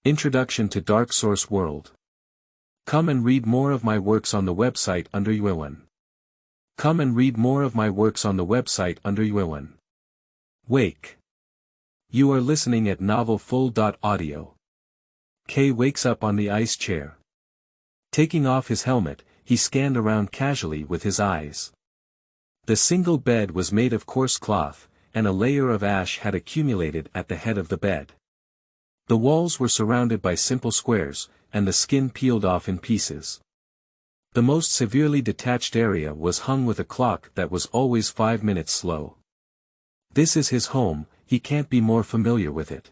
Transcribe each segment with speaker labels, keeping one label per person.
Speaker 1: Introduction to Dark Source World. Come and read more of my works on the website under Yuan. Come and read more of my works on the website under Yuan. Wake. You are listening at novelfull.audio. K wakes up on the ice chair. Taking off his helmet, he scanned around casually with his eyes. The single bed was made of coarse cloth, and a layer of ash had accumulated at the head of the bed. The walls were surrounded by simple squares, and the skin peeled off in pieces. The most severely detached area was hung with a clock that was always 5 minutes slow. This is his home, he can't be more familiar with it.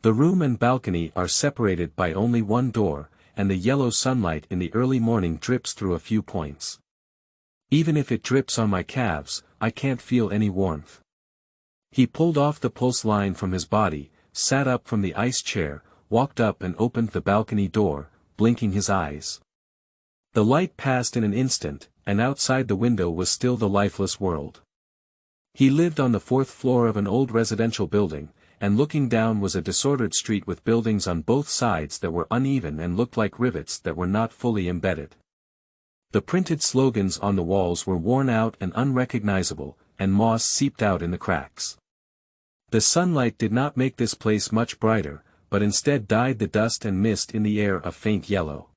Speaker 1: The room and balcony are separated by only one door, and the yellow sunlight in the early morning drips through a few points. Even if it drips on my calves, I can't feel any warmth. He pulled off the pulse line from his body, sat up from the ice chair, walked up and opened the balcony door, blinking his eyes. The light passed in an instant, and outside the window was still the lifeless world. He lived on the 4th floor of an old residential building, and looking down was a disordered street with buildings on both sides that were uneven and looked like rivets that were not fully embedded. The printed slogans on the walls were worn out and unrecognizable, and moss seeped out in the cracks. The sunlight did not make this place much brighter, but instead dyed the dust and mist in the air a faint yellow.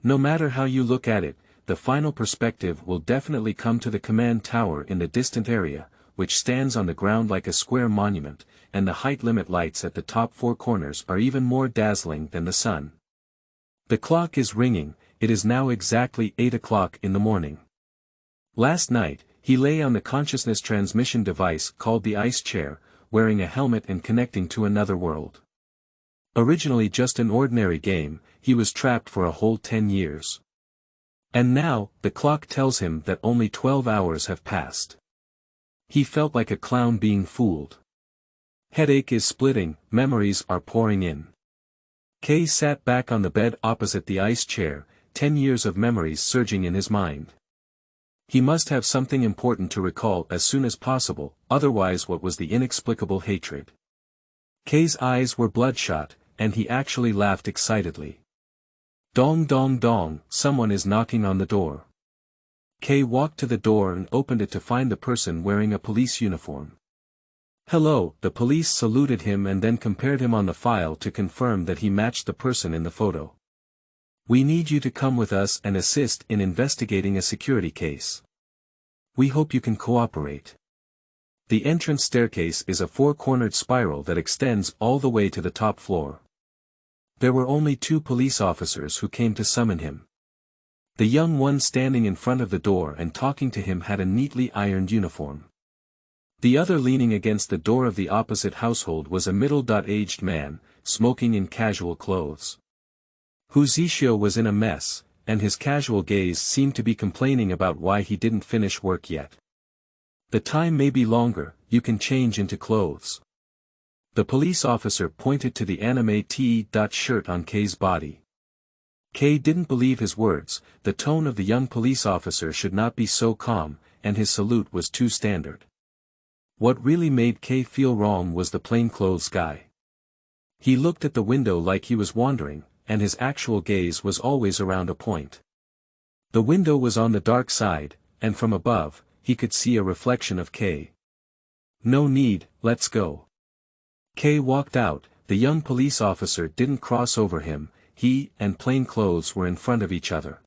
Speaker 1: No matter how you look at it, the final perspective will definitely come to the command tower in the distant area, which stands on the ground like a square monument, and the height limit lights at the top 4 corners are even more dazzling than the sun. The clock is ringing, it is now exactly 8 o'clock in the morning. Last night, he lay on the consciousness transmission device called the ice chair, wearing a helmet and connecting to another world. Originally just an ordinary game, he was trapped for a whole 10 years. And now, the clock tells him that only 12 hours have passed. He felt like a clown being fooled. Headache is splitting, memories are pouring in. Kay sat back on the bed opposite the ice chair, 10 years of memories surging in his mind. He must have something important to recall as soon as possible, otherwise what was the inexplicable hatred? Kay's eyes were bloodshot, and he actually laughed excitedly. Dong dong dong, someone is knocking on the door. Kay walked to the door and opened it to find the person wearing a police uniform. Hello, the police saluted him and then compared him on the file to confirm that he matched the person in the photo. We need you to come with us and assist in investigating a security case. We hope you can cooperate. The entrance staircase is a 4-cornered spiral that extends all the way to the top floor. There were only 2 police officers who came to summon him. The young one standing in front of the door and talking to him had a neatly ironed uniform. The other leaning against the door of the opposite household was a middle-aged man, smoking in casual clothes. Huzishio was in a mess, and his casual gaze seemed to be complaining about why he didn't finish work yet. The time may be longer, you can change into clothes. The police officer pointed to the anime T-shirt on Kay's body. Kay didn't believe his words, the tone of the young police officer should not be so calm, and his salute was too standard. What really made Kay feel wrong was the plainclothes guy. He looked at the window like he was wandering, and his actual gaze was always around a point. The window was on the dark side, and from above, he could see a reflection of Kay. No need, let's go. Kay walked out, the young police officer didn't cross over him, he and plainclothes were in front of each other.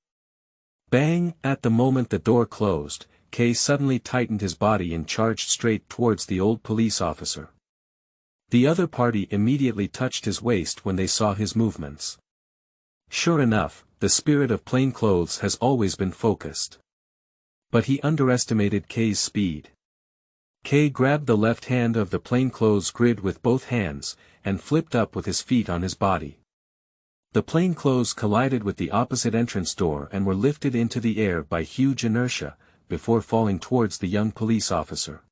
Speaker 1: Bang! At the moment the door closed, Kay suddenly tightened his body and charged straight towards the old police officer. The other party immediately touched his waist when they saw his movements. Sure enough, the spirit of plainclothes has always been focused. But he underestimated Kay's speed. Kay grabbed the left hand of the plainclothes grid with both hands, and flipped up with his feet on his body. The plainclothes collided with the opposite entrance door and were lifted into the air by huge inertia, before falling towards the young police officer.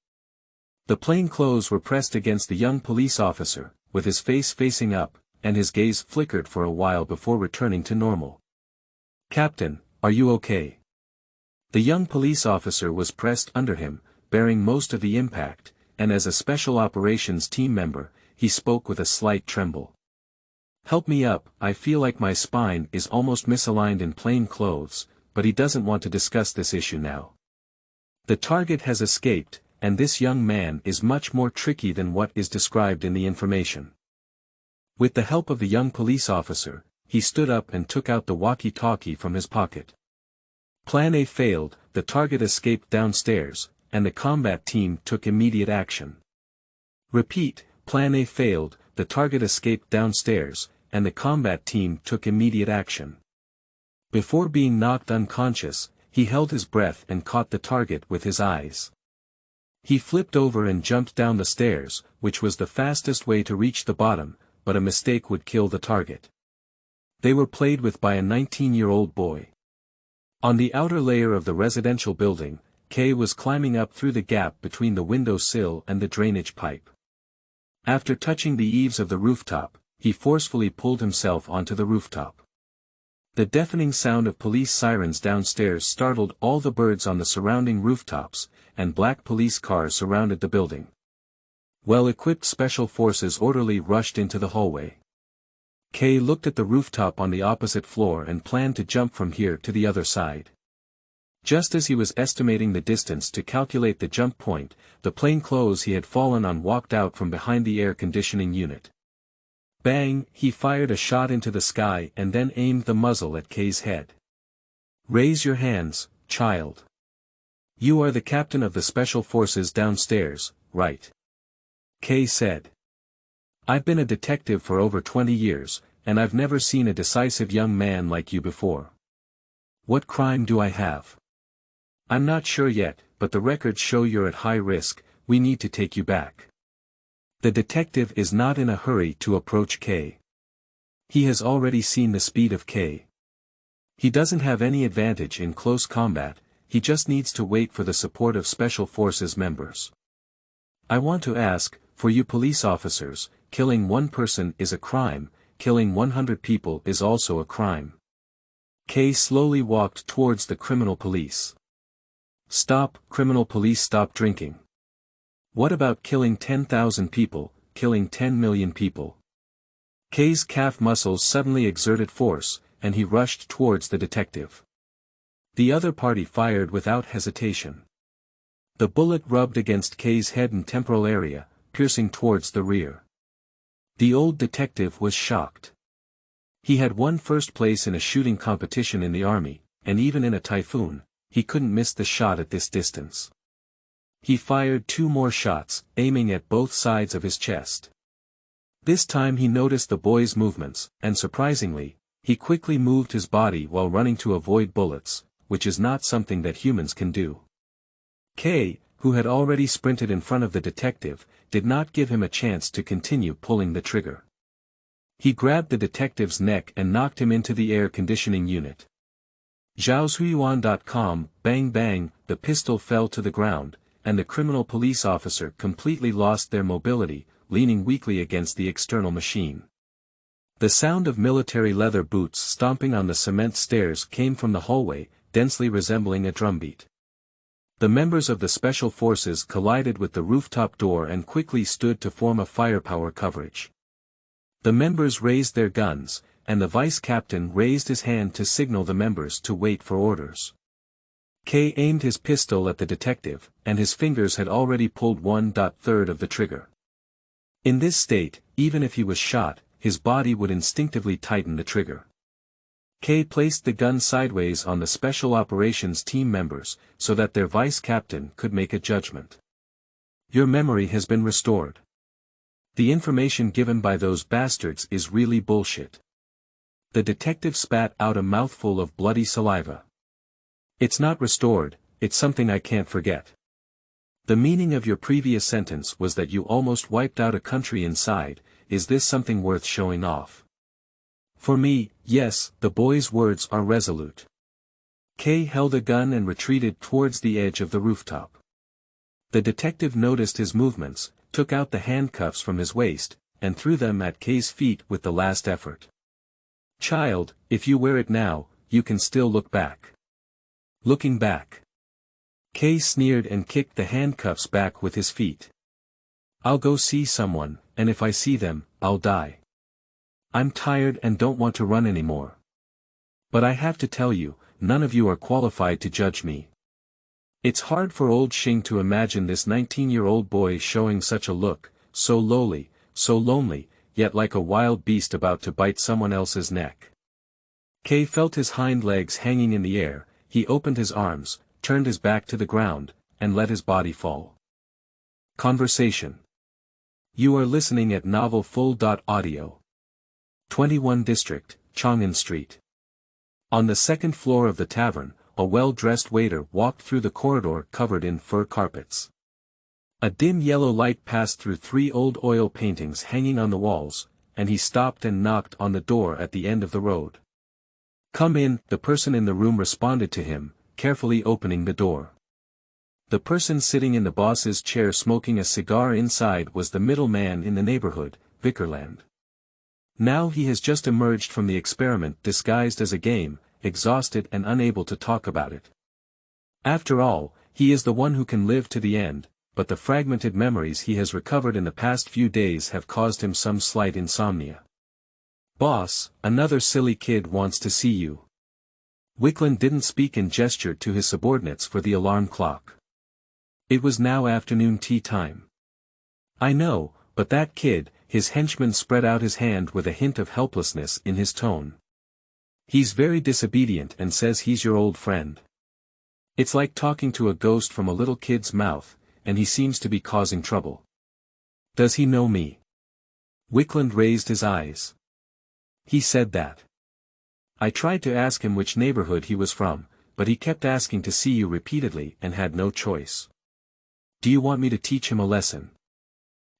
Speaker 1: The plainclothes were pressed against the young police officer, with his face facing up, and his gaze flickered for a while before returning to normal. Captain, are you okay? The young police officer was pressed under him, bearing most of the impact, and as a special operations team member, he spoke with a slight tremble. Help me up, I feel like my spine is almost misaligned in plain clothes, but he doesn't want to discuss this issue now. The target has escaped, and this young man is much more tricky than what is described in the information. With the help of the young police officer, he stood up and took out the walkie-talkie from his pocket. Plan A failed, the target escaped downstairs, and the combat team took immediate action. Repeat, Plan A failed, the target escaped downstairs, and the combat team took immediate action. Before being knocked unconscious, he held his breath and caught the target with his eyes. He flipped over and jumped down the stairs, which was the fastest way to reach the bottom, but a mistake would kill the target. They were played with by a 19-year-old boy. On the outer layer of the residential building, Kay was climbing up through the gap between the window sill and the drainage pipe. After touching the eaves of the rooftop, he forcefully pulled himself onto the rooftop. The deafening sound of police sirens downstairs startled all the birds on the surrounding rooftops, and black police cars surrounded the building. Well-equipped special forces orderly rushed into the hallway. Kay looked at the rooftop on the opposite floor and planned to jump from here to the other side. Just as he was estimating the distance to calculate the jump point, the plainclothes he had fallen on walked out from behind the air conditioning unit. Bang, he fired a shot into the sky and then aimed the muzzle at Kay's head. Raise your hands, child. You are the captain of the special forces downstairs, right? Kay said. I've been a detective for over 20 years, and I've never seen a decisive young man like you before. What crime do I have? I'm not sure yet, but the records show you're at high risk, we need to take you back. The detective is not in a hurry to approach Kay. He has already seen the speed of Kay. He doesn't have any advantage in close combat, he just needs to wait for the support of Special Forces members. I want to ask, for you police officers, killing one person is a crime, killing 100 people is also a crime. Kay slowly walked towards the criminal police. Stop, criminal police, stop drinking. What about killing 10,000 people, killing 10 million people? Kay's calf muscles suddenly exerted force, and he rushed towards the detective. The other party fired without hesitation. The bullet rubbed against Kay's head and temporal area, piercing towards the rear. The old detective was shocked. He had won first place in a shooting competition in the army, and even in a typhoon, he couldn't miss the shot at this distance. He fired 2 more shots, aiming at both sides of his chest. This time he noticed the boy's movements, and surprisingly, he quickly moved his body while running to avoid bullets, which is not something that humans can do. Kay, who had already sprinted in front of the detective, did not give him a chance to continue pulling the trigger. He grabbed the detective's neck and knocked him into the air conditioning unit. Zhaohuiyuan.com, bang bang, the pistol fell to the ground, and the criminal police officer completely lost their mobility, leaning weakly against the external machine. The sound of military leather boots stomping on the cement stairs came from the hallway, densely resembling a drumbeat. The members of the special forces collided with the rooftop door and quickly stood to form a firepower coverage. The members raised their guns, and the vice captain raised his hand to signal the members to wait for orders. Kay aimed his pistol at the detective, and his fingers had already pulled 1/3 of the trigger. In this state, even if he was shot, his body would instinctively tighten the trigger. Kay placed the gun sideways on the special operations team members, so that their vice captain could make a judgment. Your memory has been restored. The information given by those bastards is really bullshit. The detective spat out a mouthful of bloody saliva. It's not restored, it's something I can't forget. The meaning of your previous sentence was that you almost wiped out a country inside, is this something worth showing off? For me, yes, the boy's words are resolute. Kay held a gun and retreated towards the edge of the rooftop. The detective noticed his movements, took out the handcuffs from his waist, and threw them at Kay's feet with the last effort. Child, if you wear it now, you can still look back. Looking back. Kay sneered and kicked the handcuffs back with his feet. I'll go see someone, and if I see them, I'll die. I'm tired and don't want to run anymore. But I have to tell you, none of you are qualified to judge me. It's hard for old Xing to imagine this 19-year-old boy showing such a look, so lowly, so lonely, yet like a wild beast about to bite someone else's neck. Kay felt his hind legs hanging in the air, he opened his arms, turned his back to the ground, and let his body fall. Conversation. You are listening at Novel Full. Audio. 21 District, Chang'an Street. On the second floor of the tavern, a well-dressed waiter walked through the corridor covered in fur carpets. A dim yellow light passed through 3 old oil paintings hanging on the walls, and he stopped and knocked on the door at the end of the road. Come in, the person in the room responded to him, carefully opening the door. The person sitting in the boss's chair smoking a cigar inside was the middle man in the neighborhood, Vickerland. Now he has just emerged from the experiment disguised as a game, exhausted and unable to talk about it. After all, he is the one who can live to the end, but the fragmented memories he has recovered in the past few days have caused him some slight insomnia. Boss, another silly kid wants to see you. Wickland didn't speak and gestured to his subordinates for the alarm clock. It was now afternoon tea time. I know, but that kid, his henchman spread out his hand with a hint of helplessness in his tone. He's very disobedient and says he's your old friend. It's like talking to a ghost from a little kid's mouth, and he seems to be causing trouble. Does he know me? Wickland raised his eyes. He said that. I tried to ask him which neighborhood he was from, but he kept asking to see you repeatedly and had no choice. Do you want me to teach him a lesson?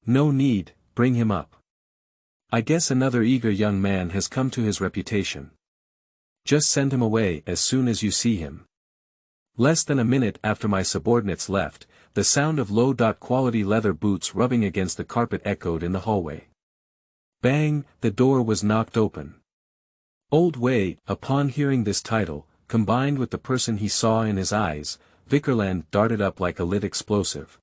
Speaker 1: No need, bring him up. I guess another eager young man has come to his reputation. Just send him away as soon as you see him. Less than a minute after my subordinates left, the sound of low-quality leather boots rubbing against the carpet echoed in the hallway. Bang, the door was knocked open. Old Wei, upon hearing this title, combined with the person he saw in his eyes, Vickerland darted up like a lit explosive.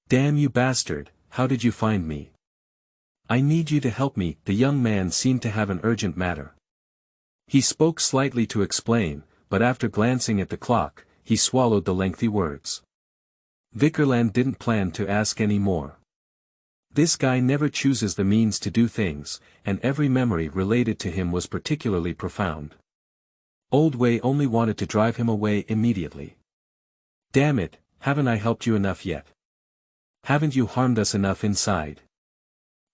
Speaker 1: Damn you bastard, how did you find me? I need you to help me. The young man seemed to have an urgent matter. He spoke slightly to explain, but after glancing at the clock, he swallowed the lengthy words. Vickerland didn't plan to ask any more. This guy never chooses the means to do things, and every memory related to him was particularly profound. Old Wei only wanted to drive him away immediately. Damn it, haven't I helped you enough yet? Haven't you harmed us enough inside?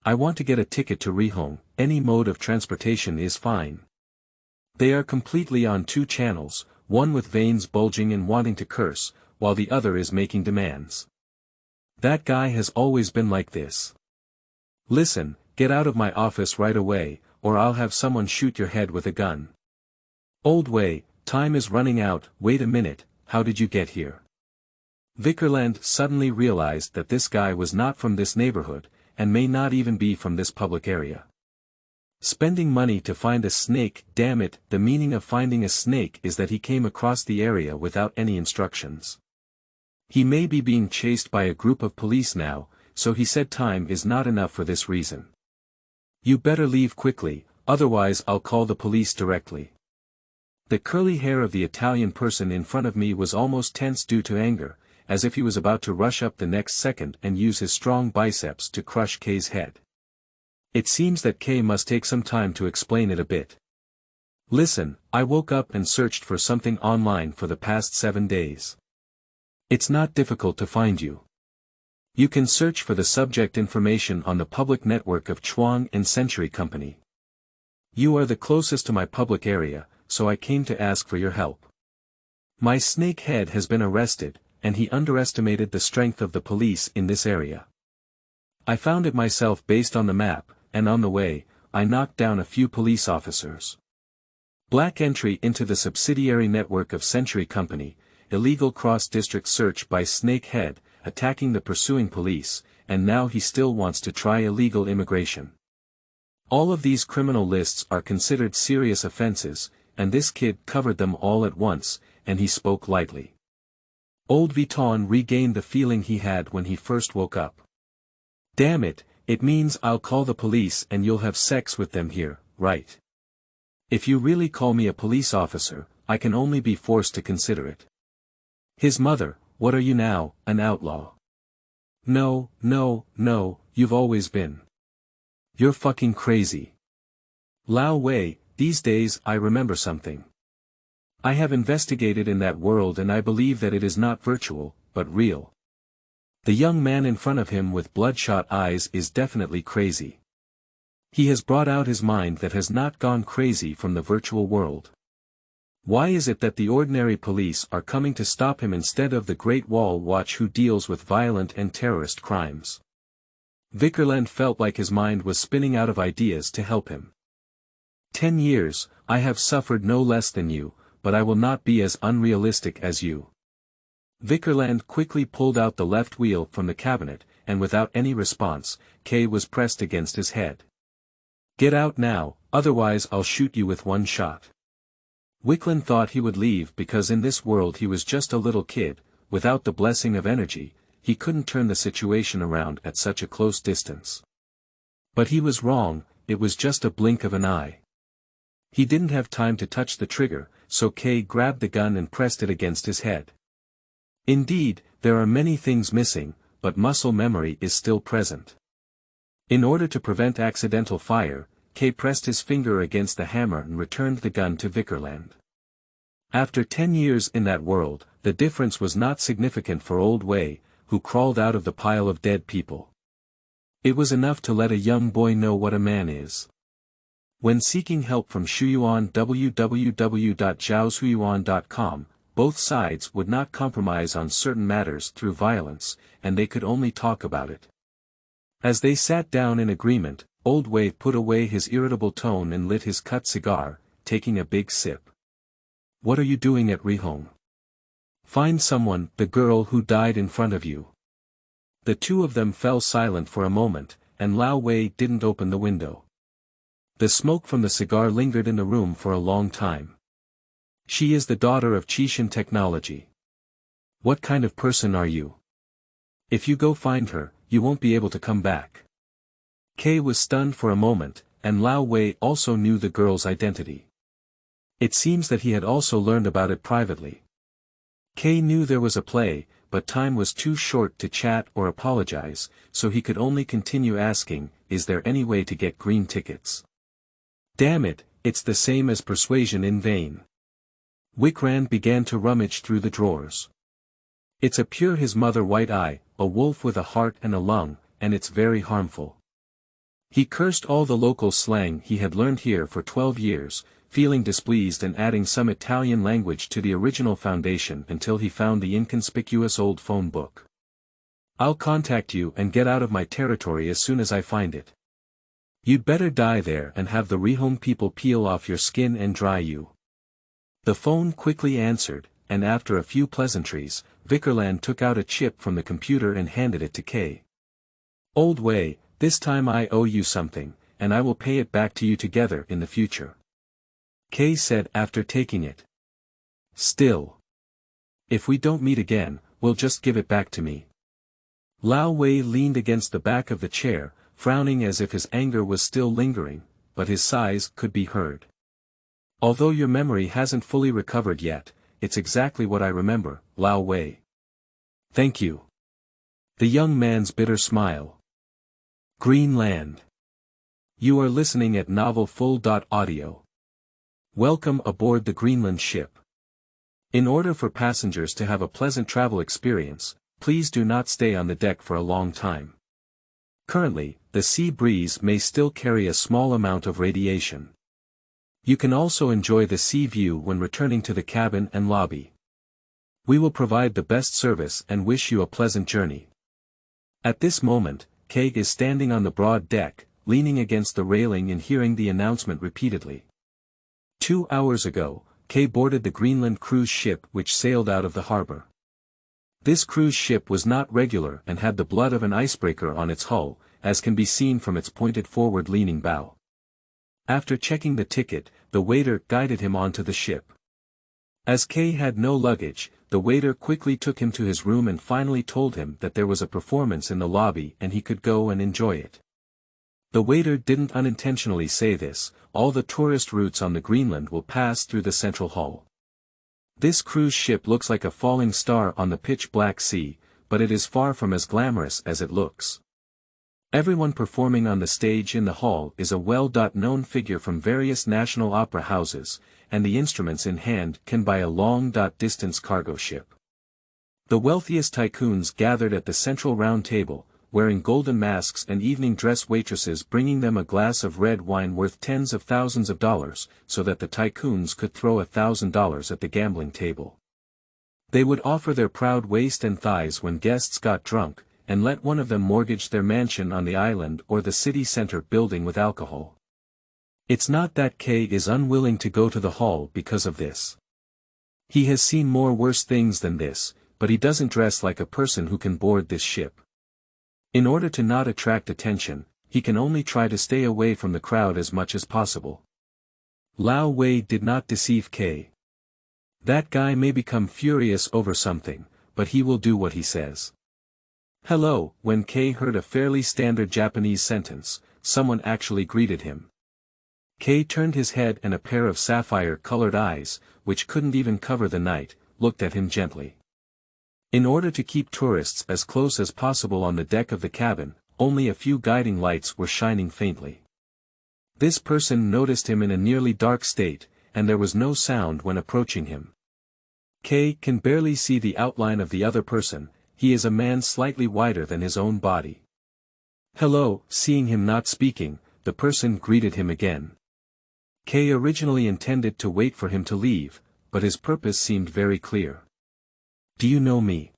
Speaker 1: I want to get a ticket to Rihong, any mode of transportation is fine. They are completely on 2 channels, one with veins bulging and wanting to curse, while the other is making demands. That guy has always been like this. Listen, get out of my office right away, or I'll have someone shoot your head with a gun. Old Wei, time is running out. Wait a minute, how did you get here? Vickerland suddenly realized that this guy was not from this neighborhood, and may not even be from this public area. Spending money to find a snake, damn it, the meaning of finding a snake is that he came across the area without any instructions. He may be being chased by a group of police now, so he said time is not enough for this reason. You better leave quickly, otherwise I'll call the police directly. The curly hair of the Italian person in front of me was almost tense due to anger, as if he was about to rush up the next second and use his strong biceps to crush Kay's head. It seems that Kay must take some time to explain it a bit. Listen, I woke up and searched for something online for the past 7 days. It's not difficult to find you. You can search for the subject information on the public network of Chuang and Century Company. You are the closest to my public area, so I came to ask for your help. My snake head has been arrested, and he underestimated the strength of the police in this area. I found it myself based on the map, and on the way, I knocked down a few police officers. Black entry into the subsidiary network of Century Company, illegal cross-district search by Snake Head, attacking the pursuing police, and now he still wants to try illegal immigration. All of these criminal lists are considered serious offenses, and this kid covered them all at once, and he spoke lightly. Old Vuitton regained the feeling he had when he first woke up. Damn it, It means I'll call the police and you'll have sex with them here, right? If you really call me a police officer, I can only be forced to consider it. His mother, what are you now, an outlaw? No, no, no, you've always been. You're fucking crazy. Lao Wei, these days I remember something. I have investigated in that world and I believe that it is not virtual, but real. The young man in front of him with bloodshot eyes is definitely crazy. He has brought out his mind that has not gone crazy from the virtual world. Why is it that the ordinary police are coming to stop him instead of the Great Wall Watch who deals with violent and terrorist crimes? Vickerland felt like his mind was spinning out of ideas to help him. 10 years, I have suffered no less than you, but I will not be as unrealistic as you. Vickerland quickly pulled out the left wheel from the cabinet, and without any response, Kay was pressed against his head. Get out now, otherwise I'll shoot you with one shot. Wickland thought he would leave because in this world he was just a little kid, without the blessing of energy, he couldn't turn the situation around at such a close distance. But he was wrong, it was just a blink of an eye. He didn't have time to touch the trigger, so Kay grabbed the gun and pressed it against his head. Indeed, there are many things missing, but muscle memory is still present. In order to prevent accidental fire, Kay pressed his finger against the hammer and returned the gun to Vickerland. After 10 years in that world, the difference was not significant for Old Wei, who crawled out of the pile of dead people. It was enough to let a young boy know what a man is. When seeking help from Shuyuan www.zhaoshuyuan.com, both sides would not compromise on certain matters through violence, and they could only talk about it. As they sat down in agreement, Old Wei put away his irritable tone and lit his cut cigar, taking a big sip. What are you doing at Rihong? Find someone, the girl who died in front of you. The two of them fell silent for a moment, and Lao Wei didn't open the window. The smoke from the cigar lingered in the room for a long time. She is the daughter of Qishan technology. What kind of person are you? If you go find her, you won't be able to come back. Kay was stunned for a moment, and Lao Wei also knew the girl's identity. It seems that he had also learned about it privately. Kay knew there was a play, but time was too short to chat or apologize, so he could only continue asking, is there any way to get green tickets? Damn it, it's the same as persuasion in vain. Wickrand began to rummage through the drawers. It's a pure his mother white eye, a wolf with a heart and a lung, and it's very harmful. He cursed all the local slang he had learned here for 12 years, feeling displeased and adding some Italian language to the original foundation until he found the inconspicuous old phone book. I'll contact you and get out of my territory as soon as I find it. You'd better die there and have the Rihong people peel off your skin and dry you. The phone quickly answered, and after a few pleasantries, Vickerland took out a chip from the computer and handed it to Kay. Old Wei, this time I owe you something, and I will pay it back to you together in the future. Kay said after taking it. Still. If we don't meet again, we'll just give it back to me. Lao Wei leaned against the back of the chair, frowning as if his anger was still lingering, but his sighs could be heard. Although your memory hasn't fully recovered yet, it's exactly what I remember, Lao Wei. Thank you. The young man's bitter smile. Greenland. You are listening at novelfull.audio. Welcome aboard the Greenland ship. In order for passengers to have a pleasant travel experience, please do not stay on the deck for a long time. Currently, the sea breeze may still carry a small amount of radiation. You can also enjoy the sea view when returning to the cabin and lobby. We will provide the best service and wish you a pleasant journey. At this moment, Kay is standing on the broad deck, leaning against the railing and hearing the announcement repeatedly. 2 hours ago, Kay boarded the Greenland cruise ship which sailed out of the harbor. This cruise ship was not regular and had the blood of an icebreaker on its hull, as can be seen from its pointed forward-leaning bow. After checking the ticket, the waiter guided him onto the ship. As Kay had no luggage, the waiter quickly took him to his room and finally told him that there was a performance in the lobby and he could go and enjoy it. The waiter didn't unintentionally say this, all the tourist routes on the Greenland will pass through the central hull. This cruise ship looks like a falling star on the pitch-black sea, but it is far from as glamorous as it looks. Everyone performing on the stage in the hall is a well-known figure from various national opera houses, and the instruments in hand can buy a long-distance cargo ship. The wealthiest tycoons gathered at the central round table, wearing golden masks and evening dress waitresses bringing them a glass of red wine worth tens of thousands of dollars, so that the tycoons could throw $1,000 at the gambling table. They would offer their proud waist and thighs when guests got drunk, and let one of them mortgage their mansion on the island or the city center building with alcohol. It's not that Kay is unwilling to go to the hall because of this. He has seen more worse things than this, but he doesn't dress like a person who can board this ship. In order to not attract attention, he can only try to stay away from the crowd as much as possible. Lao Wei did not deceive Kay. That guy may become furious over something, but he will do what he says. Hello, when Kay heard a fairly standard Japanese sentence, someone actually greeted him. Kay turned his head and a pair of sapphire-colored eyes, which couldn't even cover the night, looked at him gently. In order to keep tourists as close as possible on the deck of the cabin, only a few guiding lights were shining faintly. This person noticed him in a nearly dark state, and there was no sound when approaching him. Kay can barely see the outline of the other person. He is a man slightly wider than his own body. Hello, seeing him not speaking, the person greeted him again. Kay originally intended to wait for him to leave, but his purpose seemed very clear. Do you know me?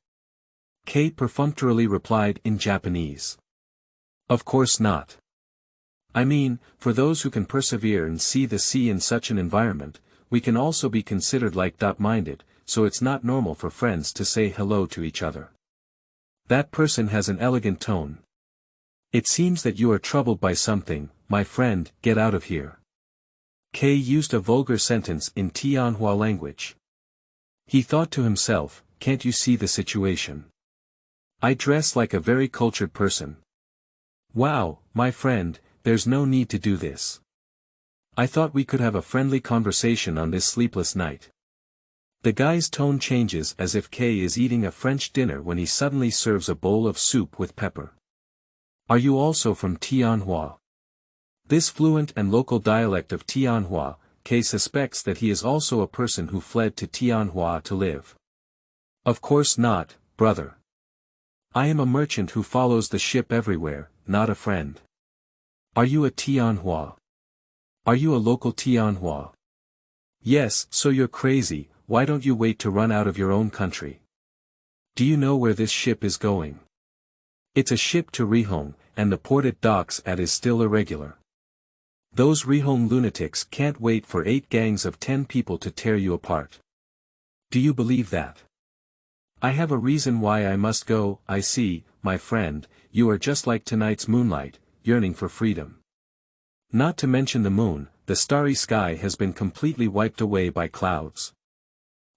Speaker 1: Kay perfunctorily replied in Japanese. Of course not. I mean, for those who can persevere and see the sea in such an environment, we can also be considered like-minded, so it's not normal for friends to say hello to each other. That person has an elegant tone. It seems that you are troubled by something, my friend, get out of here. Kay used a vulgar sentence in Tianhua language. He thought to himself, can't you see the situation? I dress like a very cultured person. Wow, my friend, there's no need to do this. I thought we could have a friendly conversation on this sleepless night. The guy's tone changes as if Kay is eating a French dinner when he suddenly serves a bowl of soup with pepper. Are you also from Tianhua? This fluent and local dialect of Tianhua, Kay suspects that he is also a person who fled to Tianhua to live. Of course not, brother. I am a merchant who follows the ship everywhere, not a friend. Are you a Tianhua? Are you a local Tianhua? Yes, so you're crazy. Why don't you wait to run out of your own country? Do you know where this ship is going? It's a ship to Rihong, and the port it docks at is still irregular. Those Rihong lunatics can't wait for 8 gangs of 10 people to tear you apart. Do you believe that? I have a reason why I must go. I see, my friend, you are just like tonight's moonlight, yearning for freedom. Not to mention the moon, the starry sky has been completely wiped away by clouds.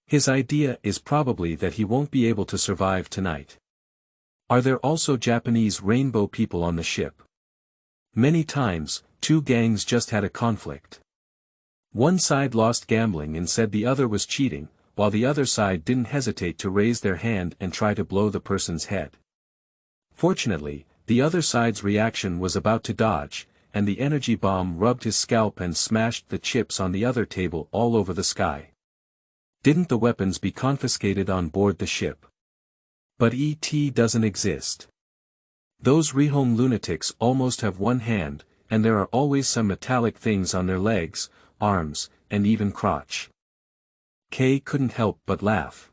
Speaker 1: His idea is probably that he won't be able to survive tonight. Are there also Japanese rainbow people on the ship? Many times, 2 gangs just had a conflict. One side lost gambling and said the other was cheating, while the other side didn't hesitate to raise their hand and try to blow the person's head. Fortunately, the other side's reaction was about to dodge, and the energy bomb rubbed his scalp and smashed the chips on the other table all over the sky. Didn't the weapons be confiscated on board the ship? But ET doesn't exist. Those Rihong lunatics almost have one hand, and there are always some metallic things on their legs, arms, and even crotch. Kay couldn't help but laugh.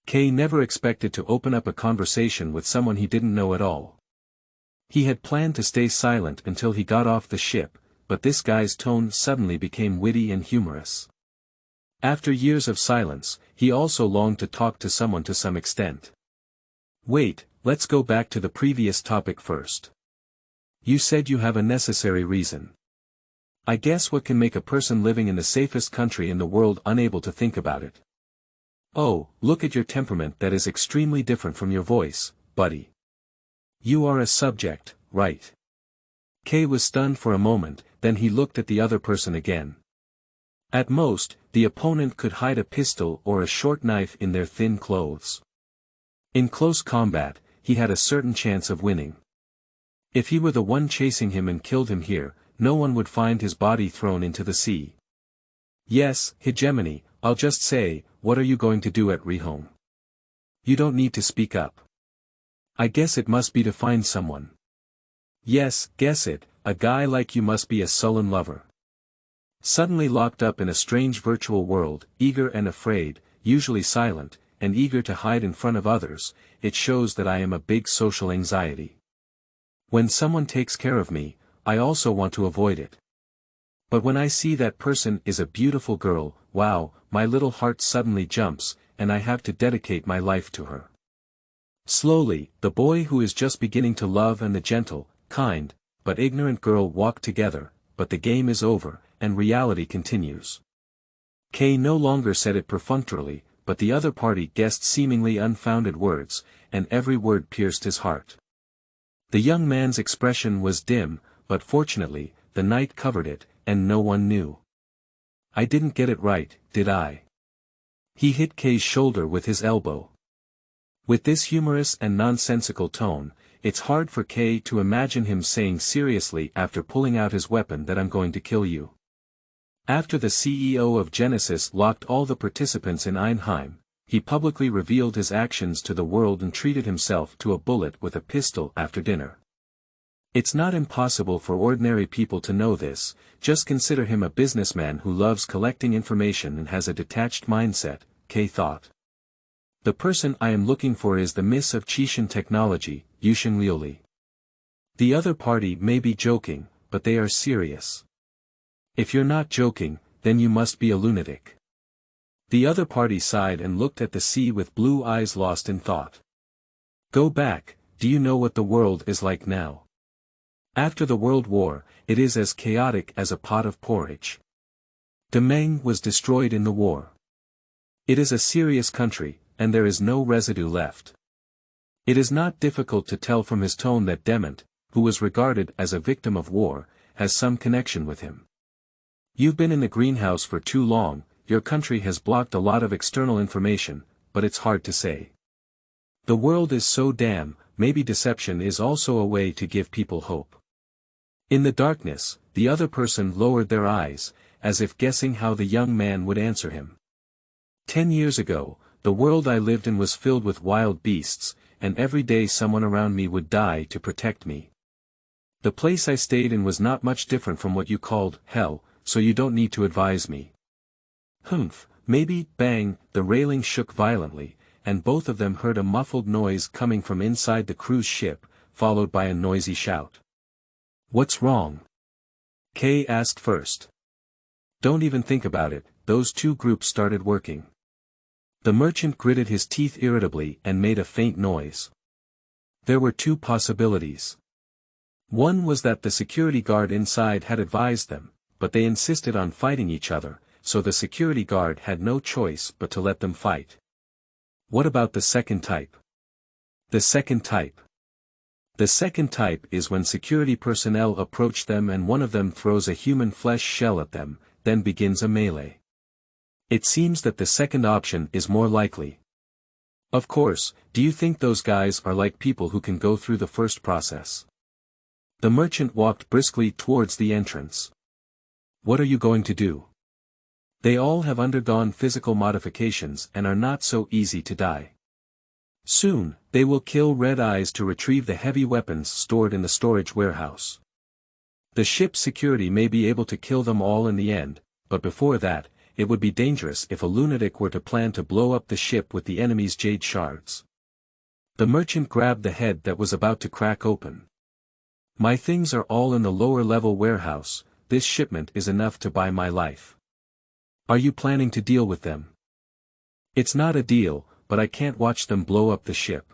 Speaker 1: Kay never expected to open up a conversation with someone he didn't know at all. He had planned to stay silent until he got off the ship, but this guy's tone suddenly became witty and humorous. After years of silence, he also longed to talk to someone to some extent. Wait, let's go back to the previous topic first. You said you have a necessary reason. I guess what can make a person living in the safest country in the world unable to think about it? Oh, look at your temperament, that is extremely different from your voice, buddy. You are a subject, right? Kay was stunned for a moment, then he looked at the other person again. At most, the opponent could hide a pistol or a short knife in their thin clothes. In close combat, he had a certain chance of winning. If he were the one chasing him and killed him here, no one would find his body thrown into the sea. Yes, hegemony, I'll just say, what are you going to do at rehome? You don't need to speak up. I guess it must be to find someone. Yes, guess it, a guy like you must be a sullen lover. Suddenly locked up in a strange virtual world, eager and afraid, usually silent, and eager to hide in front of others, it shows that I am a big social anxiety. When someone takes care of me, I also want to avoid it. But when I see that person is a beautiful girl, wow, my little heart suddenly jumps, and I have to dedicate my life to her. Slowly, the boy who is just beginning to love and the gentle, kind, but ignorant girl walk together, but the game is over, and reality continues. Kay no longer said it perfunctorily, but the other party guessed seemingly unfounded words, and every word pierced his heart. The young man's expression was dim, but fortunately, the night covered it, and no one knew. I didn't get it right, did I? He hit Kay's shoulder with his elbow. With this humorous and nonsensical tone, it's hard for Kay to imagine him saying seriously after pulling out his weapon that I'm going to kill you. After the CEO of Genesis locked all the participants in Einheim, he publicly revealed his actions to the world and treated himself to a bullet with a pistol after dinner. It's not impossible for ordinary people to know this, just consider him a businessman who loves collecting information and has a detached mindset, Kay thought. The person I am looking for is the Miss of Chishan Technology, Yushin Liuli. The other party may be joking, but they are serious. If you're not joking, then you must be a lunatic. The other party sighed and looked at the sea with blue eyes lost in thought. Go back, do you know what the world is like now? After the World War, it is as chaotic as a pot of porridge. Demeng was destroyed in the war. It is a serious country, and there is no residue left. It is not difficult to tell from his tone that Dement, who was regarded as a victim of war, has some connection with him. You've been in the greenhouse for too long, your country has blocked a lot of external information, but it's hard to say. The world is so damn, maybe deception is also a way to give people hope. In the darkness, the other person lowered their eyes, as if guessing how the young man would answer him. 10 years ago, the world I lived in was filled with wild beasts, and every day someone around me would die to protect me. The place I stayed in was not much different from what you called hell, so you don't need to advise me. Humph, maybe, bang, the railing shook violently, and both of them heard a muffled noise coming from inside the cruise ship, followed by a noisy shout. What's wrong? Kay asked first. Don't even think about it, those two groups started working. The merchant gritted his teeth irritably and made a faint noise. There were two possibilities. One was that the security guard inside had advised them, but they insisted on fighting each other, so the security guard had no choice but to let them fight. What about the second type? The second type. The second type is when security personnel approach them and one of them throws a human flesh shell at them, then begins a melee. It seems that the second option is more likely. Of course, do you think those guys are like people who can go through the first process? The merchant walked briskly towards the entrance. What are you going to do? They all have undergone physical modifications and are not so easy to die. Soon, they will kill Red Eyes to retrieve the heavy weapons stored in the storage warehouse. The ship's security may be able to kill them all in the end, but before that, it would be dangerous if a lunatic were to plan to blow up the ship with the enemy's jade shards. The merchant grabbed the head that was about to crack open. My things are all in the lower-level warehouse, this shipment is enough to buy my life. Are you planning to deal with them? It's not a deal, but I can't watch them blow up the ship.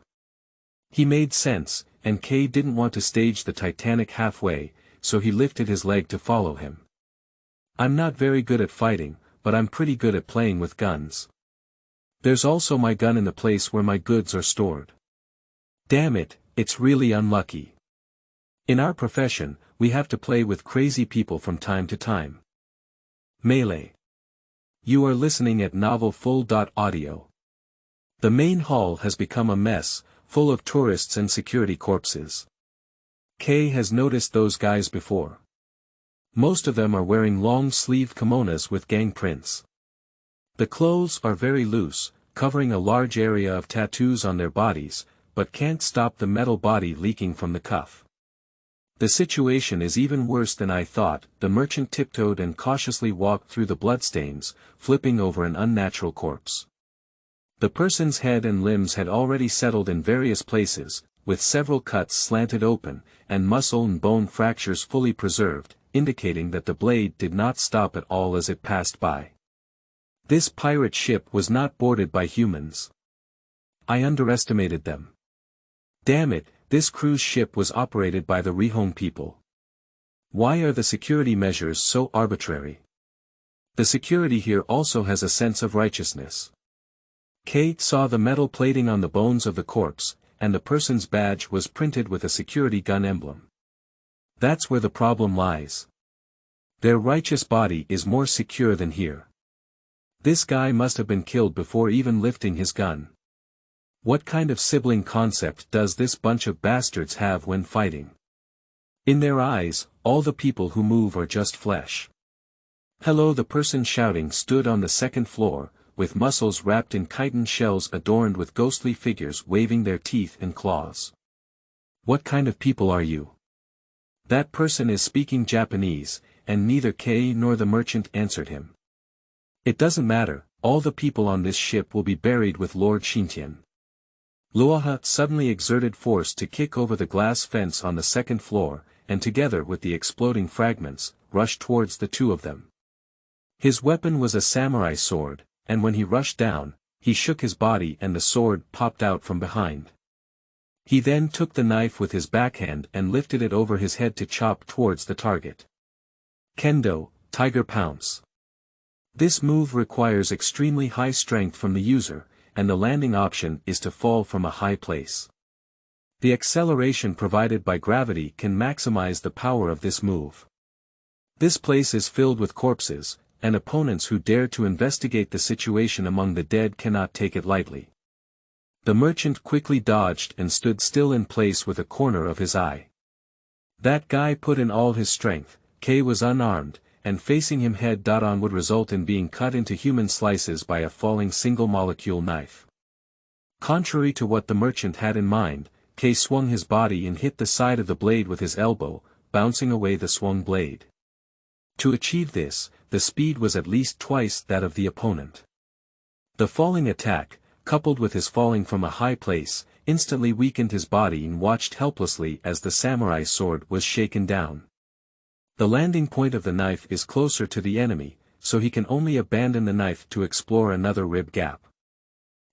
Speaker 1: He made sense, and Kay didn't want to stage the Titanic halfway, so he lifted his leg to follow him. I'm not very good at fighting, but I'm pretty good at playing with guns. There's also my gun in the place where my goods are stored. Damn it, it's really unlucky. In our profession, we have to play with crazy people from time to time. Melee. You are listening at Novel Full. Audio. The main hall has become a mess, full of tourists and security corpses. Kay has noticed those guys before. Most of them are wearing long-sleeved kimonos with gang prints. The clothes are very loose, covering a large area of tattoos on their bodies, but can't stop the metal body leaking from the cuff. The situation is even worse than I thought. The merchant tiptoed and cautiously walked through the bloodstains, flipping over an unnatural corpse. The person's head and limbs had already settled in various places, with several cuts slanted open, and muscle and bone fractures fully preserved, indicating that the blade did not stop at all as it passed by. This pirate ship was not boarded by humans. I underestimated them. Damn it, this cruise ship was operated by the Rihong people. Why are the security measures so arbitrary? The security here also has a sense of righteousness. Kate saw the metal plating on the bones of the corpse, and the person's badge was printed with a security gun emblem. That's where the problem lies. Their righteous body is more secure than here. This guy must have been killed before even lifting his gun. What kind of sibling concept does this bunch of bastards have when fighting? In their eyes, all the people who move are just flesh. Hello, the person shouting stood on the second floor, with muscles wrapped in chitin shells adorned with ghostly figures waving their teeth and claws. What kind of people are you? That person is speaking Japanese, and neither Kay nor the merchant answered him. It doesn't matter, all the people on this ship will be buried with Lord Xintian. Luoha suddenly exerted force to kick over the glass fence on the second floor, and together with the exploding fragments, rushed towards the two of them. His weapon was a samurai sword, and when he rushed down, he shook his body and the sword popped out from behind. He then took the knife with his backhand and lifted it over his head to chop towards the target. Kendo, Tiger Pounce. This move requires extremely high strength from the user, and the landing option is to fall from a high place. The acceleration provided by gravity can maximize the power of this move. This place is filled with corpses, and opponents who dare to investigate the situation among the dead cannot take it lightly. The merchant quickly dodged and stood still in place with a corner of his eye. That guy put in all his strength. Kay was unarmed, and facing him head-on would result in being cut into human slices by a falling single-molecule knife. Contrary to what the merchant had in mind, Kay swung his body and hit the side of the blade with his elbow, bouncing away the swung blade. To achieve this, the speed was at least twice that of the opponent. The falling attack, coupled with his falling from a high place, instantly weakened his body and watched helplessly as the samurai sword was shaken down. The landing point of the knife is closer to the enemy, so he can only abandon the knife to explore another rib gap.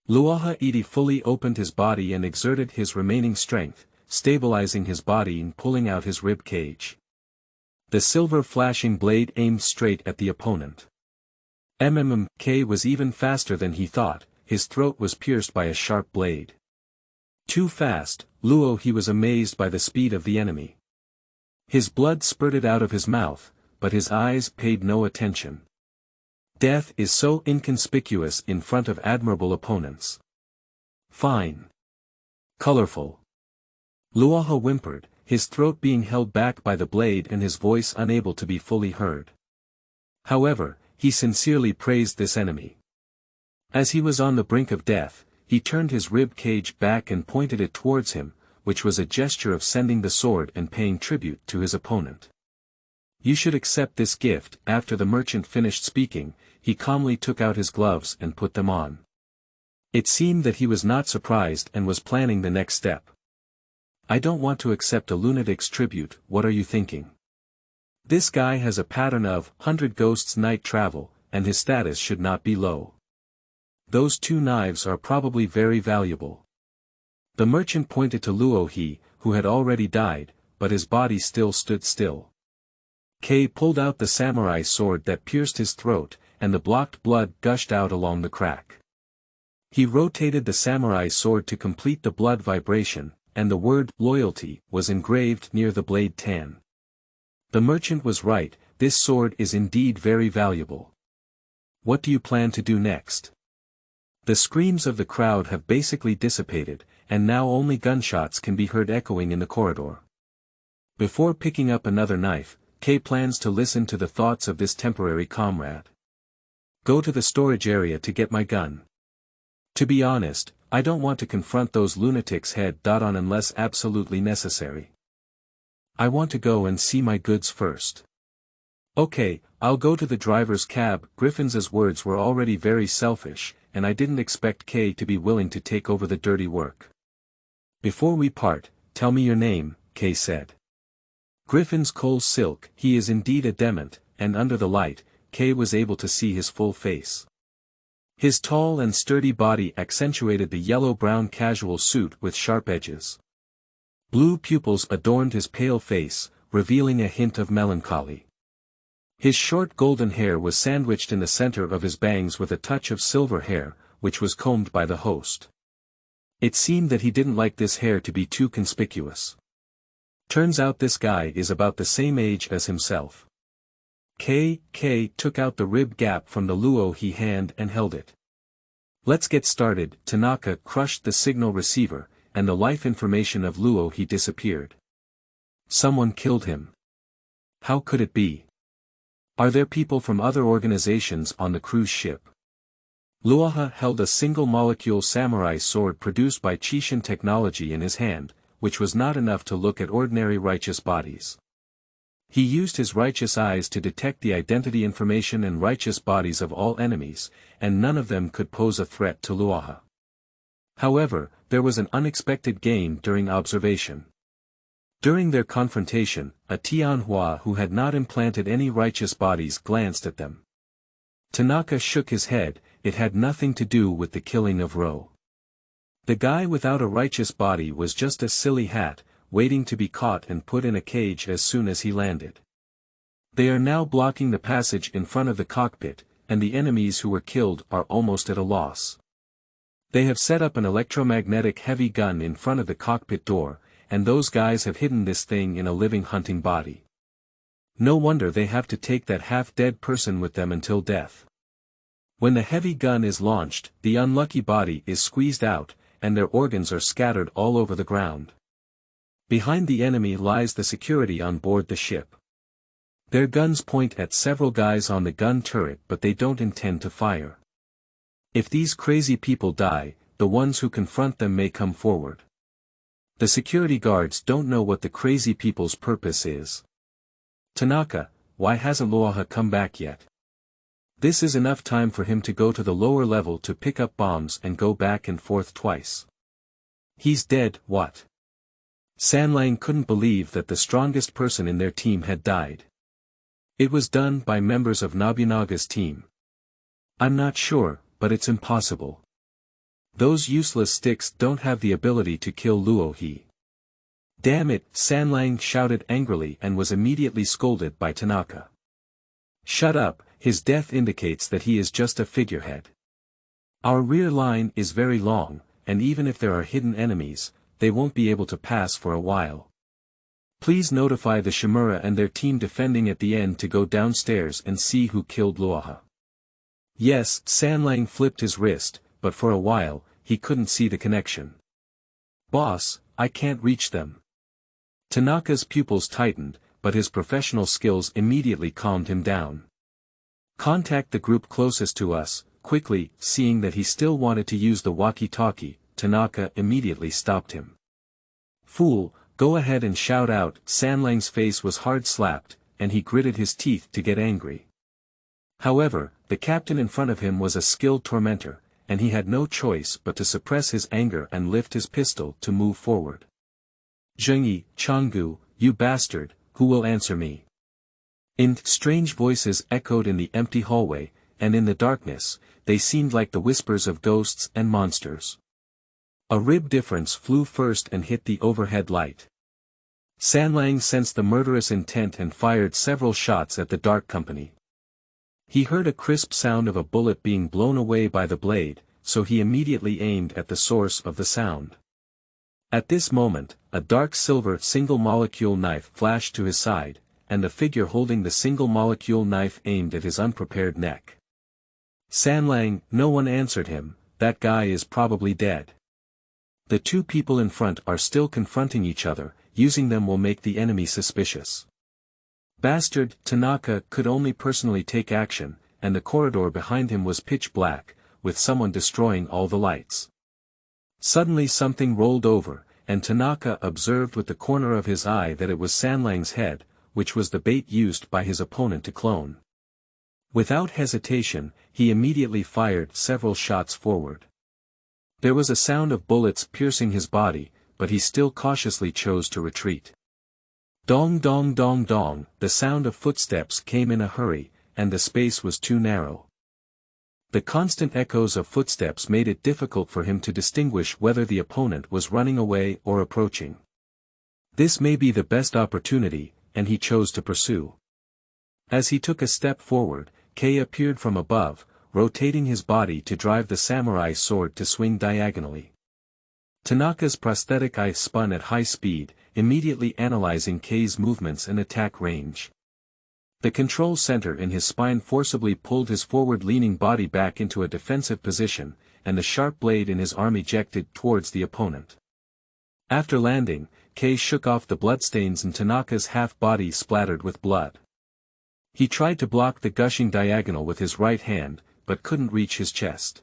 Speaker 1: Luoha Iti fully opened his body and exerted his remaining strength, stabilizing his body and pulling out his rib cage. The silver flashing blade aimed straight at the opponent. Kay was even faster than he thought, his throat was pierced by a sharp blade. Too fast, he was amazed by the speed of the enemy. His blood spurted out of his mouth, but his eyes paid no attention. Death is so inconspicuous in front of admirable opponents. Fine. Colorful. Luoha whimpered, his throat being held back by the blade and his voice unable to be fully heard. However, he sincerely praised this enemy. As he was on the brink of death, he turned his rib cage back and pointed it towards him, which was a gesture of sending the sword and paying tribute to his opponent. You should accept this gift. After the merchant finished speaking, he calmly took out his gloves and put them on. It seemed that he was not surprised and was planning the next step. I don't want to accept a lunatic's tribute, what are you thinking? This guy has a pattern of 100 ghosts night travel, and his status should not be low. Those two knives are probably very valuable. The merchant pointed to Luohi, who had already died, but his body still stood still. Kay pulled out the samurai sword that pierced his throat, and the blocked blood gushed out along the crack. He rotated the samurai sword to complete the blood vibration, and the word loyalty was engraved near the blade tan. The merchant was right, this sword is indeed very valuable. What do you plan to do next? The screams of the crowd have basically dissipated, and now only gunshots can be heard echoing in the corridor. Before picking up another knife, Kay plans to listen to the thoughts of this temporary comrade. Go to the storage area to get my gun. To be honest, I don't want to confront those lunatics head-on unless absolutely necessary. I want to go and see my goods first. Okay, I'll go to the driver's cab. Griffin's words were already very selfish, and I didn't expect Kay to be willing to take over the dirty work. Before we part, tell me your name, Kay said. Griffin's Coal Silk. He is indeed a dement, and under the light, Kay was able to see his full face. His tall and sturdy body accentuated the yellow-brown casual suit with sharp edges. Blue pupils adorned his pale face, revealing a hint of melancholy. His short golden hair was sandwiched in the center of his bangs with a touch of silver hair, which was combed by the host. It seemed that he didn't like this hair to be too conspicuous. Turns out this guy is about the same age as himself. Kay took out the rib gap from the luo he hand and held it. Let's get started. Tanaka crushed the signal receiver, and the life information of luo he disappeared. Someone killed him. How could it be? Are there people from other organizations on the cruise ship? Luoha held a single-molecule samurai sword produced by Chishin technology in his hand, which was not enough to look at ordinary righteous bodies. He used his righteous eyes to detect the identity information and righteous bodies of all enemies, and none of them could pose a threat to Luoha. However, there was an unexpected gain during observation. During their confrontation, a Tianhua who had not implanted any righteous bodies glanced at them. Tanaka shook his head. It had nothing to do with the killing of Ro. The guy without a righteous body was just a silly hat, waiting to be caught and put in a cage as soon as he landed. They are now blocking the passage in front of the cockpit, and the enemies who were killed are almost at a loss. They have set up an electromagnetic heavy gun in front of the cockpit door, and those guys have hidden this thing in a living hunting body. No wonder they have to take that half-dead person with them until death. When the heavy gun is launched, the unlucky body is squeezed out, and their organs are scattered all over the ground. Behind the enemy lies the security on board the ship. Their guns point at several guys on the gun turret, but they don't intend to fire. If these crazy people die, the ones who confront them may come forward. The security guards don't know what the crazy people's purpose is. Tanaka, why hasn't Luoha come back yet? This is enough time for him to go to the lower level to pick up bombs and go back and forth twice. He's dead, what? Sanlang couldn't believe that the strongest person in their team had died. It was done by members of Nobunaga's team. I'm not sure, but it's impossible. Those useless sticks don't have the ability to kill Luohi. Damn it, Sanlang shouted angrily and was immediately scolded by Tanaka. Shut up, his death indicates that he is just a figurehead. Our rear line is very long, and even if there are hidden enemies, they won't be able to pass for a while. Please notify the Shimura and their team defending at the end to go downstairs and see who killed Luoha. Yes, Sanlang flipped his wrist, but for a while, he couldn't see the connection. Boss, I can't reach them. Tanaka's pupils tightened, but his professional skills immediately calmed him down. Contact the group closest to us, quickly. Seeing that he still wanted to use the walkie-talkie, Tanaka immediately stopped him. Fool, go ahead and shout out. Sanlang's face was hard-slapped, and he gritted his teeth to get angry. However, the captain in front of him was a skilled tormentor, and he had no choice but to suppress his anger and lift his pistol to move forward. Zhengyi, Changgu, you bastard, who will answer me? Strange voices echoed in the empty hallway, and in the darkness, they seemed like the whispers of ghosts and monsters. A rib difference flew first and hit the overhead light. Sanlang sensed the murderous intent and fired several shots at the dark company. He heard a crisp sound of a bullet being blown away by the blade, so he immediately aimed at the source of the sound. At this moment, a dark silver single-molecule knife flashed to his side, and the figure holding the single-molecule knife aimed at his unprepared neck. Sanlang, no one answered him, that guy is probably dead. The two people in front are still confronting each other, using them will make the enemy suspicious. Bastard, Tanaka could only personally take action, and the corridor behind him was pitch black, with someone destroying all the lights. Suddenly something rolled over, and Tanaka observed with the corner of his eye that it was Sanlang's head, which was the bait used by his opponent to clone. Without hesitation, he immediately fired several shots forward. There was a sound of bullets piercing his body, but he still cautiously chose to retreat. Dong dong dong dong, the sound of footsteps came in a hurry, and the space was too narrow. The constant echoes of footsteps made it difficult for him to distinguish whether the opponent was running away or approaching. This may be the best opportunity, and he chose to pursue. As he took a step forward, Kei appeared from above, rotating his body to drive the samurai sword to swing diagonally. Tanaka's prosthetic eye spun at high speed, immediately analyzing Kei's movements and attack range. The control center in his spine forcibly pulled his forward-leaning body back into a defensive position, and the sharp blade in his arm ejected towards the opponent. After landing, Kei shook off the bloodstains and Tanaka's half-body splattered with blood. He tried to block the gushing diagonal with his right hand, but couldn't reach his chest.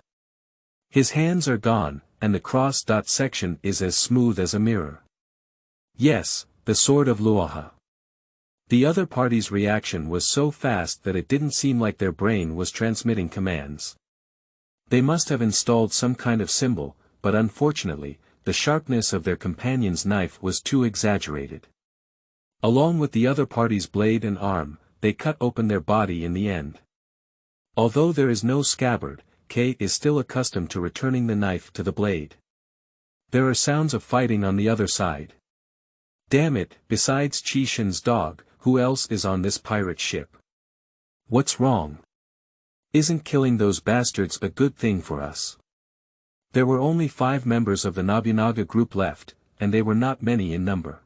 Speaker 1: His hands are gone, and the cross-dot section is as smooth as a mirror. Yes, the sword of Luoha. The other party's reaction was so fast that it didn't seem like their brain was transmitting commands. They must have installed some kind of symbol, but unfortunately, the sharpness of their companion's knife was too exaggerated. Along with the other party's blade and arm, they cut open their body in the end. Although there is no scabbard, Kei is still accustomed to returning the knife to the blade. There are sounds of fighting on the other side. Damn it, besides Chi-Shin's dog, who else is on this pirate ship? What's wrong? Isn't killing those bastards a good thing for us? There were only 5 members of the Nobunaga group left, and they were not many in number.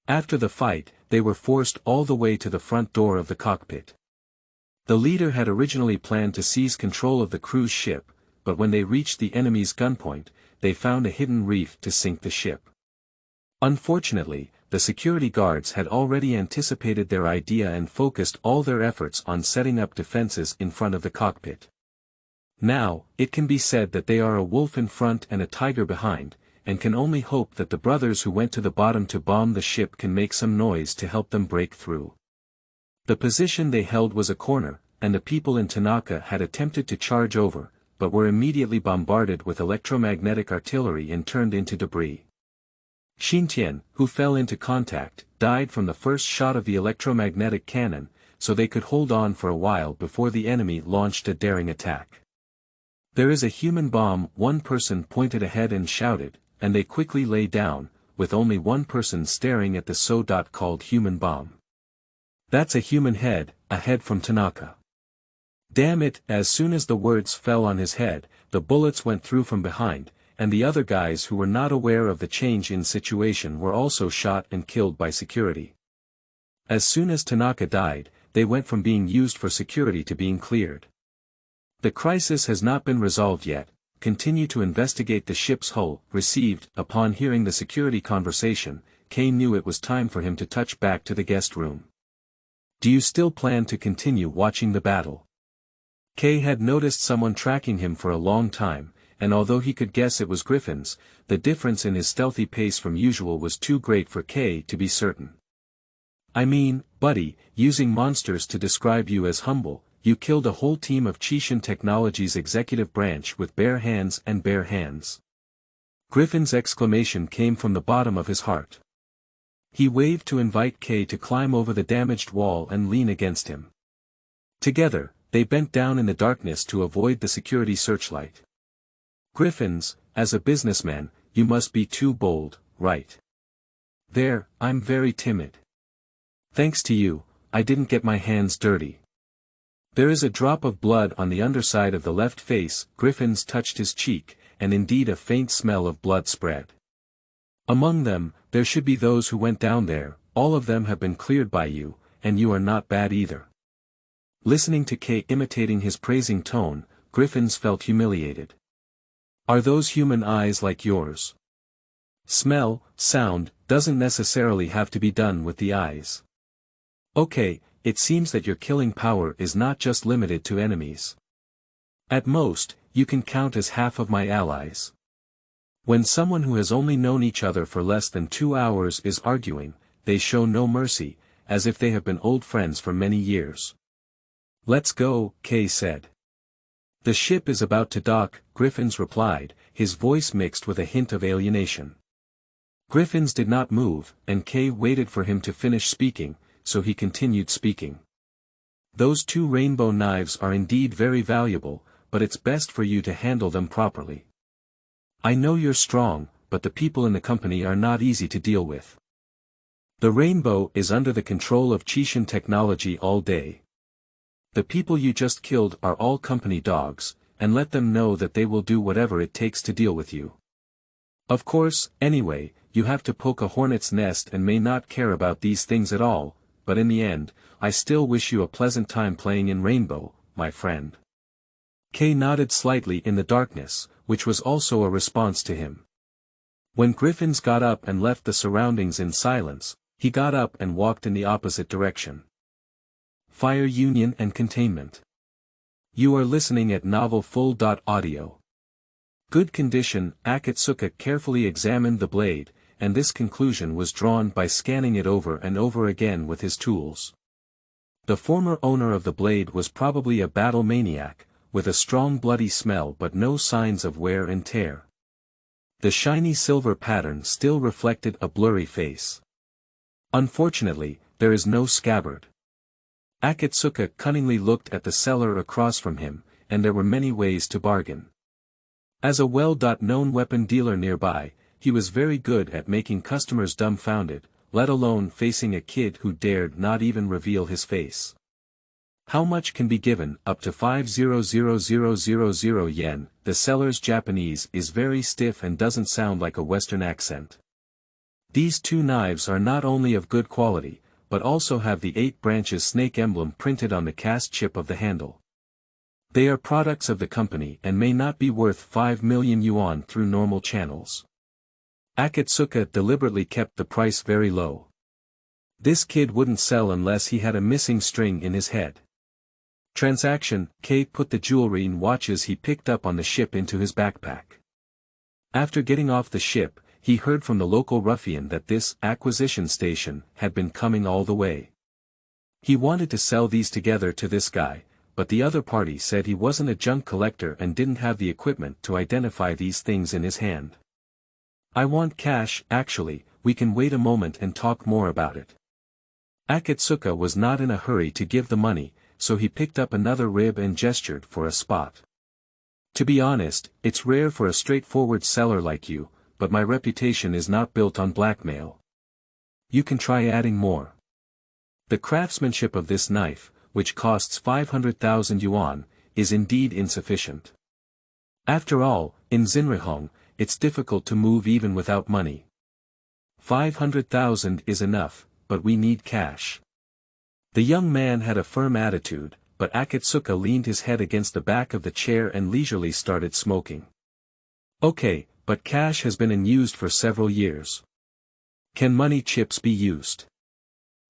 Speaker 1: After the fight, they were forced all the way to the front door of the cockpit. The leader had originally planned to seize control of the cruise ship, but when they reached the enemy's gunpoint, they found a hidden reef to sink the ship. Unfortunately, the security guards had already anticipated their idea and focused all their efforts on setting up defenses in front of the cockpit. Now, it can be said that they are a wolf in front and a tiger behind, and can only hope that the brothers who went to the bottom to bomb the ship can make some noise to help them break through. The position they held was a corner, and the people in Tanaka had attempted to charge over, but were immediately bombarded with electromagnetic artillery and turned into debris. Xintian, who fell into contact, died from the first shot of the electromagnetic cannon, so they could hold on for a while before the enemy launched a daring attack. There is a human bomb, one person pointed ahead and shouted, and they quickly lay down, with only one person staring at the so-called human bomb. That's a human head, a head from Tanaka. Damn it, as soon as the words fell on his head, the bullets went through from behind, and the other guys who were not aware of the change in situation were also shot and killed by security. As soon as Tanaka died, they went from being used for security to being cleared. The crisis has not been resolved yet. Continue to investigate the ship's hull. Received. Upon hearing the security conversation, Kei knew it was time for him to touch back to the guest room. Do you still plan to continue watching the battle? Kei had noticed someone tracking him for a long time, and although he could guess it was Griffin's, the difference in his stealthy pace from usual was too great for Kei to be certain. I mean, buddy, using monsters to describe you as humble, you killed a whole team of Chi-Shin Technologies' executive branch with bare hands and bare hands. Griffin's exclamation came from the bottom of his heart. He waved to invite Kei to climb over the damaged wall and lean against him. Together, they bent down in the darkness to avoid the security searchlight. Griffins, as a businessman, you must be too bold, right? There, I'm very timid. Thanks to you, I didn't get my hands dirty. There is a drop of blood on the underside of the left face. Griffins touched his cheek, and indeed a faint smell of blood spread. Among them, there should be those who went down there. All of them have been cleared by you, and you are not bad either. Listening to Kay imitating his praising tone, Griffins felt humiliated. Are those human eyes like yours? Smell, sound, doesn't necessarily have to be done with the eyes. Okay, it seems that your killing power is not just limited to enemies. At most, you can count as half of my allies. When someone who has only known each other for less than 2 hours is arguing, they show no mercy, as if they have been old friends for many years. Let's go, Kay said. The ship is about to dock, Griffins replied, his voice mixed with a hint of alienation. Griffins did not move, and Kay waited for him to finish speaking, so he continued speaking. Those 2 rainbow knives are indeed very valuable, but it's best for you to handle them properly. I know you're strong, but the people in the company are not easy to deal with. The rainbow is under the control of Chishan technology all day. The people you just killed are all company dogs, and let them know that they will do whatever it takes to deal with you. Of course, anyway, you have to poke a hornet's nest and may not care about these things at all, but in the end, I still wish you a pleasant time playing in Rainbow, my friend. Kay nodded slightly in the darkness, which was also a response to him. When Griffins got up and left the surroundings in silence, he got up and walked in the opposite direction. Fire Union and Containment. You are listening at Novel Full.audio. Good condition. Akatsuka carefully examined the blade, and this conclusion was drawn by scanning it over and over again with his tools. The former owner of the blade was probably a battle maniac, with a strong bloody smell but no signs of wear and tear. The shiny silver pattern still reflected a blurry face. Unfortunately, there is no scabbard. Akatsuka cunningly looked at the seller across from him, and there were many ways to bargain. As a well-known weapon dealer nearby, he was very good at making customers dumbfounded, let alone facing a kid who dared not even reveal his face. How much can be given? Up to 500,000 yen. The seller's Japanese is very stiff and doesn't sound like a Western accent. These 2 knives are not only of good quality, but also have the 8 branches snake emblem printed on the cast chip of the handle. They are products of the company and may not be worth 5 million yuan through normal channels. Akatsuka deliberately kept the price very low. This kid wouldn't sell unless he had a missing string in his head. Transaction. Kay put the jewelry and watches he picked up on the ship into his backpack. After getting off the ship, he heard from the local ruffian that this acquisition station had been coming all the way. He wanted to sell these together to this guy, but the other party said he wasn't a junk collector and didn't have the equipment to identify these things in his hand. I want cash. Actually, we can wait a moment and talk more about it. Akatsuka was not in a hurry to give the money, so he picked up another rib and gestured for a spot. To be honest, it's rare for a straightforward seller like you, but my reputation is not built on blackmail. You can try adding more. The craftsmanship of this knife, which costs 500,000 yuan, is indeed insufficient. After all, in Xinrihong, it's difficult to move even without money. 500,000 is enough, but we need cash. The young man had a firm attitude, but Akatsuka leaned his head against the back of the chair and leisurely started smoking. Okay, but cash has been unused for several years. Can money chips be used?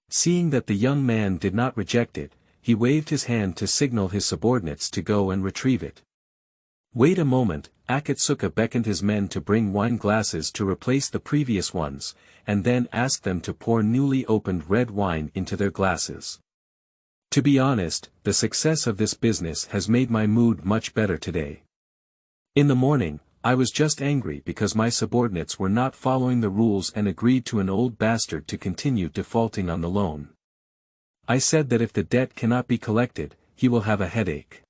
Speaker 1: Seeing that the young man did not reject it, he waved his hand to signal his subordinates to go and retrieve it. Wait a moment. Akatsuka beckoned his men to bring wine glasses to replace the previous ones, and then asked them to pour newly opened red wine into their glasses. To be honest, the success of this business has made my mood much better today. In the morning, I was just angry because my subordinates were not following the rules and agreed to an old bastard to continue defaulting on the loan. I said that if the debt cannot be collected, he will have a headache.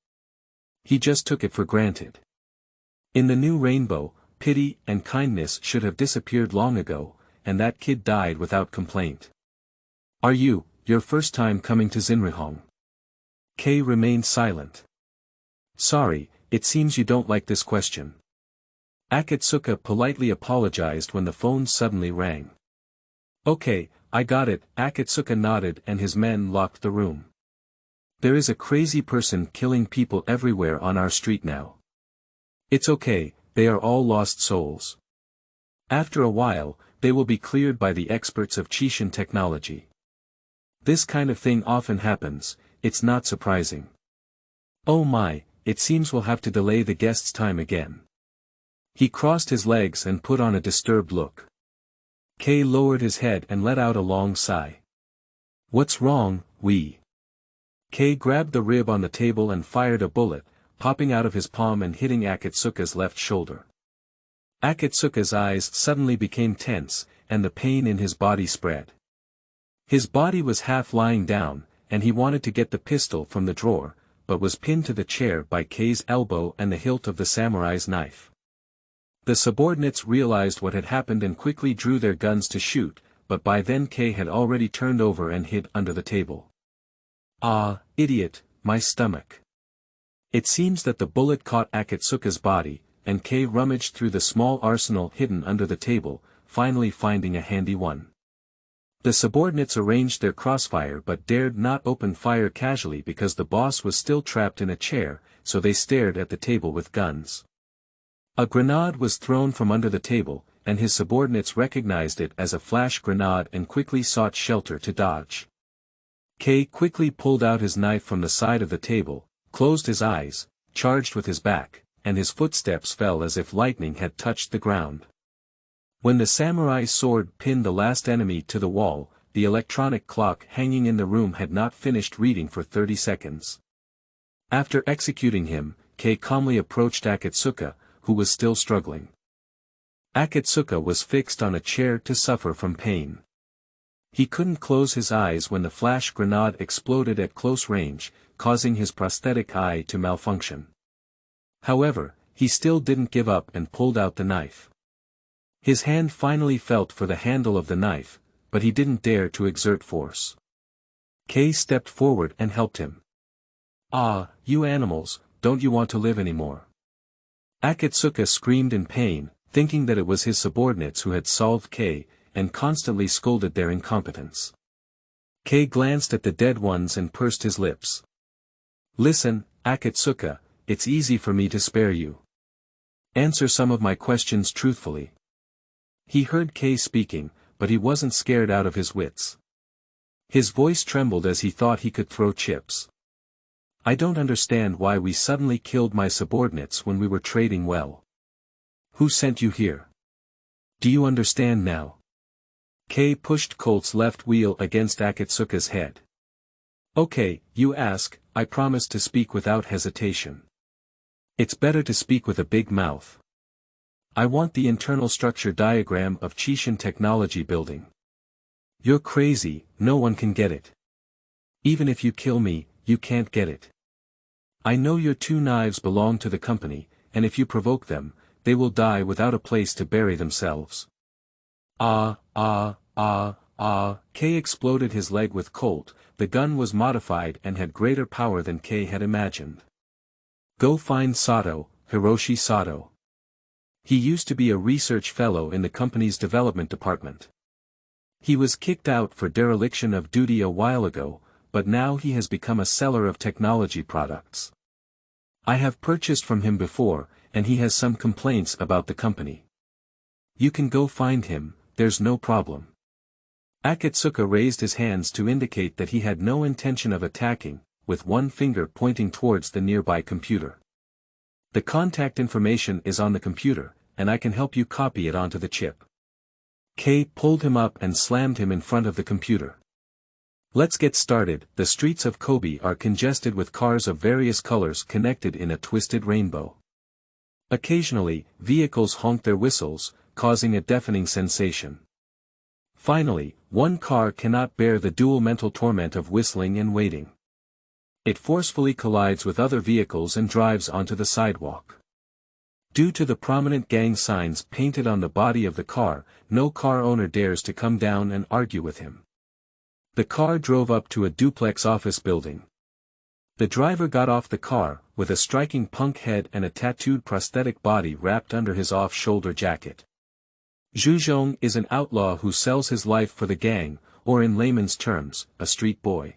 Speaker 1: He just took it for granted. In the new Rainbow, pity and kindness should have disappeared long ago, and that kid died without complaint. Are you, your first time coming to Xinrihong? Kay remained silent. Sorry, it seems you don't like this question. Akatsuka politely apologized when the phone suddenly rang. Okay, I got it, Akatsuka nodded and his men locked the room. There is a crazy person killing people everywhere on our street now. It's okay, they are all lost souls. After a while, they will be cleared by the experts of Chishin technology. This kind of thing often happens, it's not surprising. Oh my, it seems we'll have to delay the guest's time again. He crossed his legs and put on a disturbed look. Kay lowered his head and let out a long sigh. What's wrong, Wee? Kay grabbed the rib on the table and fired a bullet, popping out of his palm and hitting Akatsuka's left shoulder. Akatsuka's eyes suddenly became tense, and the pain in his body spread. His body was half lying down, and he wanted to get the pistol from the drawer, but was pinned to the chair by Kay's elbow and the hilt of the samurai's knife. The subordinates realized what had happened and quickly drew their guns to shoot, but by then Kay had already turned over and hid under the table. Ah, idiot, my stomach. It seems that the bullet caught Akatsuka's body, and Kay rummaged through the small arsenal hidden under the table, finally finding a handy one. The subordinates arranged their crossfire but dared not open fire casually because the boss was still trapped in a chair, so they stared at the table with guns. A grenade was thrown from under the table, and his subordinates recognized it as a flash grenade and quickly sought shelter to dodge. Kay quickly pulled out his knife from the side of the table, closed his eyes, charged with his back, and his footsteps fell as if lightning had touched the ground. When the samurai's sword pinned the last enemy to the wall, the electronic clock hanging in the room had not finished reading for 30 seconds. After executing him, Kay calmly approached Akatsuka, who was still struggling. Akatsuka was fixed on a chair to suffer from pain. He couldn't close his eyes when the flash grenade exploded at close range, causing his prosthetic eye to malfunction. However, he still didn't give up and pulled out the knife. His hand finally felt for the handle of the knife, but he didn't dare to exert force. Kay stepped forward and helped him. Ah, you animals, don't you want to live anymore? Akatsuka screamed in pain, thinking that it was his subordinates who had solved Kay, and constantly scolded their incompetence. Kay glanced at the dead ones and pursed his lips. Listen, Akatsuka, it's easy for me to spare you. Answer some of my questions truthfully. He heard Kay speaking, but he wasn't scared out of his wits. His voice trembled as he thought he could throw chips. I don't understand why we suddenly killed my subordinates when we were trading well. Who sent you here? Do you understand now? Kay pushed Colt's left wheel against Akatsuka's head. Okay, you ask, I promise to speak without hesitation. It's better to speak with a big mouth. I want the internal structure diagram of Chishin technology building. You're crazy, no one can get it. Even if you kill me, you can't get it. I know your two knives belong to the company, and if you provoke them, they will die without a place to bury themselves. Kay exploded his leg with Colt. The gun was modified and had greater power than Kay had imagined. Go find Sato, Hiroshi Sato. He used to be a research fellow in the company's development department. He was kicked out for dereliction of duty a while ago, but now he has become a seller of technology products. I have purchased from him before, and he has some complaints about the company. You can go find him, there's no problem. Akatsuka raised his hands to indicate that he had no intention of attacking, with one finger pointing towards the nearby computer. The contact information is on the computer, and I can help you copy it onto the chip. Kay pulled him up and slammed him in front of the computer. Let's get started. The streets of Kobe are congested with cars of various colors connected in a twisted rainbow. Occasionally, vehicles honk their whistles, causing a deafening sensation. Finally, one car cannot bear the dual mental torment of whistling and waiting. It forcefully collides with other vehicles and drives onto the sidewalk. Due to the prominent gang signs painted on the body of the car, no car owner dares to come down and argue with him. The car drove up to a duplex office building. The driver got off the car, with a striking punk head and a tattooed prosthetic body wrapped under his off-shoulder jacket. Zhu Zhong is an outlaw who sells his life for the gang, or in layman's terms, a street boy.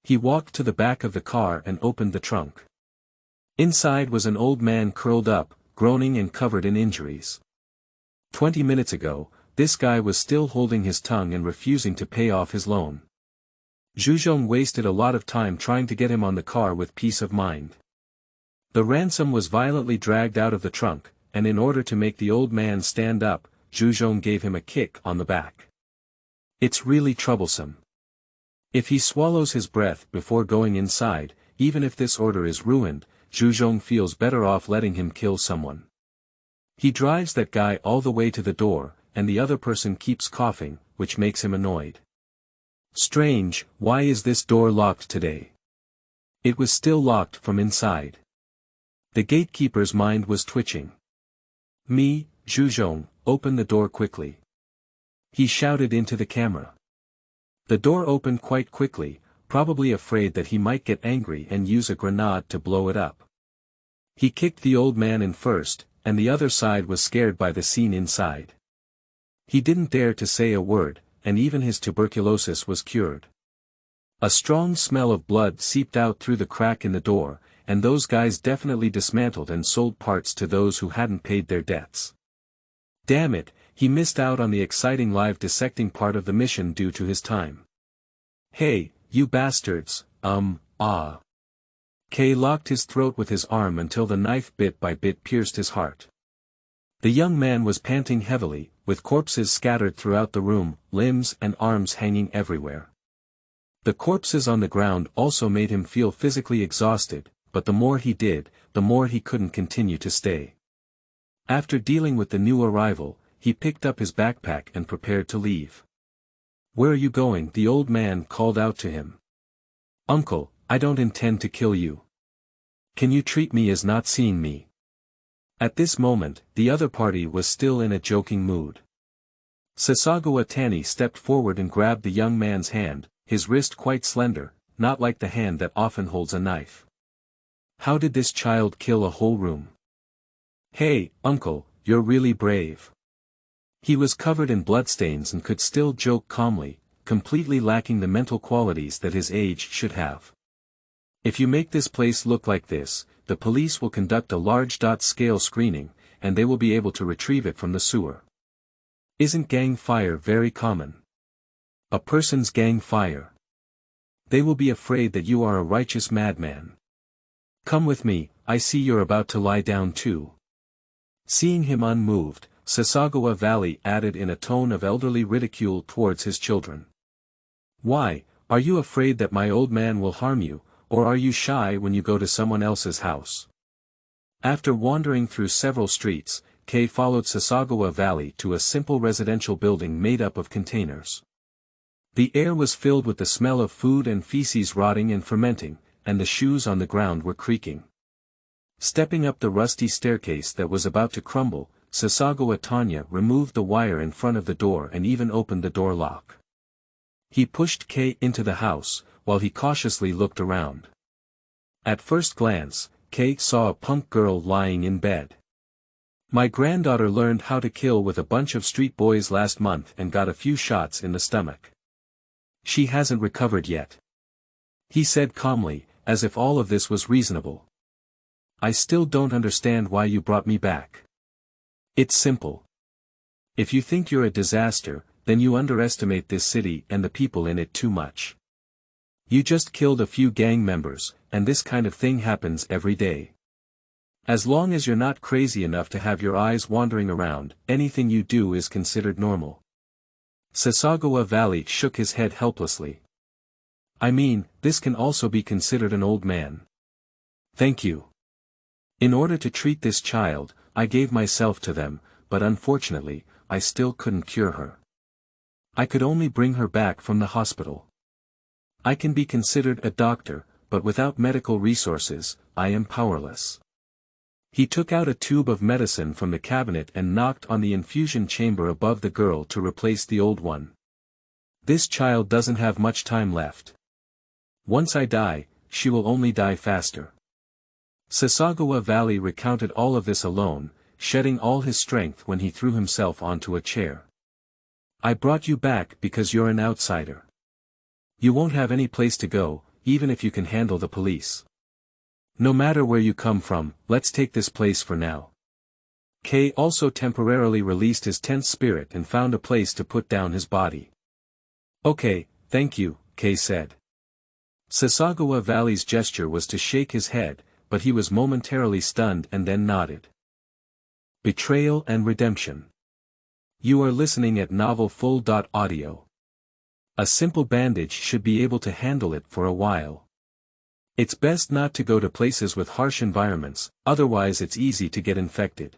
Speaker 1: He walked to the back of the car and opened the trunk. Inside was an old man curled up, groaning and covered in injuries. 20 minutes ago, this guy was still holding his tongue and refusing to pay off his loan. Zhu Zhong wasted a lot of time trying to get him on the car with peace of mind. The ransom was violently dragged out of the trunk, and in order to make the old man stand up, Zhu Zhong gave him a kick on the back. It's really troublesome. If he swallows his breath before going inside, even if this order is ruined, Zhu Zhong feels better off letting him kill someone. He drives that guy all the way to the door, and the other person keeps coughing, which makes him annoyed. Strange, why is this door locked today? It was still locked from inside. The gatekeeper's mind was twitching. Me, Zhu Zhong, open the door quickly. He shouted into the camera. The door opened quite quickly, probably afraid that he might get angry and use a grenade to blow it up. He kicked the old man in first, and the other side was scared by the scene inside. He didn't dare to say a word, and even his tuberculosis was cured. A strong smell of blood seeped out through the crack in the door, and those guys definitely dismantled and sold parts to those who hadn't paid their debts. Damn it, he missed out on the exciting live dissecting part of the mission due to his time. Hey, you bastards, K locked his throat with his arm until the knife bit by bit pierced his heart. The young man was panting heavily, with corpses scattered throughout the room, limbs and arms hanging everywhere. The corpses on the ground also made him feel physically exhausted, but the more he did, the more he couldn't continue to stay. After dealing with the new arrival, he picked up his backpack and prepared to leave. Where are you going? The old man called out to him. Uncle, I don't intend to kill you. Can you treat me as not seeing me? At this moment, the other party was still in a joking mood. Sasagawa Tani stepped forward and grabbed the young man's hand, his wrist quite slender, not like the hand that often holds a knife. How did this child kill a whole room? Hey, uncle, you're really brave. He was covered in bloodstains and could still joke calmly, completely lacking the mental qualities that his age should have. If you make this place look like this, the police will conduct a large-scale screening, and they will be able to retrieve it from the sewer. Isn't gang fire very common? A person's gang fire. They will be afraid that you are a righteous madman. Come with me, I see you're about to lie down too. Seeing him unmoved, Sasagawa Valley added in a tone of elderly ridicule towards his children. Why, are you afraid that my old man will harm you, or are you shy when you go to someone else's house? After wandering through several streets, Kei followed Sasagawa Valley to a simple residential building made up of containers. The air was filled with the smell of food and feces rotting and fermenting, and the shoes on the ground were creaking. Stepping up the rusty staircase that was about to crumble, Sasagawa Tanya removed the wire in front of the door and even opened the door lock. He pushed Kei into the house, while he cautiously looked around. At first glance, Kei saw a punk girl lying in bed. My granddaughter learned how to kill with a bunch of street boys last month and got a few shots in the stomach. She hasn't recovered yet. He said calmly, as if all of this was reasonable. I still don't understand why you brought me back. It's simple. If you think you're a disaster, then you underestimate this city and the people in it too much. You just killed a few gang members, and this kind of thing happens every day. As long as you're not crazy enough to have your eyes wandering around, anything you do is considered normal. Sasagawa Valley shook his head helplessly. I mean, this can also be considered an old man. Thank you. In order to treat this child, I gave myself to them, but unfortunately, I still couldn't cure her. I could only bring her back from the hospital. I can be considered a doctor, but without medical resources, I am powerless. He took out a tube of medicine from the cabinet and knocked on the infusion chamber above the girl to replace the old one. This child doesn't have much time left. Once I die, she will only die faster. Sasagawa Valley recounted all of this alone, shedding all his strength when he threw himself onto a chair. I brought you back because you're an outsider. You won't have any place to go, even if you can handle the police. No matter where you come from, let's take this place for now. Kay also temporarily released his tense spirit and found a place to put down his body. Okay, thank you, Kay said. Sasagawa Valley's gesture was to shake his head, but he was momentarily stunned and then nodded. Betrayal and Redemption. You are listening at novelfull.audio. A simple bandage should be able to handle it for a while. It's best not to go to places with harsh environments, otherwise it's easy to get infected.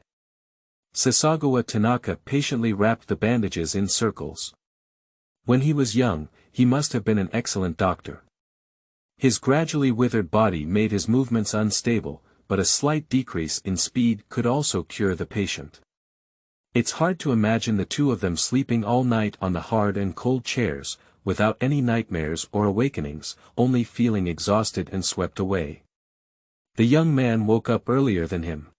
Speaker 1: Sasagawa Tanaka patiently wrapped the bandages in circles. When he was young, he must have been an excellent doctor. His gradually withered body made his movements unstable, but a slight decrease in speed could also cure the patient. It's hard to imagine the two of them sleeping all night on the hard and cold chairs, without any nightmares or awakenings, only feeling exhausted and swept away. The young man woke up earlier than him.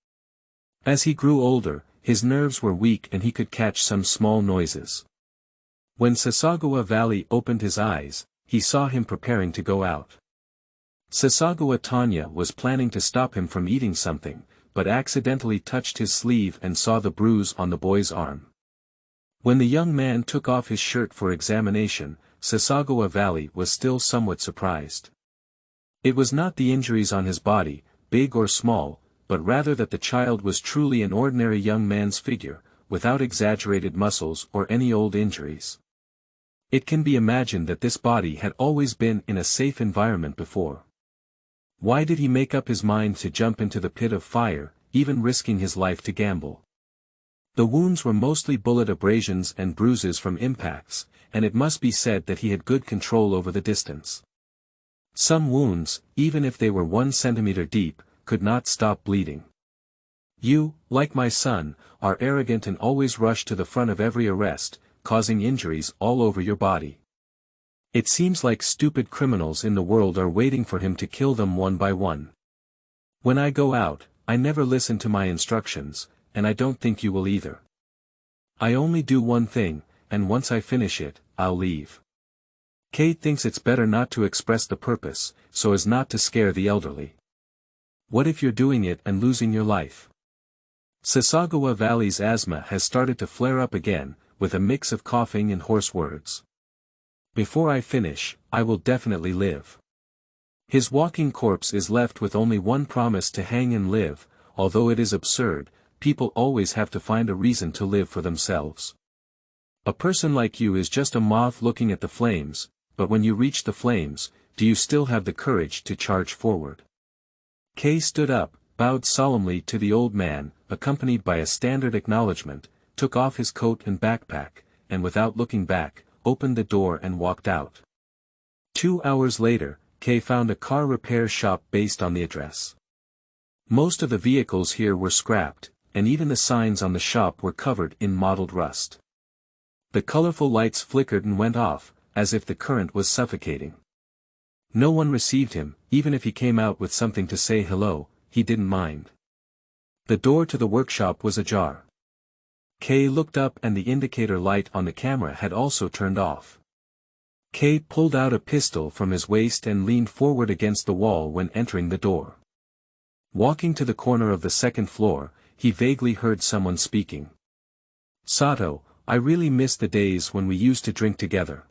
Speaker 1: As he grew older, his nerves were weak and he could catch some small noises. When Sasagawa Valley opened his eyes, he saw him preparing to go out. Sasagawa Tanya was planning to stop him from eating something, but accidentally touched his sleeve and saw the bruise on the boy's arm. When the young man took off his shirt for examination, Sasagawa Valley was still somewhat surprised. It was not the injuries on his body, big or small, but rather that the child was truly an ordinary young man's figure, without exaggerated muscles or any old injuries. It can be imagined that this body had always been in a safe environment before. Why did he make up his mind to jump into the pit of fire, even risking his life to gamble? The wounds were mostly bullet abrasions and bruises from impacts, and it must be said that he had good control over the distance. Some wounds, even if they were 1 centimeter deep, could not stop bleeding. You, like my son, are arrogant and always rush to the front of every arrest, causing injuries all over your body. It seems like stupid criminals in the world are waiting for him to kill them one by one. When I go out, I never listen to my instructions, and I don't think you will either. I only do one thing, and once I finish it, I'll leave. Kate thinks it's better not to express the purpose, so as not to scare the elderly. What if you're doing it and losing your life? Sasagawa Valley's asthma has started to flare up again, with a mix of coughing and hoarse words. Before I finish, I will definitely live. His walking corpse is left with only one promise to hang and live, although it is absurd, people always have to find a reason to live for themselves. A person like you is just a moth looking at the flames, but when you reach the flames, do you still have the courage to charge forward? Kay stood up, bowed solemnly to the old man, accompanied by a standard acknowledgement, took off his coat and backpack, and without looking back, opened the door and walked out. 2 hours later, Kay found a car repair shop based on the address. Most of the vehicles here were scrapped, and even the signs on the shop were covered in mottled rust. The colorful lights flickered and went off, as if the current was suffocating. No one received him, even if he came out with something to say hello, he didn't mind. The door to the workshop was ajar. Kay looked up and the indicator light on the camera had also turned off. Kay pulled out a pistol from his waist and leaned forward against the wall when entering the door. Walking to the corner of the second floor, he vaguely heard someone speaking. Sato, I really miss the days when we used to drink together.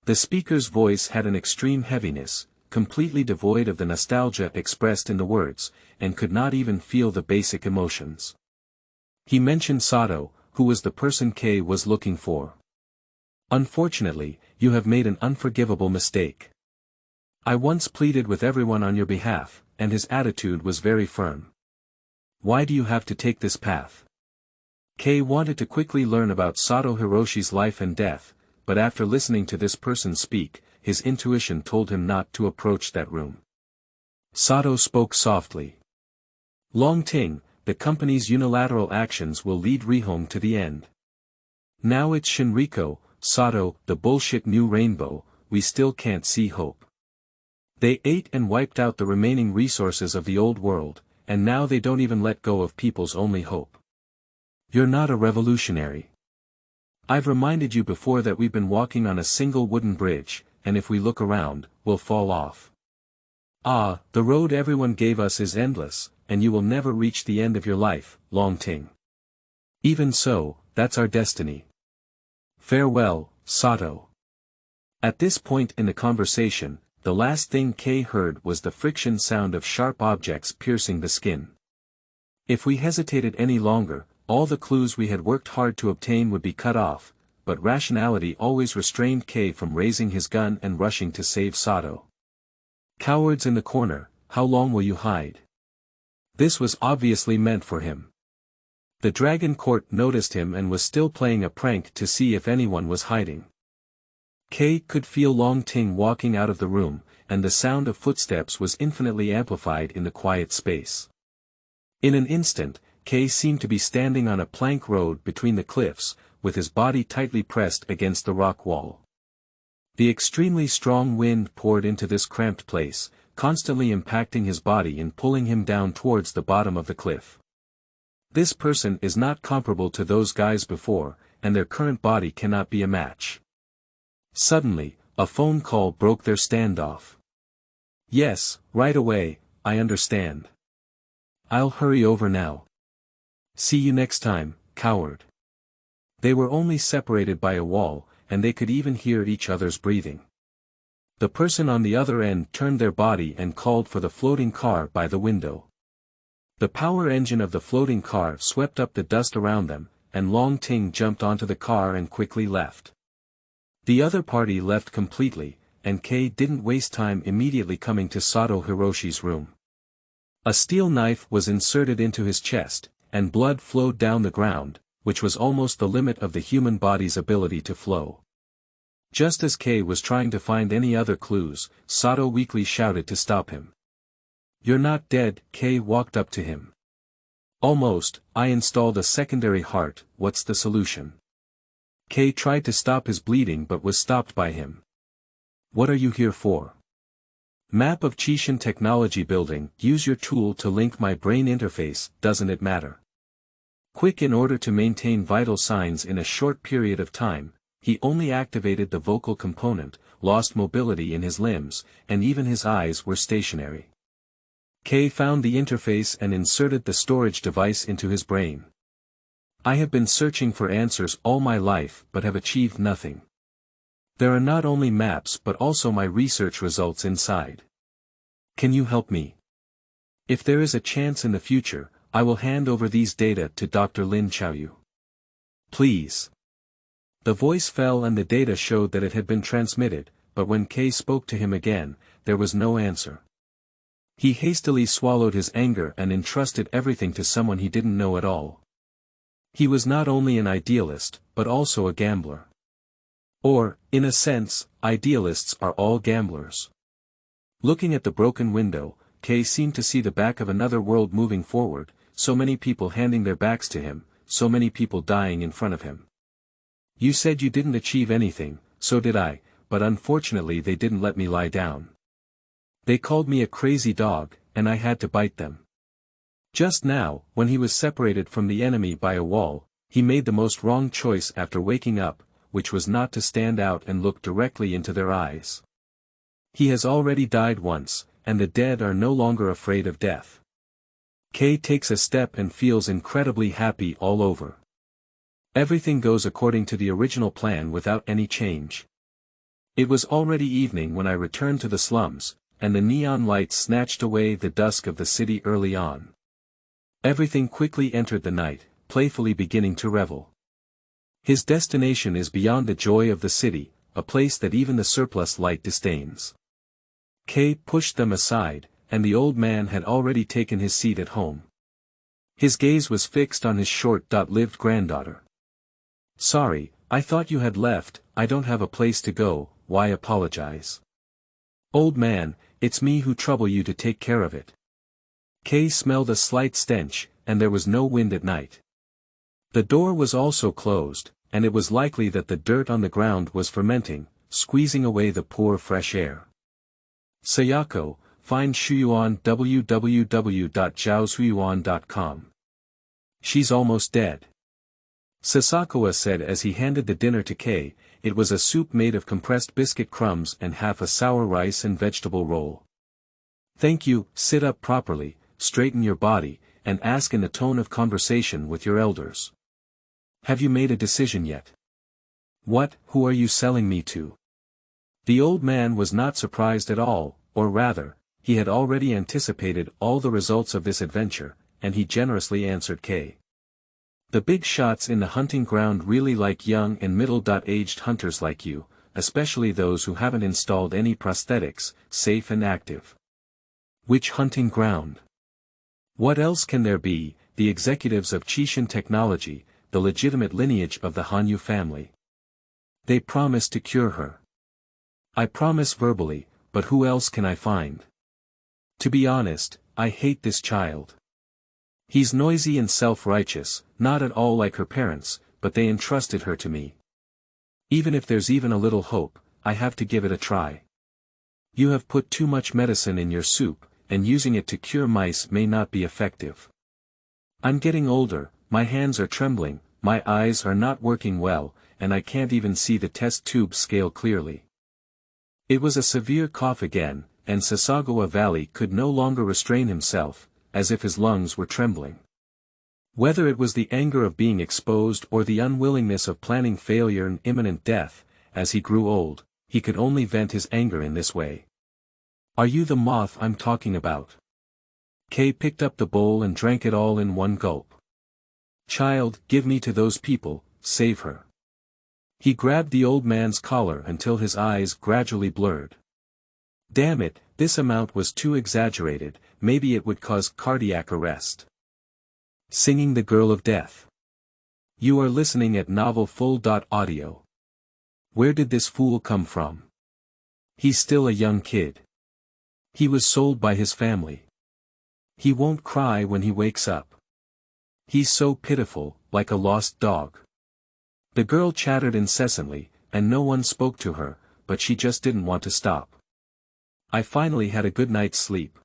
Speaker 1: The speaker's voice had an extreme heaviness, completely devoid of the nostalgia expressed in the words, and could not even feel the basic emotions. He mentioned Sato, who was the person Kay was looking for. Unfortunately, you have made an unforgivable mistake. I once pleaded with everyone on your behalf, and his attitude was very firm. Why do you have to take this path? Kay wanted to quickly learn about Sato Hiroshi's life and death, but after listening to this person speak, his intuition told him not to approach that room. Sato spoke softly. Longting, the company's unilateral actions will lead Rihome to the end. Now it's Shinriko, Sato, the bullshit new rainbow, we still can't see hope. They ate and wiped out the remaining resources of the old world, and now they don't even let go of people's only hope. You're not a revolutionary. I've reminded you before that we've been walking on a single wooden bridge, and if we look around, we'll fall off. Ah, the road everyone gave us is endless, and you will never reach the end of your life, Longting. Even so, that's our destiny. Farewell, Sato. At this point in the conversation, the last thing Kay heard was the friction sound of sharp objects piercing the skin. If we hesitated any longer, all the clues we had worked hard to obtain would be cut off, but rationality always restrained Kay from raising his gun and rushing to save Sato. Cowards in the corner, how long will you hide? This was obviously meant for him. The Dragon Court noticed him and was still playing a prank to see if anyone was hiding. Kay could feel Longting walking out of the room, and the sound of footsteps was infinitely amplified in the quiet space. In an instant, Kay seemed to be standing on a plank road between the cliffs, with his body tightly pressed against the rock wall. The extremely strong wind poured into this cramped place, constantly impacting his body and pulling him down towards the bottom of the cliff. This person is not comparable to those guys before, and their current body cannot be a match. Suddenly, a phone call broke their standoff. Yes, right away, I understand. I'll hurry over now. See you next time, coward. They were only separated by a wall, and they could even hear each other's breathing. The person on the other end turned their body and called for the floating car by the window. The power engine of the floating car swept up the dust around them, and Longting jumped onto the car and quickly left. The other party left completely, and Kay didn't waste time immediately coming to Sato Hiroshi's room. A steel knife was inserted into his chest, and blood flowed down the ground, which was almost the limit of the human body's ability to flow. Just as Kay was trying to find any other clues, Sato weakly shouted to stop him. You're not dead, Kay walked up to him. Almost, I installed a secondary heart, what's the solution? Kay tried to stop his bleeding but was stopped by him. What are you here for? Map of Chishan Technology Building, use your tool to link my brain interface, doesn't it matter? Quick in order to maintain vital signs in a short period of time, he only activated the vocal component, lost mobility in his limbs, and even his eyes were stationary. Kay found the interface and inserted the storage device into his brain. I have been searching for answers all my life but have achieved nothing. There are not only maps but also my research results inside. Can you help me? If there is a chance in the future, I will hand over these data to Dr. Lin Chaoyu. Please. The voice fell and the data showed that it had been transmitted, but when Kay spoke to him again, there was no answer. He hastily swallowed his anger and entrusted everything to someone he didn't know at all. He was not only an idealist, but also a gambler. Or, in a sense, idealists are all gamblers. Looking at the broken window, Kay seemed to see the back of another world moving forward, so many people handing their backs to him, so many people dying in front of him. You said you didn't achieve anything, so did I, but unfortunately they didn't let me lie down. They called me a crazy dog, and I had to bite them. Just now, when he was separated from the enemy by a wall, he made the most wrong choice after waking up, which was not to stand out and look directly into their eyes. He has already died once, and the dead are no longer afraid of death. Kay takes a step and feels incredibly happy all over. Everything goes according to the original plan without any change. It was already evening when I returned to the slums, and the neon lights snatched away the dusk of the city early on. Everything quickly entered the night, playfully beginning to revel. His destination is beyond the joy of the city, a place that even the surplus light disdains. Kay pushed them aside, and the old man had already taken his seat at home. His gaze was fixed on his short-lived granddaughter. Sorry, I thought you had left, I don't have a place to go, why apologize? Old man, it's me who trouble you to take care of it. Kay smelled a slight stench, and there was no wind at night. The door was also closed, and it was likely that the dirt on the ground was fermenting, squeezing away the poor fresh air. Sayako, find Shuyuan www.zhaoshuyuan.com. She's almost dead. Sasakawa said as he handed the dinner to Kei. It was a soup made of compressed biscuit crumbs and half a sour rice and vegetable roll. Thank you. Sit up properly, straighten your body, and ask in the tone of conversation with your elders. Have you made a decision yet? What? Who are you selling me to? The old man was not surprised at all, or rather, he had already anticipated all the results of this adventure, and he generously answered Kei. The big shots in the hunting ground really like young and middle-aged hunters like you, especially those who haven't installed any prosthetics, safe and active. Which hunting ground? What else can there be? The executives of Chishin Technology, the legitimate lineage of the Hanyu family. They promised to cure her. I promise verbally, but who else can I find? To be honest, I hate this child. He's noisy and self-righteous, not at all like her parents, but they entrusted her to me. Even if there's even a little hope, I have to give it a try. You have put too much medicine in your soup, and using it to cure mice may not be effective. I'm getting older, my hands are trembling, my eyes are not working well, and I can't even see the test tube scale clearly. It was a severe cough again, and Sasagawa Valley could no longer restrain himself, as if his lungs were trembling. Whether it was the anger of being exposed or the unwillingness of planning failure and imminent death, as he grew old, he could only vent his anger in this way. Are you the moth I'm talking about? Kei picked up the bowl and drank it all in one gulp. Child, give me to those people, save her. He grabbed the old man's collar until his eyes gradually blurred. Damn it, this amount was too exaggerated, maybe it would cause cardiac arrest. Singing the Girl of Death. You are listening at novelfull.audio. Where did this fool come from? He's still a young kid. He was sold by his family. He won't cry when he wakes up. He's so pitiful, like a lost dog. The girl chattered incessantly, and no one spoke to her, but she just didn't want to stop. I finally had a good night's sleep.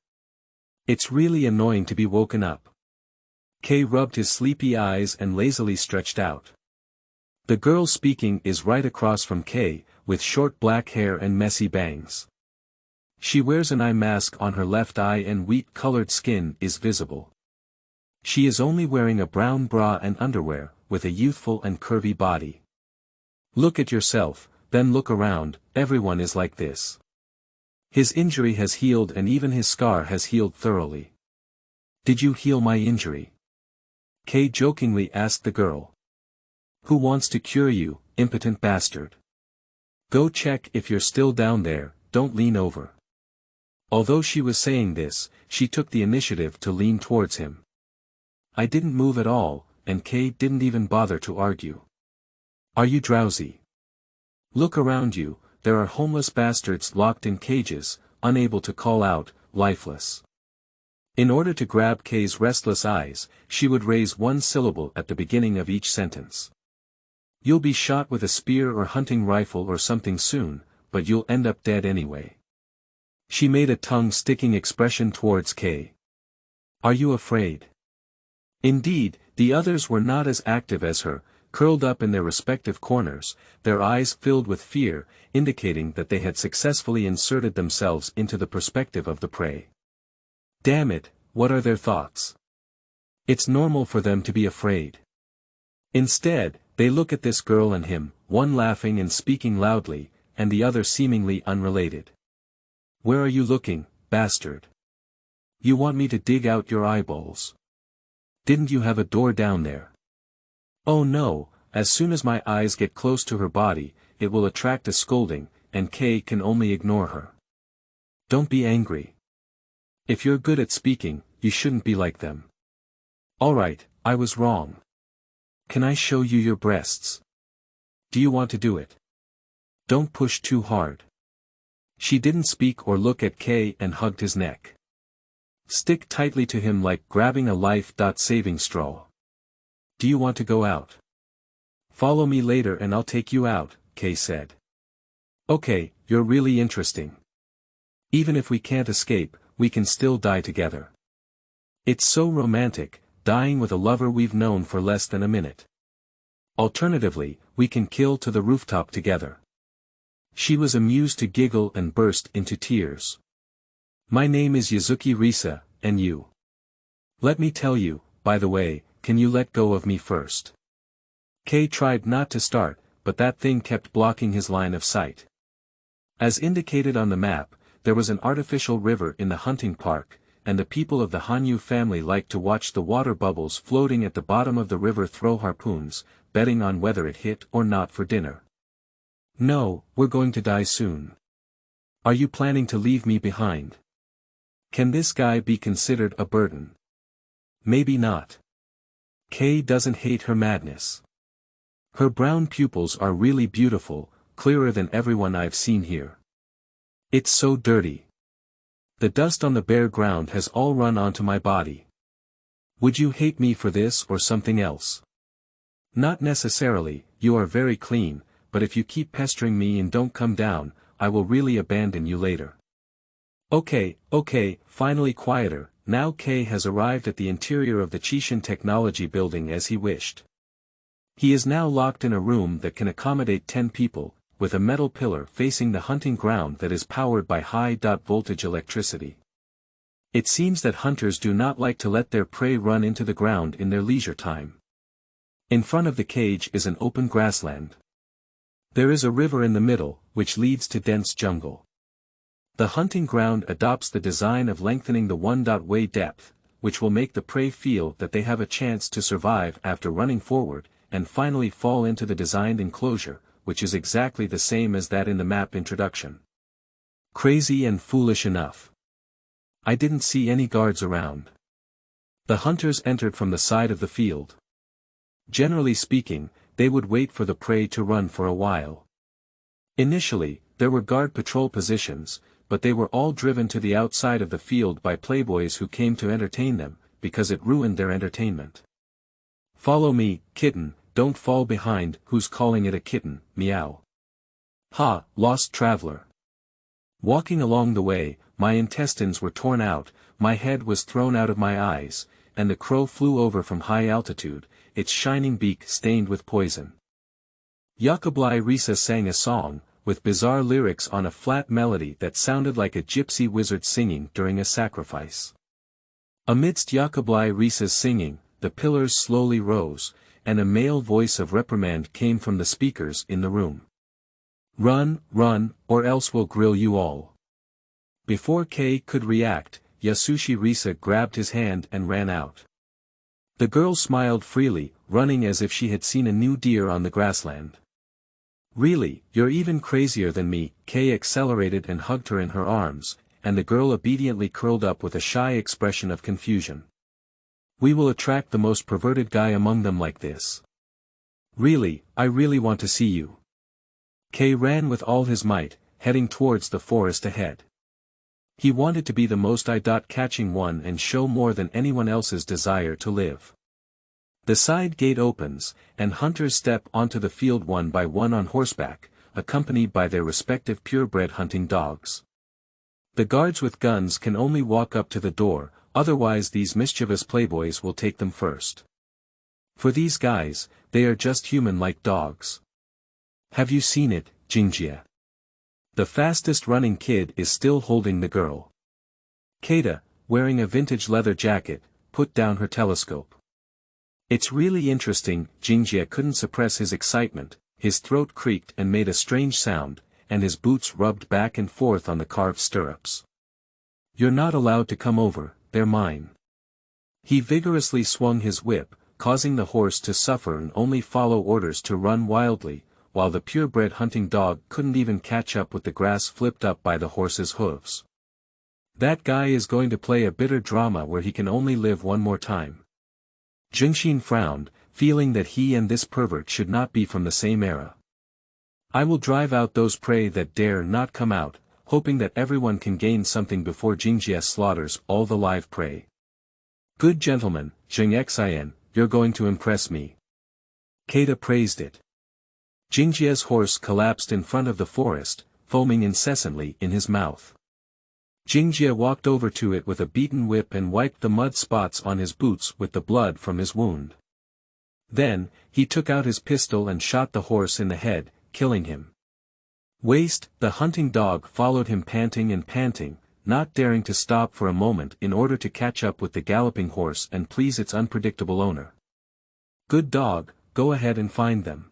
Speaker 1: It's really annoying to be woken up. Kei rubbed his sleepy eyes and lazily stretched out. The girl speaking is right across from Kei, with short black hair and messy bangs. She wears an eye mask on her left eye and wheat-colored skin is visible. She is only wearing a brown bra and underwear, with a youthful and curvy body. Look at yourself, then look around, everyone is like this. His injury has healed and even his scar has healed thoroughly. Did you heal my injury? Kei jokingly asked the girl. Who wants to cure you, impotent bastard? Go check if you're still down there, don't lean over. Although she was saying this, she took the initiative to lean towards him. I didn't move at all, and Kei didn't even bother to argue. Are you drowsy? Look around you, there are homeless bastards locked in cages, unable to call out, lifeless. In order to grab Kei's restless eyes, she would raise one syllable at the beginning of each sentence. You'll be shot with a spear or hunting rifle or something soon, but you'll end up dead anyway. She made a tongue-sticking expression towards Kei. Are you afraid? Indeed, the others were not as active as her, curled up in their respective corners, their eyes filled with fear, indicating that they had successfully inserted themselves into the perspective of the prey. Damn it, what are their thoughts? It's normal for them to be afraid. Instead, they look at this girl and him, one laughing and speaking loudly, and the other seemingly unrelated. Where are you looking, bastard? You want me to dig out your eyeballs? Didn't you have a door down there? Oh no, as soon as my eyes get close to her body, it will attract a scolding, and Kei can only ignore her. Don't be angry. If you're good at speaking, you shouldn't be like them. Alright, I was wrong. Can I show you your breasts? Do you want to do it? Don't push too hard. She didn't speak or look at Kei and hugged his neck. Stick tightly to him like grabbing a life-saving straw. Do you want to go out? Follow me later and I'll take you out, Kei said. Okay, you're really interesting. Even if we can't escape, we can still die together. It's so romantic, dying with a lover we've known for less than a minute. Alternatively, we can kill to the rooftop together. She was amused to giggle and burst into tears. My name is Yazuki Risa, and you? Let me tell you, by the way, can you let go of me first? Kay tried not to start, but that thing kept blocking his line of sight. As indicated on the map, there was an artificial river in the hunting park, and the people of the Hanyu family liked to watch the water bubbles floating at the bottom of the river throw harpoons, betting on whether it hit or not for dinner. No, we're going to die soon. Are you planning to leave me behind? Can this guy be considered a burden? Maybe not. Kay doesn't hate her madness. Her brown pupils are really beautiful, clearer than everyone I've seen here. It's so dirty. The dust on the bare ground has all run onto my body. Would you hate me for this or something else? Not necessarily, you are very clean, but if you keep pestering me and don't come down, I will really abandon you later. Okay, finally quieter. Now Kay has arrived at the interior of the Chishin Technology Building as he wished. He is now locked in a room that can accommodate 10 people, with a metal pillar facing the hunting ground that is powered by high-voltage electricity. It seems that hunters do not like to let their prey run into the ground in their leisure time. In front of the cage is an open grassland. There is a river in the middle, which leads to dense jungle. The hunting ground adopts the design of lengthening the one-way depth, which will make the prey feel that they have a chance to survive after running forward, and finally fall into the designed enclosure, which is exactly the same as that in the map introduction. Crazy and foolish enough. I didn't see any guards around. The hunters entered from the side of the field. Generally speaking, they would wait for the prey to run for a while. Initially, there were guard patrol positions, but they were all driven to the outside of the field by playboys who came to entertain them, because it ruined their entertainment. Follow me, kitten, don't fall behind. Who's calling it a kitten, meow. Ha, lost traveler. Walking along the way, my intestines were torn out, my head was thrown out of my eyes, and the crow flew over from high altitude, its shining beak stained with poison. Yakublai Risa sang a song, with bizarre lyrics on a flat melody that sounded like a gypsy wizard singing during a sacrifice. Amidst Yakublai Risa's singing, the pillars slowly rose, and a male voice of reprimand came from the speakers in the room. Run, or else we'll grill you all. Before Kay could react, Yasushi Risa grabbed his hand and ran out. The girl smiled freely, running as if she had seen a new deer on the grassland. Really, you're even crazier than me. Kay accelerated and hugged her in her arms, and the girl obediently curled up with a shy expression of confusion. We will attract the most perverted guy among them like this. Really, I really want to see you. Kay ran with all his might, heading towards the forest ahead. He wanted to be the most eye-catching one and show more than anyone else's desire to live. The side gate opens, and hunters step onto the field one by one on horseback, accompanied by their respective purebred hunting dogs. The guards with guns can only walk up to the door, otherwise these mischievous playboys will take them first. For these guys, they are just human like dogs. Have you seen it, Jingjia? The fastest running kid is still holding the girl. Keita, wearing a vintage leather jacket, put down her telescope. It's really interesting. Jingjia couldn't suppress his excitement, his throat creaked and made a strange sound, and his boots rubbed back and forth on the carved stirrups. You're not allowed to come over, they're mine. He vigorously swung his whip, causing the horse to suffer and only follow orders to run wildly, while the purebred hunting dog couldn't even catch up with the grass flipped up by the horse's hooves. That guy is going to play a bitter drama where he can only live one more time. Jingshin frowned, feeling that he and this pervert should not be from the same era. I will drive out those prey that dare not come out, hoping that everyone can gain something before Jingjia slaughters all the live prey. Good gentleman, Jingxin, you're going to impress me. Keita praised it. Jingjia's horse collapsed in front of the forest, foaming incessantly in his mouth. Jingjia walked over to it with a beaten whip and wiped the mud spots on his boots with the blood from his wound. Then, he took out his pistol and shot the horse in the head, killing him. Waste, the hunting dog followed him panting, not daring to stop for a moment in order to catch up with the galloping horse and please its unpredictable owner. Good dog, go ahead and find them.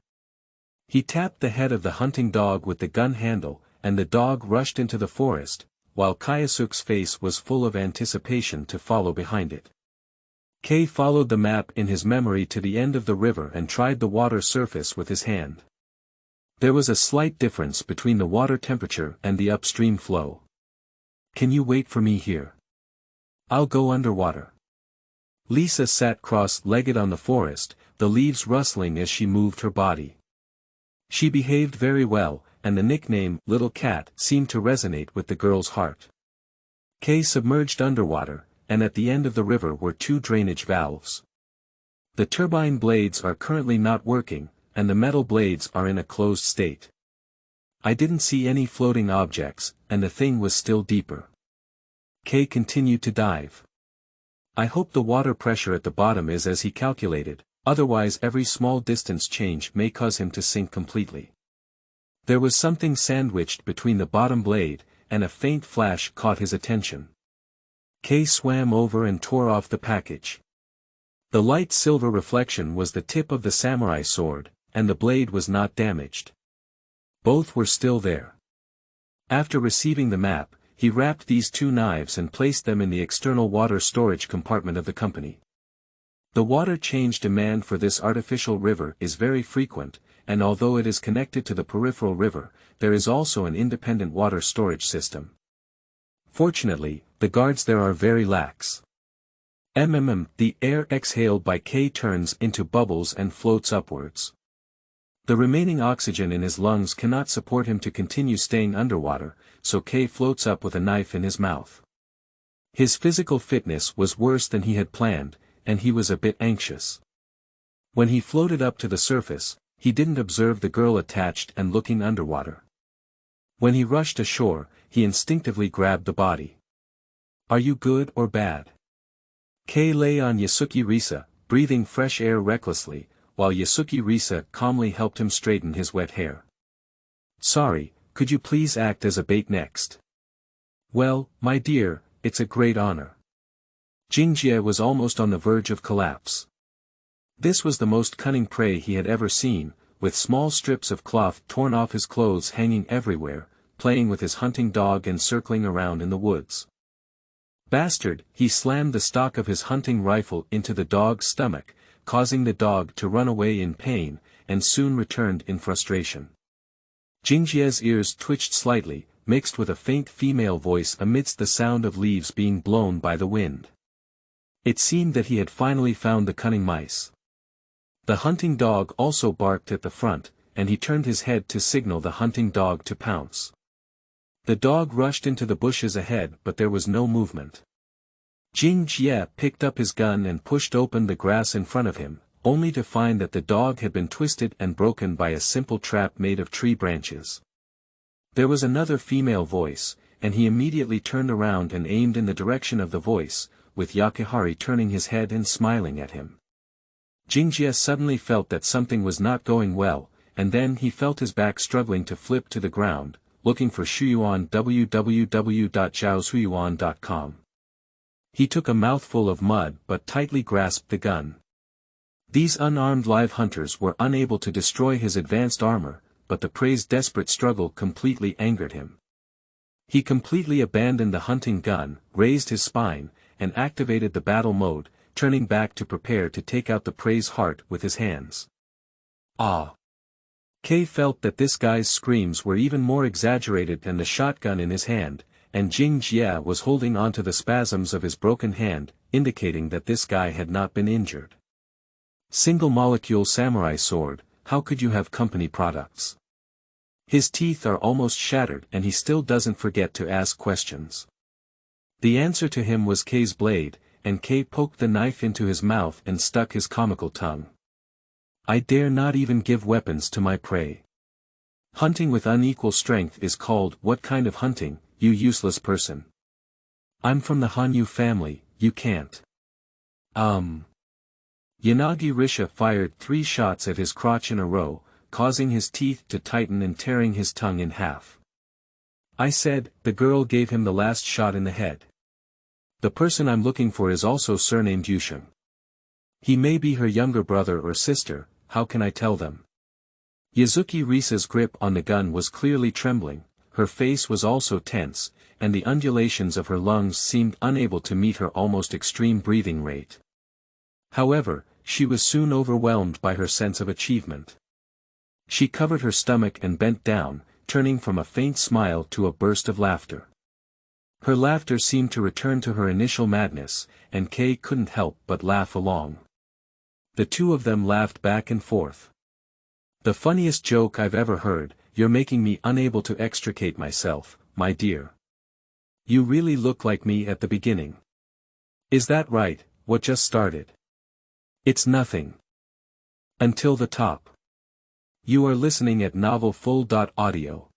Speaker 1: He tapped the head of the hunting dog with the gun handle, and the dog rushed into the forest, while Kayasuk's face was full of anticipation to follow behind it. Kay followed the map in his memory to the end of the river and tried the water surface with his hand. There was a slight difference between the water temperature and the upstream flow. Can you wait for me here? I'll go underwater. Lisa sat cross-legged on the forest, the leaves rustling as she moved her body. She behaved very well, and the nickname, Little Cat, seemed to resonate with the girl's heart. Kay submerged underwater, and at the end of the river were 2 drainage valves. The turbine blades are currently not working, and the metal blades are in a closed state. I didn't see any floating objects, and the thing was still deeper. Kay continued to dive. I hope the water pressure at the bottom is as he calculated, otherwise every small distance change may cause him to sink completely. There was something sandwiched between the bottom blade, and a faint flash caught his attention. Kay swam over and tore off the package. The light silver reflection was the tip of the samurai sword, and the blade was not damaged. Both were still there. After receiving the map, he wrapped these 2 knives and placed them in the external water storage compartment of the company. The water change demand for this artificial river is very frequent, and although it is connected to the peripheral river, there is also an independent water storage system. Fortunately, the guards there are very lax. The air exhaled by Kay turns into bubbles and floats upwards. The remaining oxygen in his lungs cannot support him to continue staying underwater, so Kay floats up with a knife in his mouth. His physical fitness was worse than he had planned, and he was a bit anxious. When he floated up to the surface, he didn't observe the girl attached and looking underwater. When he rushed ashore, he instinctively grabbed the body. Are you good or bad? Kay lay on Yasuki Risa, breathing fresh air recklessly, while Yasuki Risa calmly helped him straighten his wet hair. Sorry, could you please act as a bait next? Well, my dear, it's a great honor. Jingjie was almost on the verge of collapse. This was the most cunning prey he had ever seen, with small strips of cloth torn off his clothes hanging everywhere, playing with his hunting dog and circling around in the woods. Bastard, he slammed the stock of his hunting rifle into the dog's stomach, causing the dog to run away in pain, and soon returned in frustration. Jingjie's ears twitched slightly, mixed with a faint female voice amidst the sound of leaves being blown by the wind. It seemed that he had finally found the cunning mice. The hunting dog also barked at the front, and he turned his head to signal the hunting dog to pounce. The dog rushed into the bushes ahead but there was no movement. Jingjie picked up his gun and pushed open the grass in front of him, only to find that the dog had been twisted and broken by a simple trap made of tree branches. There was another female voice, and he immediately turned around and aimed in the direction of the voice, with Yakihari turning his head and smiling at him. Jingjie suddenly felt that something was not going well, and then he felt his back struggling to flip to the ground, looking for Shuyuan www.zhaoshuyuan.com. He took a mouthful of mud but tightly grasped the gun. These unarmed live hunters were unable to destroy his advanced armor, but the prey's desperate struggle completely angered him. He completely abandoned the hunting gun, raised his spine, and activated the battle mode, turning back to prepare to take out the prey's heart with his hands. Ah! Kay felt that this guy's screams were even more exaggerated than the shotgun in his hand, and Jingjie was holding onto the spasms of his broken hand, indicating that this guy had not been injured. Single-molecule samurai sword, how could you have company products? His teeth are almost shattered and he still doesn't forget to ask questions. The answer to him was Kay's blade, and Kay poked the knife into his mouth and stuck his comical tongue. I dare not even give weapons to my prey. Hunting with unequal strength is called what kind of hunting, you useless person? I'm from the Hanyu family, you can't. Yanagi Risha fired 3 shots at his crotch in a row, causing his teeth to tighten and tearing his tongue in half. I said, the girl gave him the last shot in the head. The person I'm looking for is also surnamed Yusheng. He may be her younger brother or sister, how can I tell them? Yazuki Risa's grip on the gun was clearly trembling, her face was also tense, and the undulations of her lungs seemed unable to meet her almost extreme breathing rate. However, she was soon overwhelmed by her sense of achievement. She covered her stomach and bent down, turning from a faint smile to a burst of laughter. Her laughter seemed to return to her initial madness, and Kay couldn't help but laugh along. The two of them laughed back and forth. The funniest joke I've ever heard, you're making me unable to extricate myself, my dear. You really look like me at the beginning. Is that right, what just started? It's nothing. Until the top. You are listening at novelfull.audio.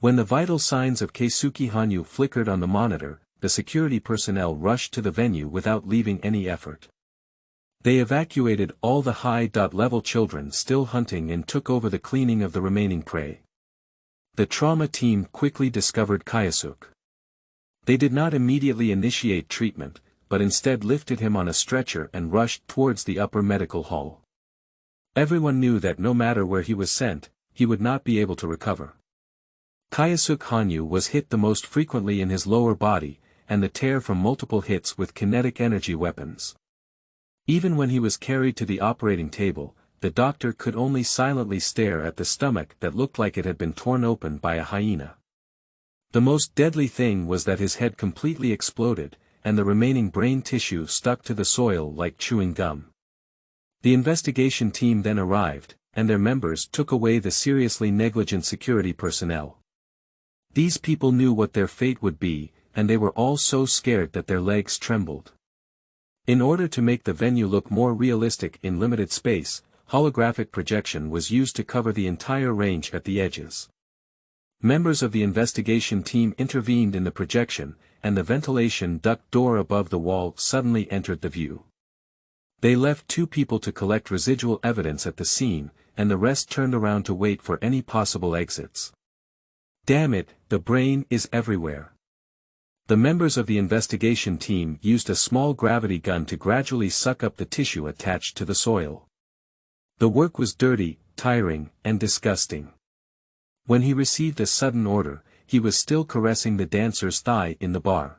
Speaker 1: When the vital signs of Keisuke Hanyu flickered on the monitor, the security personnel rushed to the venue without leaving any effort. They evacuated all the high-level children still hunting and took over the cleaning of the remaining prey. The trauma team quickly discovered Kayasuk. They did not immediately initiate treatment, but instead lifted him on a stretcher and rushed towards the upper medical hall. Everyone knew that no matter where he was sent, he would not be able to recover. Kayasuk Hanyu was hit the most frequently in his lower body, and the tear from multiple hits with kinetic energy weapons. Even when he was carried to the operating table, the doctor could only silently stare at the stomach that looked like it had been torn open by a hyena. The most deadly thing was that his head completely exploded, and the remaining brain tissue stuck to the soil like chewing gum. The investigation team then arrived, and their members took away the seriously negligent security personnel. These people knew what their fate would be, and they were all so scared that their legs trembled. In order to make the venue look more realistic in limited space, holographic projection was used to cover the entire range at the edges. Members of the investigation team intervened in the projection, and the ventilation duct door above the wall suddenly entered the view. They left 2 people to collect residual evidence at the scene, and the rest turned around to wait for any possible exits. Damn it, the brain is everywhere. The members of the investigation team used a small gravity gun to gradually suck up the tissue attached to the soil. The work was dirty, tiring, and disgusting. When he received a sudden order, he was still caressing the dancer's thigh in the bar.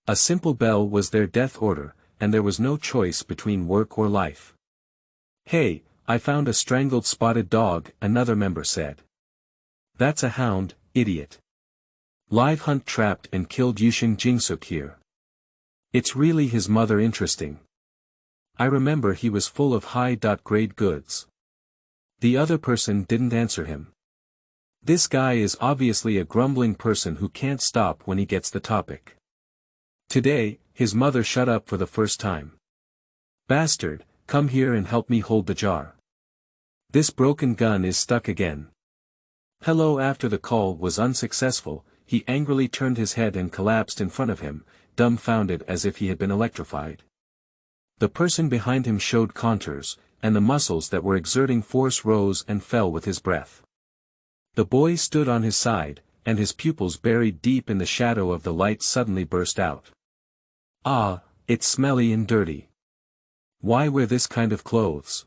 Speaker 1: A simple bell was their death order, and there was no choice between work or life. Hey, I found a strangled spotted dog, another member said. That's a hound, idiot. Live hunt trapped and killed Yusheng Jingsuk here. It's really his mother interesting. I remember he was full of high-grade goods. The other person didn't answer him. This guy is obviously a grumbling person who can't stop when he gets the topic. Today, his mother shut up for the first time. Bastard, come here and help me hold the jar. This broken gun is stuck again. Hello. After the call was unsuccessful, he angrily turned his head and collapsed in front of him, dumbfounded as if he had been electrified. The person behind him showed contours, and the muscles that were exerting force rose and fell with his breath. The boy stood on his side, and his pupils buried deep in the shadow of the light suddenly burst out. Ah, it's smelly and dirty. Why wear this kind of clothes?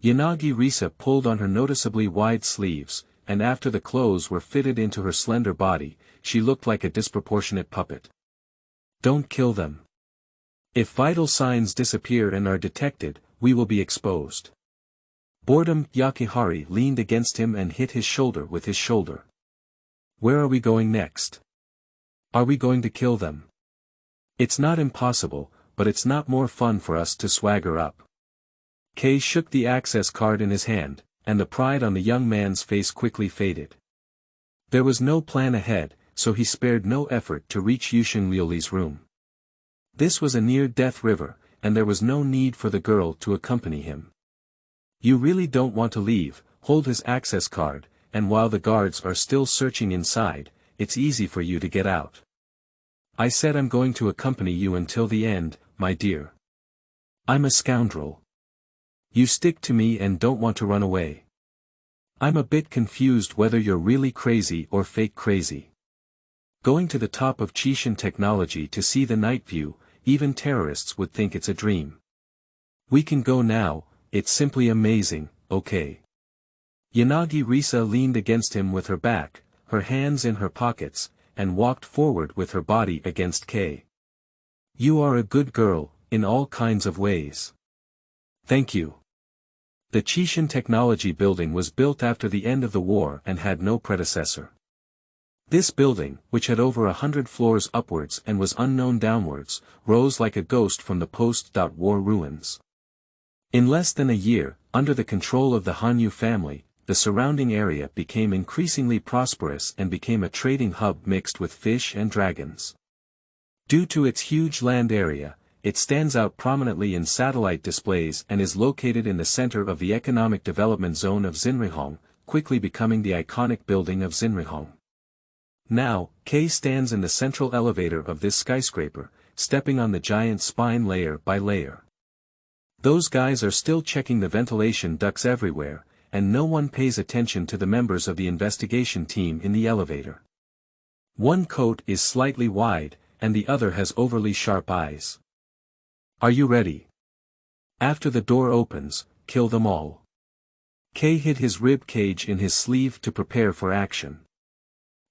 Speaker 1: Yanagi Risa pulled on her noticeably wide sleeves, and after the clothes were fitted into her slender body, she looked like a disproportionate puppet. Don't kill them. If vital signs disappear and are detected, we will be exposed. Boredom. Yakihari leaned against him and hit his shoulder with his shoulder. Where are we going next? Are we going to kill them? It's not impossible, but it's not more fun for us to swagger up. Kay shook the access card in his hand, and the pride on the young man's face quickly faded. There was no plan ahead, so he spared no effort to reach Yusheng Liuli's room. This was a near-death river, and there was no need for the girl to accompany him. You really don't want to leave, hold his access card, and while the guards are still searching inside, it's easy for you to get out. I said I'm going to accompany you until the end, my dear. I'm a scoundrel. You stick to me and don't want to run away. I'm a bit confused whether you're really crazy or fake crazy. Going to the top of Chishan technology to see the night view, even terrorists would think it's a dream. We can go now, it's simply amazing, okay? Yanagi Risa leaned against him with her back, her hands in her pockets, and walked forward with her body against Kei. You are a good girl, in all kinds of ways. Thank you. The Chishan Technology Building was built after the end of the war and had no predecessor. This building, which had over 100 floors upwards and was unknown downwards, rose like a ghost from the post-war ruins. In less than a year, under the control of the Hanyu family, the surrounding area became increasingly prosperous and became a trading hub mixed with fish and dragons. Due to its huge land area, it stands out prominently in satellite displays and is located in the center of the economic development zone of Xinrihong, quickly becoming the iconic building of Xinrihong. Now, Kei stands in the central elevator of this skyscraper, stepping on the giant spine layer by layer. Those guys are still checking the ventilation ducts everywhere, and no one pays attention to the members of the investigation team in the elevator. One coat is slightly wide, and the other has overly sharp eyes. Are you ready? After the door opens, kill them all. Kei hid his rib cage in his sleeve to prepare for action.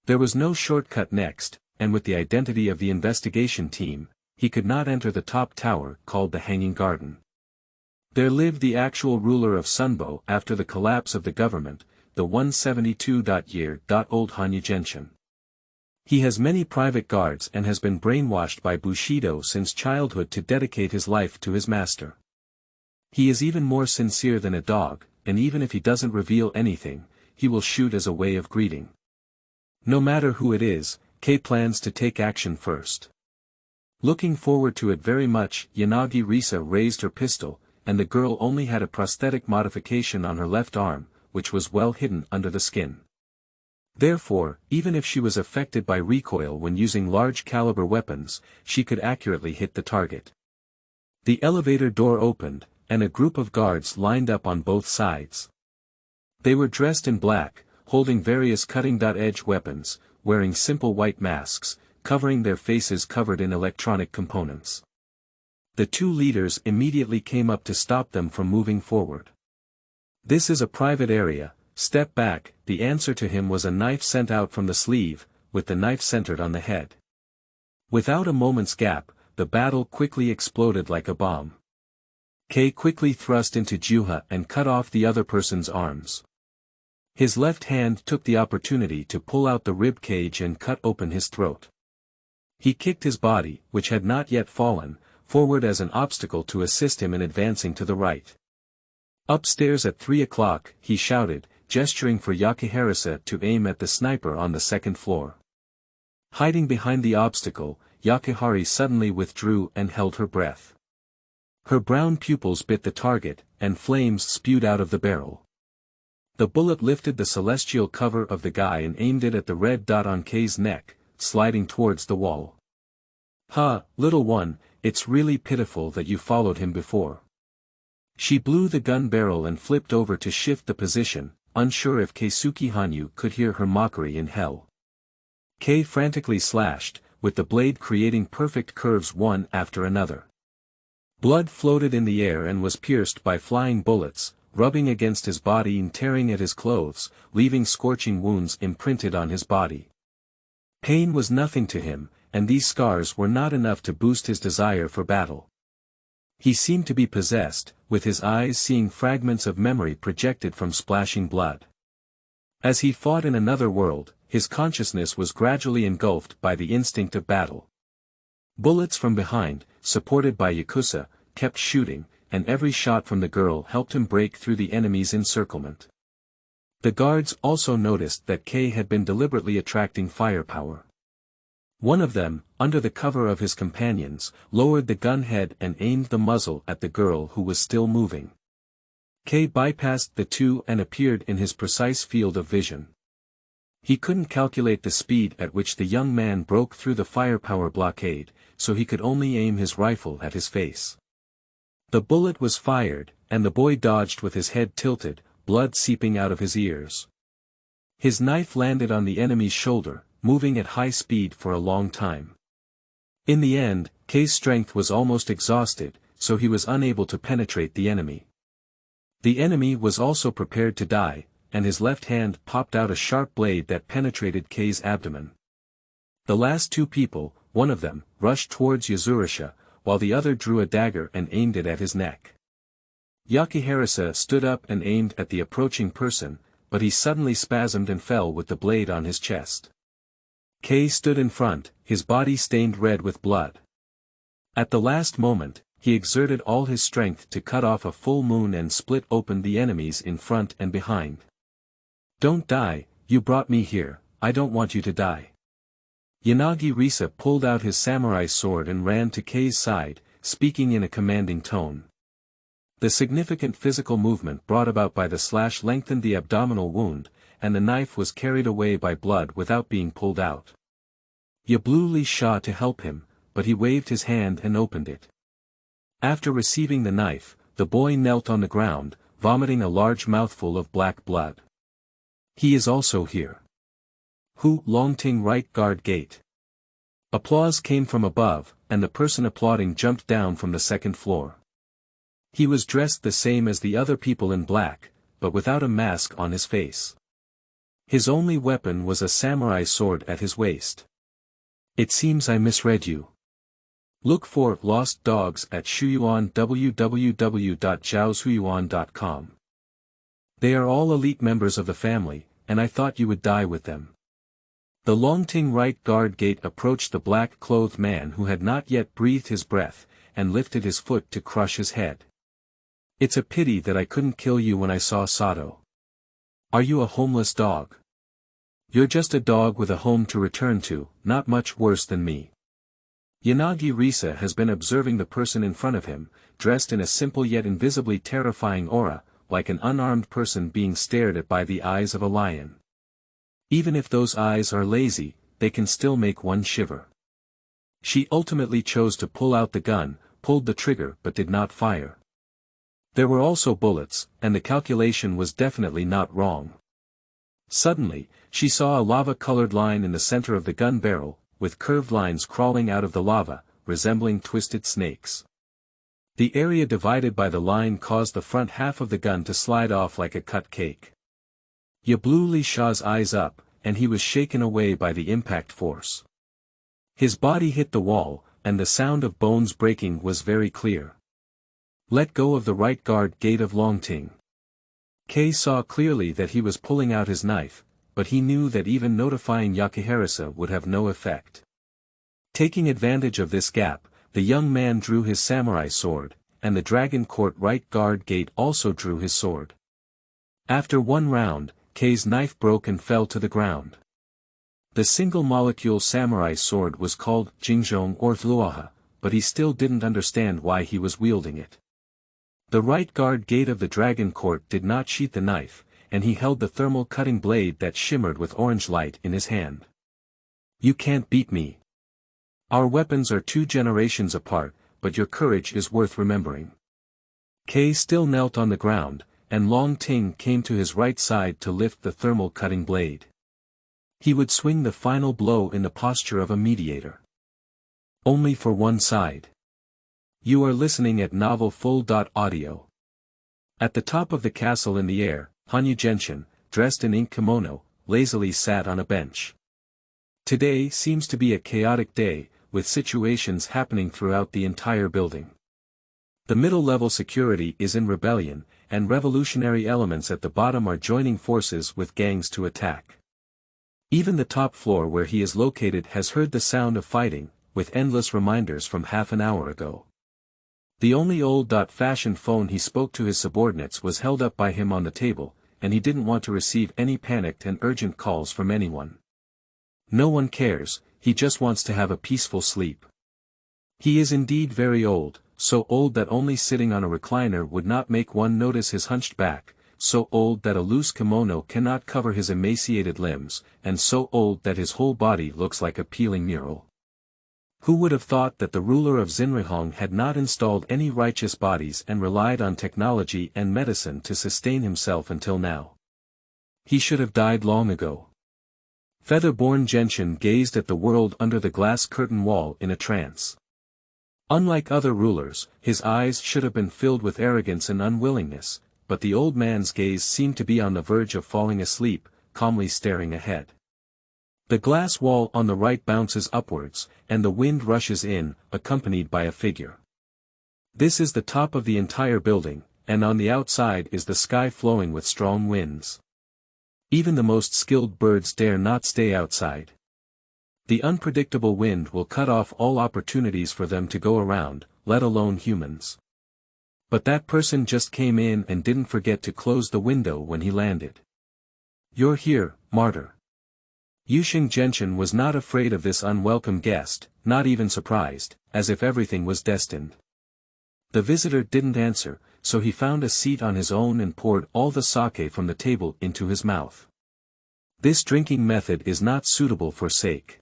Speaker 1: There was no shortcut next, and with the identity of the investigation team, he could not enter the top tower called the Hanging Garden. There lived the actual ruler of Sunbo after the collapse of the government, the 172-year-old Hanyu Genshin. He has many private guards and has been brainwashed by Bushido since childhood to dedicate his life to his master. He is even more sincere than a dog, and even if he doesn't reveal anything, he will shoot as a way of greeting. No matter who it is, Kei plans to take action first. Looking forward to it very much, Yanagi Risa raised her pistol, and the girl only had a prosthetic modification on her left arm, which was well hidden under the skin. Therefore, even if she was affected by recoil when using large-caliber weapons, she could accurately hit the target. The elevator door opened, and a group of guards lined up on both sides. They were dressed in black, holding various cutting-edge weapons, wearing simple white masks, covering their faces covered in electronic components. The two leaders immediately came up to stop them from moving forward. This is a private area. Step back. The answer to him was a knife sent out from the sleeve, with the knife centered on the head. Without a moment's gap, the battle quickly exploded like a bomb. Kei quickly thrust into Juha and cut off the other person's arms. His left hand took the opportunity to pull out the rib cage and cut open his throat. He kicked his body, which had not yet fallen, forward as an obstacle to assist him in advancing to the right. Upstairs at 3 o'clock, he shouted, gesturing for Yakiharisa to aim at the sniper on the second floor. Hiding behind the obstacle, Yakihari suddenly withdrew and held her breath. Her brown pupils bit the target, and flames spewed out of the barrel. The bullet lifted the celestial cover of the guy and aimed it at the red dot on Kei's neck, sliding towards the wall. "Ha, little one, it's really pitiful that you followed him before." She blew the gun barrel and flipped over to shift the position, unsure if Keisuke Hanyu could hear her mockery in hell. Kei frantically slashed, with the blade creating perfect curves one after another. Blood floated in the air and was pierced by flying bullets, rubbing against his body and tearing at his clothes, leaving scorching wounds imprinted on his body. Pain was nothing to him, and these scars were not enough to boost his desire for battle. He seemed to be possessed, with his eyes seeing fragments of memory projected from splashing blood. As he fought in another world, his consciousness was gradually engulfed by the instinct of battle. Bullets from behind, supported by Yakuza, kept shooting, and every shot from the girl helped him break through the enemy's encirclement. The guards also noticed that Kei had been deliberately attracting firepower. One of them, under the cover of his companions, lowered the gun head and aimed the muzzle at the girl who was still moving. Kei bypassed the two and appeared in his precise field of vision. He couldn't calculate the speed at which the young man broke through the firepower blockade, so he could only aim his rifle at his face. The bullet was fired, and the boy dodged with his head tilted, blood seeping out of his ears. His knife landed on the enemy's shoulder, moving at high speed for a long time. In the end, Kay's strength was almost exhausted, so he was unable to penetrate the enemy. The enemy was also prepared to die, and his left hand popped out a sharp blade that penetrated Kay's abdomen. The last two people, one of them, rushed towards Yuzurasha, while the other drew a dagger and aimed it at his neck. Yakihirasa stood up and aimed at the approaching person, but he suddenly spasmed and fell with the blade on his chest. Kay stood in front, his body stained red with blood. At the last moment, he exerted all his strength to cut off a full moon and split open the enemies in front and behind. "Don't die, you brought me here, I don't want you to die." Yanagi Risa pulled out his samurai sword and ran to Kay's side, speaking in a commanding tone. The significant physical movement brought about by the slash lengthened the abdominal wound, and the knife was carried away by blood without being pulled out. Yabluli shot to help him, but he waved his hand and opened it. After receiving the knife, the boy knelt on the ground, vomiting a large mouthful of black blood. "He is also here." "Hu Longting right guard gate." Applause came from above, and the person applauding jumped down from the second floor. He was dressed the same as the other people in black, but without a mask on his face. His only weapon was a samurai sword at his waist. "It seems I misread you. Look for Lost Dogs at Shuyuan www.zhaoshuyuan.com. They are all elite members of the family, and I thought you would die with them." The Longting right guard gate approached the black-clothed man who had not yet breathed his breath, and lifted his foot to crush his head. "It's a pity that I couldn't kill you when I saw Sato. Are you a homeless dog? You're just a dog with a home to return to, not much worse than me." Yanagi Risa has been observing the person in front of him, dressed in a simple yet invisibly terrifying aura, like an unarmed person being stared at by the eyes of a lion. Even if those eyes are lazy, they can still make one shiver. She ultimately chose to pull out the gun, pulled the trigger but did not fire. There were also bullets, and the calculation was definitely not wrong. Suddenly, she saw a lava-colored line in the center of the gun barrel, with curved lines crawling out of the lava, resembling twisted snakes. The area divided by the line caused the front half of the gun to slide off like a cut cake. Yabluli Shah's eyes up, and he was shaken away by the impact force. His body hit the wall, and the sound of bones breaking was very clear. "Let go of the right guard gate of Longting." Kay saw clearly that he was pulling out his knife, but he knew that even notifying Yakihirasa would have no effect. Taking advantage of this gap, the young man drew his samurai sword, and the Dragon Court right guard gate also drew his sword. After one round, Kay's knife broke and fell to the ground. The single-molecule samurai sword was called Jingzhong or Thluaha, but he still didn't understand why he was wielding it. The right guard gate of the Dragon Court did not sheath the knife, and he held the thermal cutting blade that shimmered with orange light in his hand. "You can't beat me. Our weapons are 2 generations apart, but your courage is worth remembering." Kay still knelt on the ground, and Long Ting came to his right side to lift the thermal cutting blade. He would swing the final blow in the posture of a mediator. Only for one side. You are listening at novelfull.audio. At the top of the castle in the air, Hanyu Genshin, dressed in ink kimono, lazily sat on a bench. Today seems to be a chaotic day, with situations happening throughout the entire building. The middle-level security is in rebellion, and revolutionary elements at the bottom are joining forces with gangs to attack. Even the top floor where he is located has heard the sound of fighting, with endless reminders from half an hour ago. The only old-fashioned phone he spoke to his subordinates was held up by him on the table, and he didn't want to receive any panicked and urgent calls from anyone. No one cares, he just wants to have a peaceful sleep. He is indeed very old, so old that only sitting on a recliner would not make one notice his hunched back, so old that a loose kimono cannot cover his emaciated limbs, and so old that his whole body looks like a peeling mural. Who would have thought that the ruler of Xinrihong had not installed any righteous bodies and relied on technology and medicine to sustain himself until now? He should have died long ago. Feather-born Genshin gazed at the world under the glass curtain wall in a trance. Unlike other rulers, his eyes should have been filled with arrogance and unwillingness, but the old man's gaze seemed to be on the verge of falling asleep, calmly staring ahead. The glass wall on the right bounces upwards, and the wind rushes in, accompanied by a figure. This is the top of the entire building, and on the outside is the sky flowing with strong winds. Even the most skilled birds dare not stay outside. The unpredictable wind will cut off all opportunities for them to go around, let alone humans. But that person just came in and didn't forget to close the window when he landed. "You're here, martyr." Yusheng Genshin was not afraid of this unwelcome guest, not even surprised, as if everything was destined. The visitor didn't answer, so he found a seat on his own and poured all the sake from the table into his mouth. This drinking method is not suitable for sake.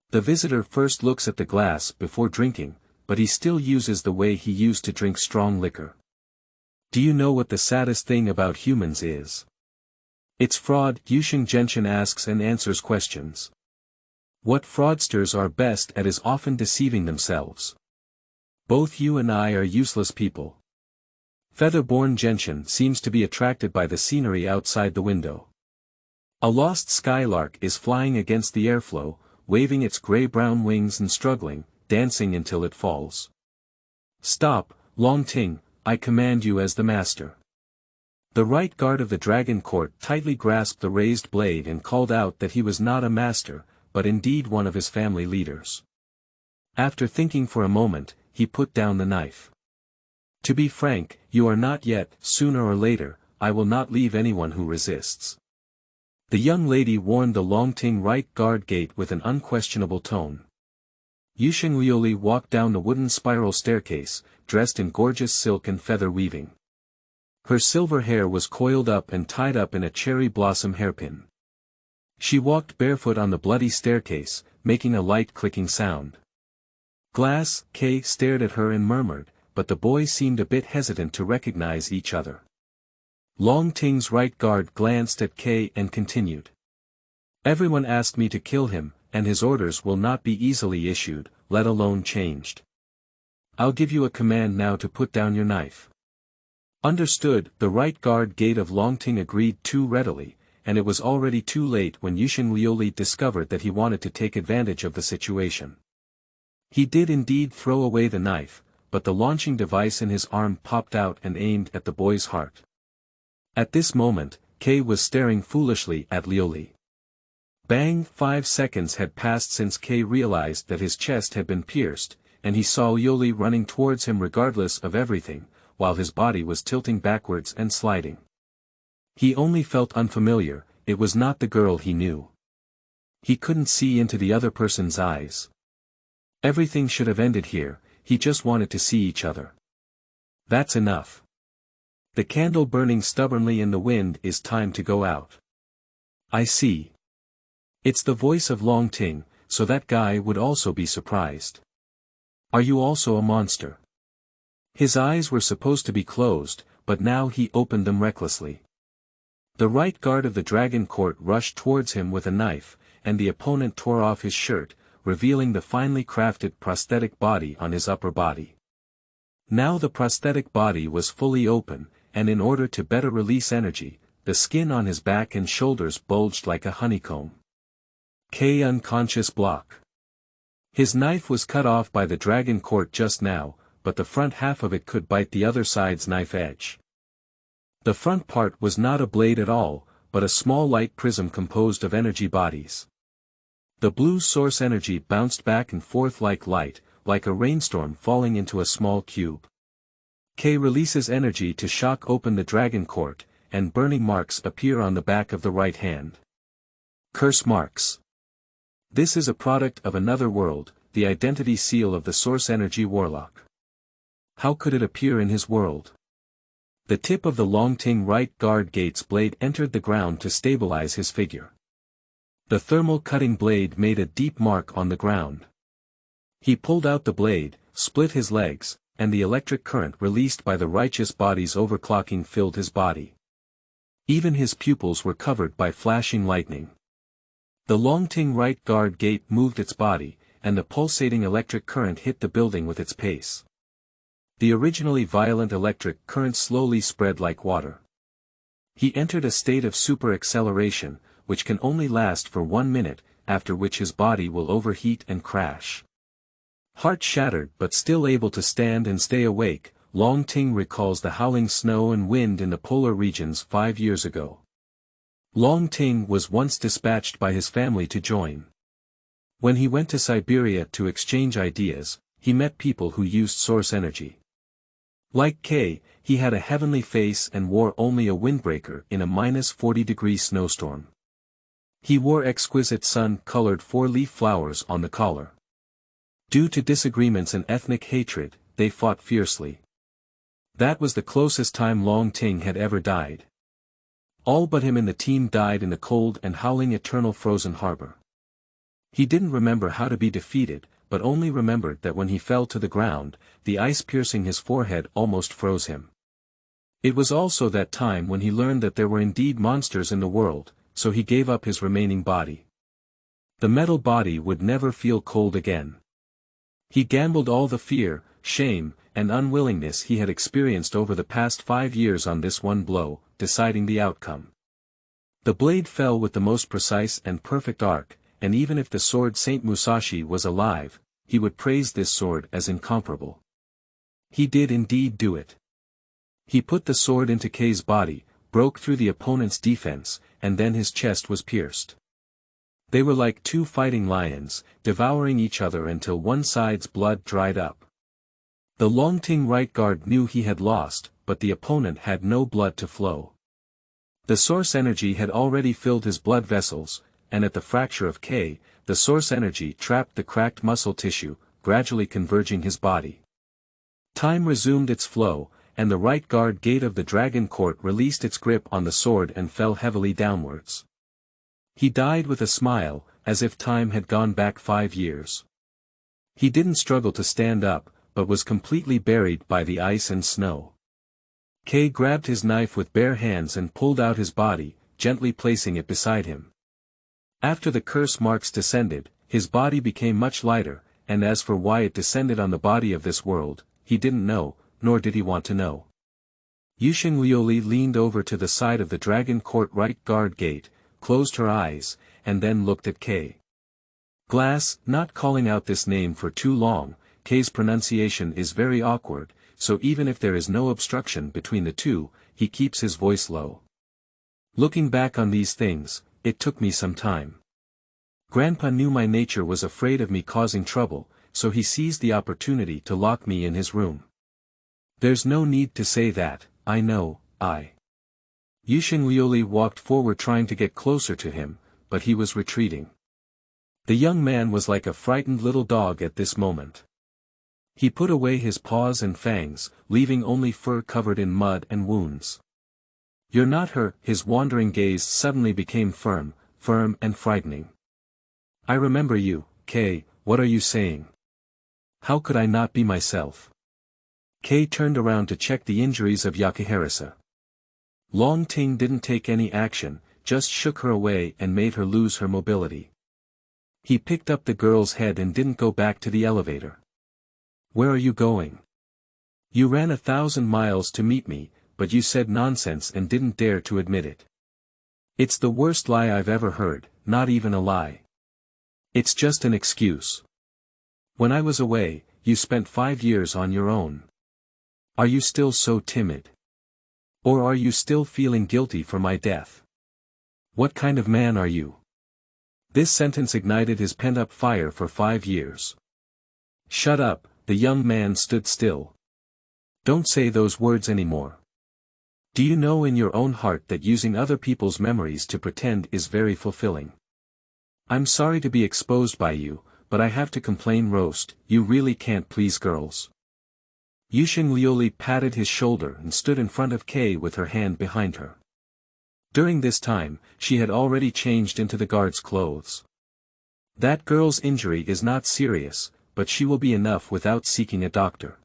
Speaker 1: The visitor first looks at the glass before drinking, but he still uses the way he used to drink strong liquor. Do you know what the saddest thing about humans is? It's fraud. Yusheng Genshin asks and answers questions. What fraudsters are best at is often deceiving themselves. Both you and I are useless people. Feather-born Genshin seems to be attracted by the scenery outside the window. A lost skylark is flying against the airflow, waving its gray-brown wings and struggling, dancing until it falls. Stop, Longting, I command you as the master. The right guard of the Dragon Court tightly grasped the raised blade and called out that he was not a master, but indeed one of his family leaders. After thinking for a moment, he put down the knife. To be frank, you are not yet. Sooner or later, I will not leave anyone who resists. The young lady warned the Longting right guard gate with an unquestionable tone. Yusheng Liuli walked down the wooden spiral staircase, dressed in gorgeous silk and feather weaving. Her silver hair was coiled up and tied up in a cherry blossom hairpin. She walked barefoot on the bloody staircase, making a light clicking sound. Glass, Kay stared at her and murmured, but the boys seemed a bit hesitant to recognize each other. Longting's right guard glanced at Kay and continued. Everyone asked me to kill him, and his orders will not be easily issued, let alone changed. I'll give you a command now to put down your knife. Understood. The right guard gate of Longting agreed too readily, and it was already too late when Yusheng Liuli discovered that he wanted to take advantage of the situation. He did indeed throw away the knife, but the launching device in his arm popped out and aimed at the boy's heart. At this moment, Kay was staring foolishly at Liuli. Bang! 5 seconds had passed since Kay realized that his chest had been pierced, and he saw Liuli running towards him regardless of everything, while his body was tilting backwards and sliding. He only felt unfamiliar. It was not the girl he knew. He couldn't see into the other person's eyes. Everything should have ended here. He just wanted to see each other. That's enough. The candle burning stubbornly in the wind is time to go out. I see. It's the voice of Longting, so that guy would also be surprised. Are you also a monster? His eyes were supposed to be closed, but now he opened them recklessly. The right guard of the Dragon Court rushed towards him with a knife, and the opponent tore off his shirt, revealing the finely crafted prosthetic body on his upper body. Now the prosthetic body was fully open, and in order to better release energy, the skin on his back and shoulders bulged like a honeycomb. K unconscious block. His knife was cut off by the Dragon Court just now, but the front half of it could bite the other side's knife edge. The front part was not a blade at all, but a small light prism composed of energy bodies. The blue source energy bounced back and forth like light, like a rainstorm falling into a small cube. K releases energy to shock open the Dragon Court, and burning marks appear on the back of the right hand. Curse marks. This is a product of another world, the identity seal of the source energy warlock. How could it appear in his world? The tip of the Longting right guard gate's blade entered the ground to stabilize his figure. The thermal cutting blade made a deep mark on the ground. He pulled out the blade, split his legs, and the electric current released by the righteous body's overclocking filled his body. Even his pupils were covered by flashing lightning. The Longting right guard gate moved its body, and the pulsating electric current hit the building with its pace. The originally violent electric current slowly spread like water. He entered a state of super acceleration, which can only last for 1 minute, after which his body will overheat and crash. Heart shattered but still able to stand and stay awake, Longting recalls the howling snow and wind in the polar regions 5 years ago. Longting was once dispatched by his family to join. When he went to Siberia to exchange ideas, he met people who used source energy. Like K, he had a heavenly face and wore only a windbreaker in a -40-degree snowstorm. He wore exquisite sun-colored 4-leaf flowers on the collar. Due to disagreements and ethnic hatred, they fought fiercely. That was the closest time Longting had ever died. All but him in the team died in the cold and howling eternal frozen harbor. He didn't remember how to be defeated, but only remembered that when he fell to the ground, the ice piercing his forehead almost froze him. It was also that time when he learned that there were indeed monsters in the world, so he gave up his remaining body. The metal body would never feel cold again. He gambled all the fear, shame, and unwillingness he had experienced over the past 5 years on this one blow, deciding the outcome. The blade fell with the most precise and perfect arc, and even if the sword Saint Musashi was alive, he would praise this sword as incomparable. He did indeed do it. He put the sword into K's body, broke through the opponent's defense, and then his chest was pierced. They were like two fighting lions, devouring each other until one side's blood dried up. The Longting right guard knew he had lost, but the opponent had no blood to flow. The source energy had already filled his blood vessels, and at the fracture of K, the source energy trapped the cracked muscle tissue, gradually converging his body. Time resumed its flow, and the right guard gate of the Dragon Court released its grip on the sword and fell heavily downwards. He died with a smile, as if time had gone back 5 years. He didn't struggle to stand up, but was completely buried by the ice and snow. K grabbed his knife with bare hands and pulled out his body, gently placing it beside him. After the curse marks descended, his body became much lighter, and as for why it descended on the body of this world, he didn't know, nor did he want to know. Yusheng Liuli leaned over to the side of the Dragon Court right guard gate, closed her eyes, and then looked at K. Glass, not calling out this name for too long, K's pronunciation is very awkward, so even if there is no obstruction between the two, he keeps his voice low. Looking back on these things, it took me some time. Grandpa knew my nature was afraid of me causing trouble, so he seized the opportunity to lock me in his room. There's no need to say that, I know, Yusheng Liuli walked forward trying to get closer to him, but he was retreating. The young man was like a frightened little dog at this moment. He put away his paws and fangs, leaving only fur covered in mud and wounds. You're not her. His wandering gaze suddenly became firm and frightening. I remember you, K, what are you saying? How could I not be myself? K turned around to check the injuries of Yakuharisa. Longting didn't take any action, just shook her away and made her lose her mobility. He picked up the girl's head and didn't go back to the elevator. Where are you going? You ran 1,000 miles to meet me, but you said nonsense and didn't dare to admit it. It's the worst lie I've ever heard, not even a lie. It's just an excuse. When I was away, you spent 5 years on your own. Are you still so timid? Or are you still feeling guilty for my death? What kind of man are you? This sentence ignited his pent-up fire for 5 years. Shut up, the young man stood still. Don't say those words anymore. Do you know in your own heart that using other people's memories to pretend is very fulfilling? I'm sorry to be exposed by you, but I have to complain. Roast, you really can't please girls. Yusheng Liuli patted his shoulder and stood in front of K with her hand behind her. During this time, she had already changed into the guard's clothes. That girl's injury is not serious, but she will be enough without seeking a doctor.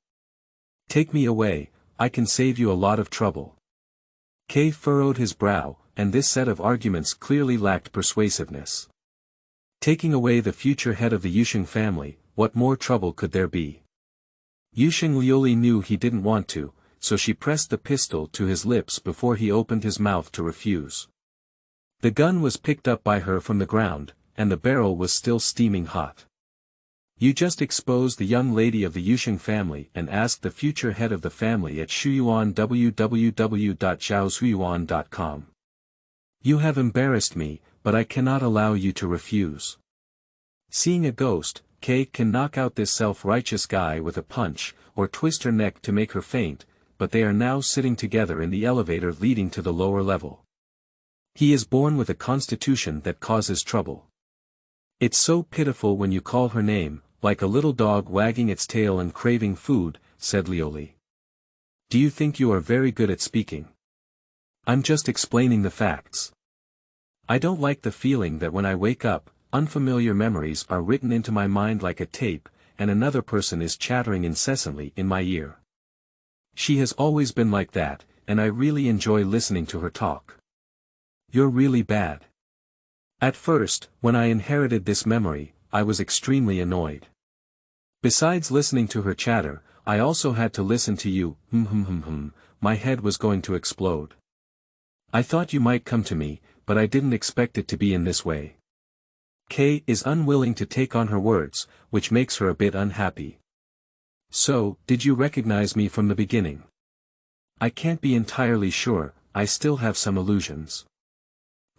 Speaker 1: Take me away, I can save you a lot of trouble. Kay furrowed his brow, and this set of arguments clearly lacked persuasiveness. Taking away the future head of the Yusheng family, what more trouble could there be? Yusheng Liuli knew he didn't want to, so she pressed the pistol to his lips before he opened his mouth to refuse. The gun was picked up by her from the ground, and the barrel was still steaming hot. You just exposed the young lady of the Yusheng family and asked the future head of the family at Shuyuan www.zhaoshuyuan.com. You have embarrassed me, but I cannot allow you to refuse. Seeing a ghost, Kay can knock out this self-righteous guy with a punch, or twist her neck to make her faint, but they are now sitting together in the elevator leading to the lower level. He is born with a constitution that causes trouble. It's so pitiful when you call her name, like a little dog wagging its tail and craving food, said Liuli. Do you think you are very good at speaking? I'm just explaining the facts. I don't like the feeling that when I wake up, unfamiliar memories are written into my mind like a tape, and another person is chattering incessantly in my ear. She has always been like that, and I really enjoy listening to her talk. You're really bad. At first, when I inherited this memory, I was extremely annoyed. Besides listening to her chatter, I also had to listen to you, my head was going to explode. I thought you might come to me, but I didn't expect it to be in this way. Kay is unwilling to take on her words, which makes her a bit unhappy. So, did you recognize me from the beginning? I can't be entirely sure, I still have some illusions.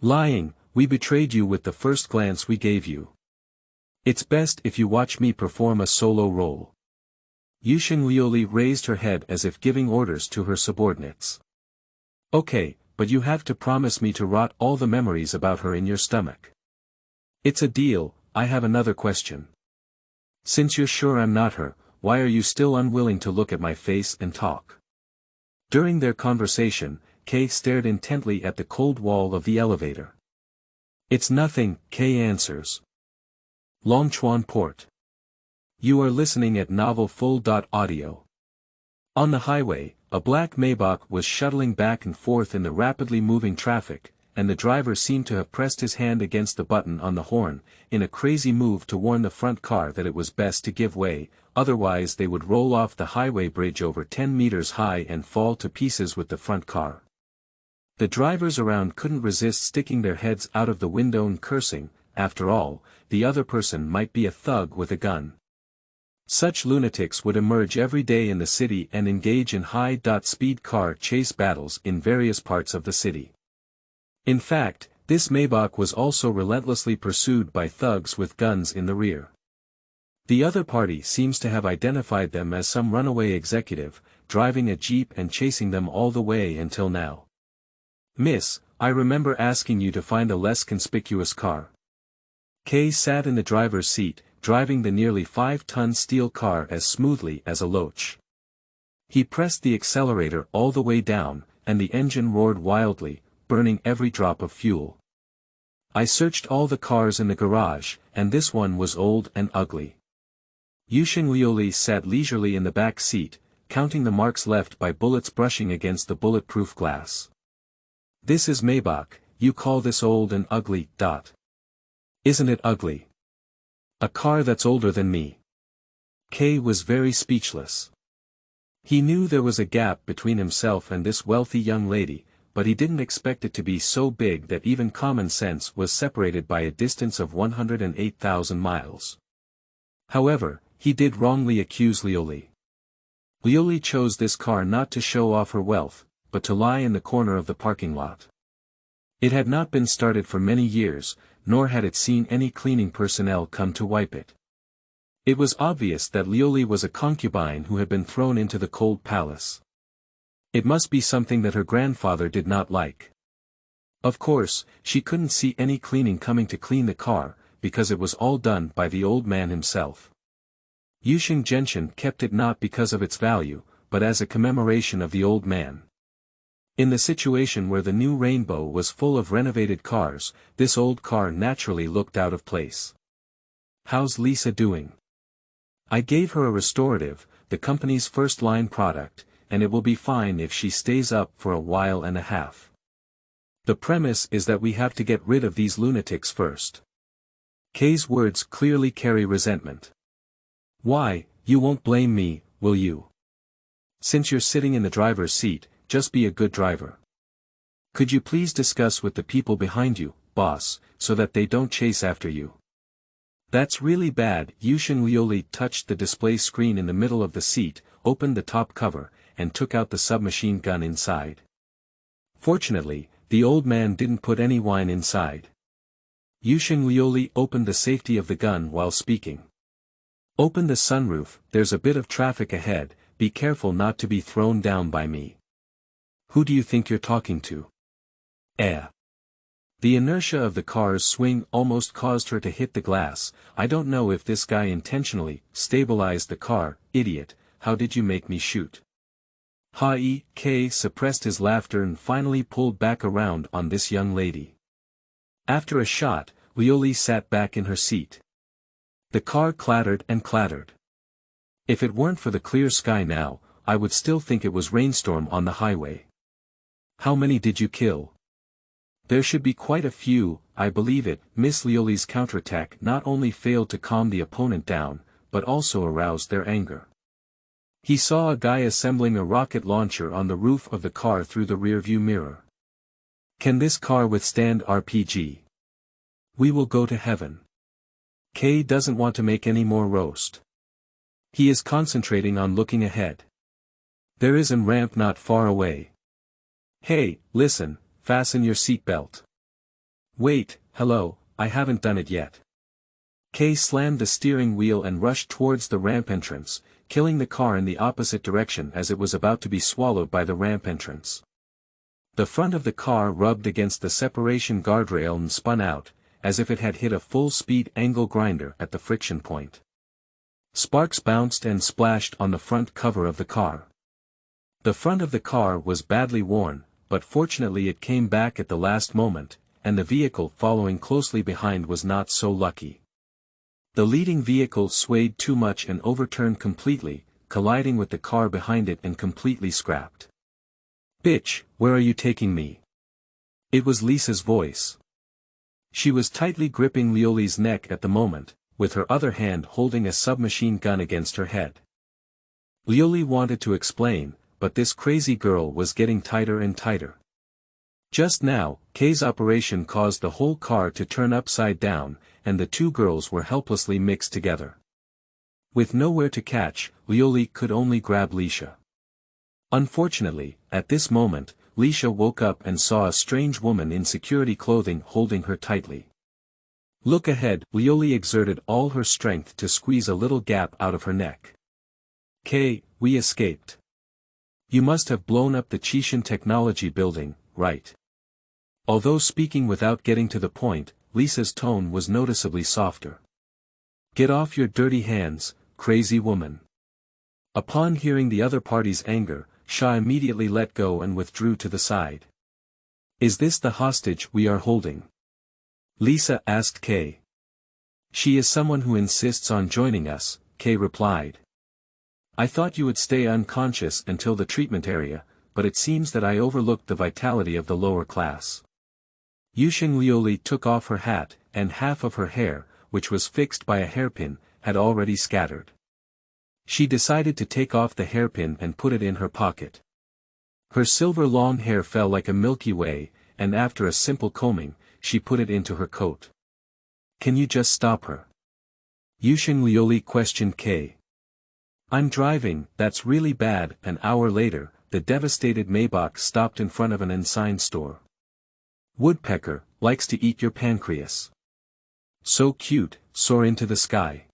Speaker 1: Lying, we betrayed you with the first glance we gave you. It's best if you watch me perform a solo role. Yusheng Liuli raised her head as if giving orders to her subordinates. Okay, but you have to promise me to rot all the memories about her in your stomach. It's a deal. I have another question. Since you're sure I'm not her, why are you still unwilling to look at my face and talk? During their conversation, Kay stared intently at the cold wall of the elevator. It's nothing, Kay answers. Longchuan Port. You are listening at novelfull.audio. On the highway, a black Maybach was shuttling back and forth in the rapidly moving traffic, and the driver seemed to have pressed his hand against the button on the horn, in a crazy move to warn the front car that it was best to give way, otherwise they would roll off the highway bridge over 10 meters high and fall to pieces with the front car. The drivers around couldn't resist sticking their heads out of the window and cursing. After all, the other person might be a thug with a gun. Such lunatics would emerge every day in the city and engage in high-speed car chase battles in various parts of the city. In fact, this Maybach was also relentlessly pursued by thugs with guns in the rear. The other party seems to have identified them as some runaway executive, driving a jeep and chasing them all the way until now. Miss, I remember asking you to find a less conspicuous car. Kay sat in the driver's seat, driving the nearly 5-ton steel car as smoothly as a loach. He pressed the accelerator all the way down, and the engine roared wildly, burning every drop of fuel. I searched all the cars in the garage, and this one was old and ugly. Yusheng Liuli sat leisurely in the back seat, counting the marks left by bullets brushing against the bulletproof glass. This is Maybach, you call this old and ugly, . Isn't it ugly? A car that's older than me. Kay was very speechless. He knew there was a gap between himself and this wealthy young lady, but he didn't expect it to be so big that even common sense was separated by a distance of 108,000 miles. However, he did wrongly accuse Liuli. Liuli chose this car not to show off her wealth, but to lie in the corner of the parking lot. It had not been started for many years, nor had it seen any cleaning personnel come to wipe it. It was obvious that Liuli was a concubine who had been thrown into the cold palace. It must be something that her grandfather did not like. Of course, she couldn't see any cleaning coming to clean the car, because it was all done by the old man himself. Yusheng Genshin kept it not because of its value, but as a commemoration of the old man. In the situation where the new rainbow was full of renovated cars, this old car naturally looked out of place. How's Lisa doing? I gave her a restorative, the company's first-line product, and it will be fine if she stays up for a while and a half. The premise is that we have to get rid of these lunatics first. Kay's words clearly carry resentment. Why, you won't blame me, will you? Since you're sitting in the driver's seat, just be a good driver. Could you please discuss with the people behind you, boss, so that they don't chase after you? That's really bad. Yushin Lioli touched the display screen in the middle of the seat, opened the top cover, and took out the submachine gun inside. Fortunately, the old man didn't put any wine inside. Yushin Lioli opened the safety of the gun while speaking. Open the sunroof, there's a bit of traffic ahead, be careful not to be thrown down by me. Who do you think you're talking to? The inertia of the car's swing almost caused her to hit the glass. I don't know if this guy intentionally stabilized the car. Idiot, how did you make me shoot? Kay suppressed his laughter and finally pulled back around on this young lady. After a shot, Lioli sat back in her seat. The car clattered and clattered. If it weren't for the clear sky now, I would still think it was rainstorm on the highway. How many did you kill? There should be quite a few, I believe it. Miss Lioli's counterattack not only failed to calm the opponent down, but also aroused their anger. He saw a guy assembling a rocket launcher on the roof of the car through the rearview mirror. Can this car withstand RPG? We will go to heaven. Kay doesn't want to make any more roast. He is concentrating on looking ahead. There is an ramp not far away. Hey, listen. Fasten your seatbelt. Wait, hello, I haven't done it yet. Kay slammed the steering wheel and rushed towards the ramp entrance, killing the car in the opposite direction as it was about to be swallowed by the ramp entrance. The front of the car rubbed against the separation guardrail and spun out, as if it had hit a full-speed angle grinder at the friction point. Sparks bounced and splashed on the front cover of the car. The front of the car was badly worn, but fortunately it came back at the last moment, and the vehicle following closely behind was not so lucky. The leading vehicle swayed too much and overturned completely, colliding with the car behind it and completely scrapped. Bitch, where are you taking me? It was Lisa's voice. She was tightly gripping Lioli's neck at the moment, with her other hand holding a submachine gun against her head. Lioli wanted to explain, but this crazy girl was getting tighter and tighter. Just now, Kay's operation caused the whole car to turn upside down, and the two girls were helplessly mixed together. With nowhere to catch, Lioli could only grab Lisha. Unfortunately, at this moment, Lisha woke up and saw a strange woman in security clothing holding her tightly. Look ahead. Lioli exerted all her strength to squeeze a little gap out of her neck. Kay, we escaped. You must have blown up the Chishan Technology building, right? Although speaking without getting to the point, Lisa's tone was noticeably softer. Get off your dirty hands, crazy woman. Upon hearing the other party's anger, Shah immediately let go and withdrew to the side. Is this the hostage we are holding? Lisa asked Kay. She is someone who insists on joining us, Kay replied. I thought you would stay unconscious until the treatment area, but it seems that I overlooked the vitality of the lower class. Yushin Lioli took off her hat, and half of her hair, which was fixed by a hairpin, had already scattered. She decided to take off the hairpin and put it in her pocket. Her silver long hair fell like a Milky Way, and after a simple combing, she put it into her coat. Can you just stop her? Yushin Lioli questioned Kay. I'm driving. That's really bad. An hour later, the devastated Maybach stopped in front of an ensign store. Woodpecker, likes to eat your pancreas. So cute, soar into the sky.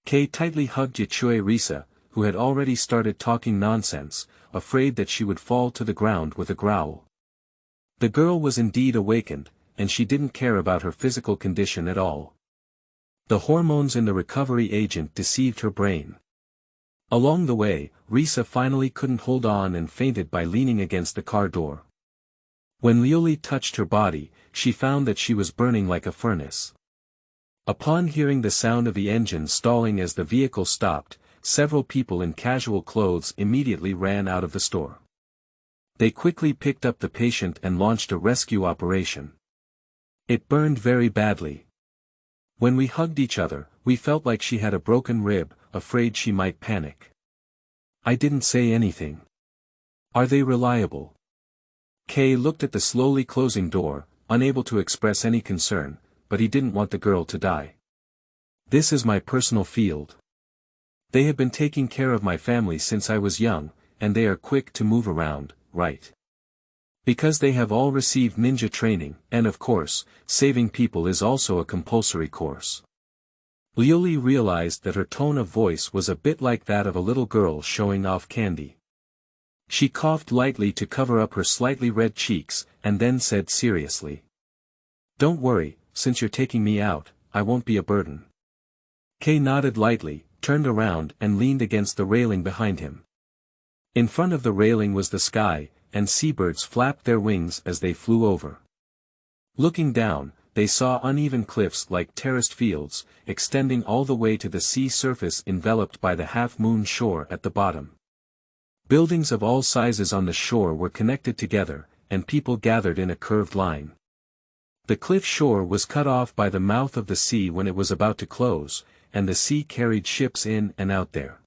Speaker 1: Kay tightly hugged Yachui Risa, who had already started talking nonsense, afraid that she would fall to the ground with a growl. The girl was indeed awakened, and she didn't care about her physical condition at all. The hormones in the recovery agent deceived her brain. Along the way, Risa finally couldn't hold on and fainted by leaning against the car door. When Lioli touched her body, she found that she was burning like a furnace. Upon hearing the sound of the engine stalling as the vehicle stopped, several people in casual clothes immediately ran out of the store. They quickly picked up the patient and launched a rescue operation. It burned very badly. When we hugged each other, we felt like she had a broken rib, afraid she might panic. I didn't say anything. Are they reliable? Kay looked at the slowly closing door, unable to express any concern, but he didn't want the girl to die. This is my personal field. They have been taking care of my family since I was young, and they are quick to move around, right? Because they have all received ninja training, and of course, saving people is also a compulsory course. Liuli realized that her tone of voice was a bit like that of a little girl showing off candy. She coughed lightly to cover up her slightly red cheeks, and then said seriously. Don't worry, since you're taking me out, I won't be a burden. Kay nodded lightly, turned around and leaned against the railing behind him. In front of the railing was the sky, and seabirds flapped their wings as they flew over. Looking down, they saw uneven cliffs like terraced fields, extending all the way to the sea surface enveloped by the half-moon shore at the bottom. Buildings of all sizes on the shore were connected together, and people gathered in a curved line. The cliff shore was cut off by the mouth of the sea when it was about to close, and the sea carried ships in and out there.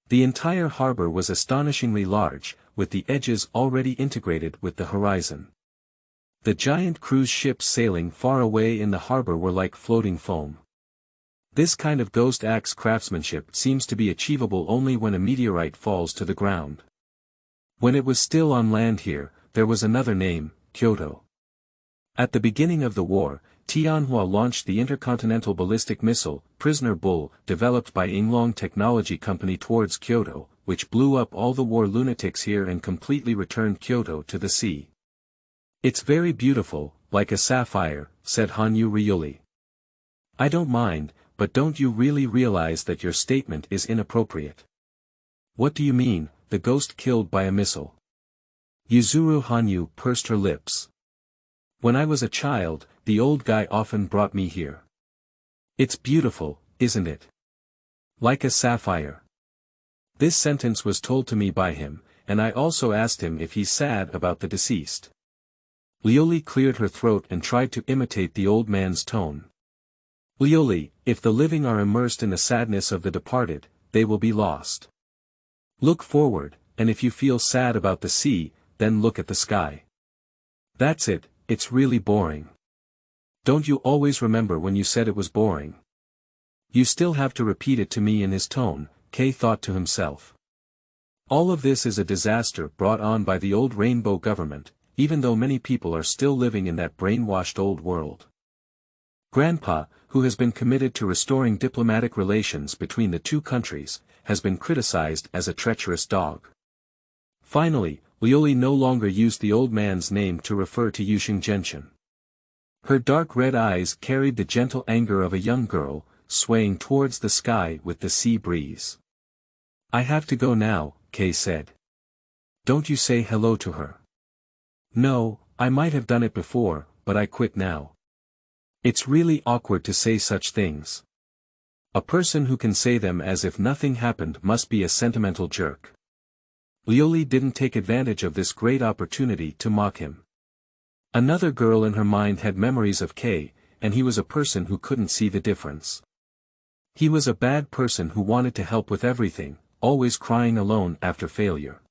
Speaker 1: The entire harbor was astonishingly large, with the edges already integrated with the horizon. The giant cruise ships sailing far away in the harbor were like floating foam. This kind of ghost axe craftsmanship seems to be achievable only when a meteorite falls to the ground. When it was still on land here, there was another name, Kyoto. At the beginning of the war, Tianhua launched the intercontinental ballistic missile, Prisoner Bull, developed by Yinglong Technology Company towards Kyoto, which blew up all the war lunatics here and completely returned Kyoto to the sea. It's very beautiful, like a sapphire, said Hanyu Ryuli. I don't mind, but don't you really realize that your statement is inappropriate? What do you mean, the ghost killed by a missile? Yuzuru Hanyu pursed her lips. When I was a child, the old guy often brought me here. It's beautiful, isn't it? Like a sapphire. This sentence was told to me by him, and I also asked him if he's sad about the deceased. Liuli cleared her throat and tried to imitate the old man's tone. Liuli, if the living are immersed in the sadness of the departed, they will be lost. Look forward, and if you feel sad about the sea, then look at the sky. That's it. It's really boring. Don't you always remember when you said it was boring? You still have to repeat it to me in his tone, Kay thought to himself. All of this is a disaster brought on by the old rainbow government, even though many people are still living in that brainwashed old world. Grandpa, who has been committed to restoring diplomatic relations between the two countries, has been criticized as a treacherous dog. Finally, Liuli no longer used the old man's name to refer to Yuxing Genshin. Her dark red eyes carried the gentle anger of a young girl, swaying towards the sky with the sea breeze. I have to go now, Kay said. Don't you say hello to her. No, I might have done it before, but I quit now. It's really awkward to say such things. A person who can say them as if nothing happened must be a sentimental jerk. Liuli didn't take advantage of this great opportunity to mock him. Another girl in her mind had memories of Kay, and he was a person who couldn't see the difference. He was a bad person who wanted to help with everything, always crying alone after failure.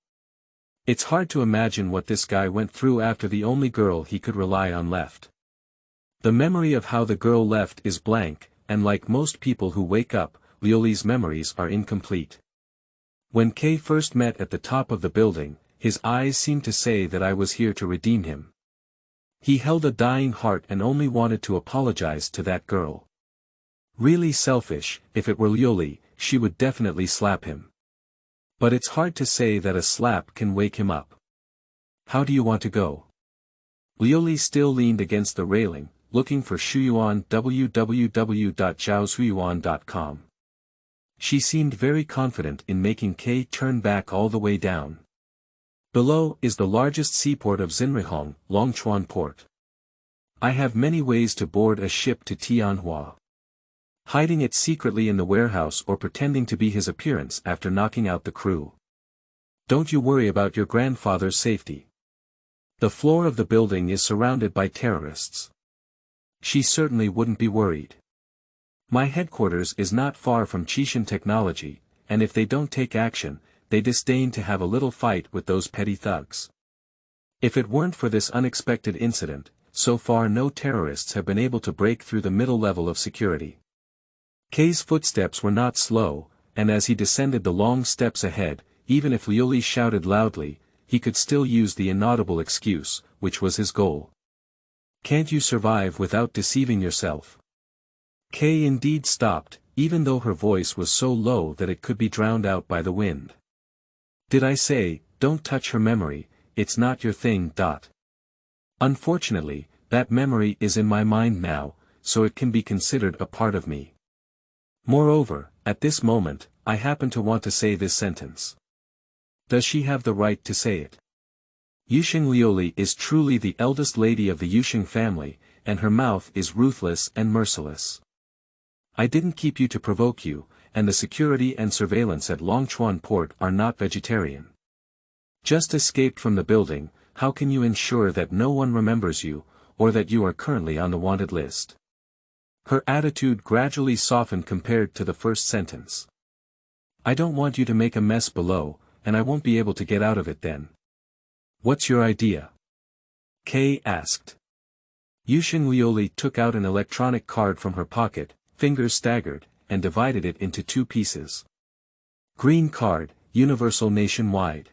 Speaker 1: It's hard to imagine what this guy went through after the only girl he could rely on left. The memory of how the girl left is blank, and like most people who wake up, Liuli's memories are incomplete. When Kay first met at the top of the building, his eyes seemed to say that I was here to redeem him. He held a dying heart and only wanted to apologize to that girl. Really selfish, if it were Liuli, she would definitely slap him. But it's hard to say that a slap can wake him up. How do you want to go? Liuli still leaned against the railing, looking for Shuyuan www.zhaoshuyuan.com. She seemed very confident in making Kay turn back all the way down. Below is the largest seaport of Xinrihong, Longchuan Port. I have many ways to board a ship to Tianhua. Hiding it secretly in the warehouse or pretending to be his appearance after knocking out the crew. Don't you worry about your grandfather's safety. The floor of the building is surrounded by terrorists. She certainly wouldn't be worried. My headquarters is not far from Chishan technology, and if they don't take action, they disdain to have a little fight with those petty thugs. If it weren't for this unexpected incident, so far no terrorists have been able to break through the middle level of security. Kay's footsteps were not slow, and as he descended the long steps ahead, even if Liuli shouted loudly, he could still use the inaudible excuse, which was his goal. Can't you survive without deceiving yourself? Kay indeed stopped, even though her voice was so low that it could be drowned out by the wind. Did I say, don't touch her memory, it's not your thing. Unfortunately, that memory is in my mind now, so it can be considered a part of me. Moreover, at this moment, I happen to want to say this sentence. Does she have the right to say it? Yusheng Liuli is truly the eldest lady of the Yusheng family, and her mouth is ruthless and merciless. I didn't keep you to provoke you, and the security and surveillance at Longchuan Port are not vegetarian. Just escaped from the building, how can you ensure that no one remembers you, or that you are currently on the wanted list? Her attitude gradually softened compared to the first sentence. I don't want you to make a mess below, and I won't be able to get out of it then. What's your idea? Kay asked. Yusheng Liuli took out an electronic card from her pocket, fingers staggered, and divided it into two pieces. Green card, universal nationwide.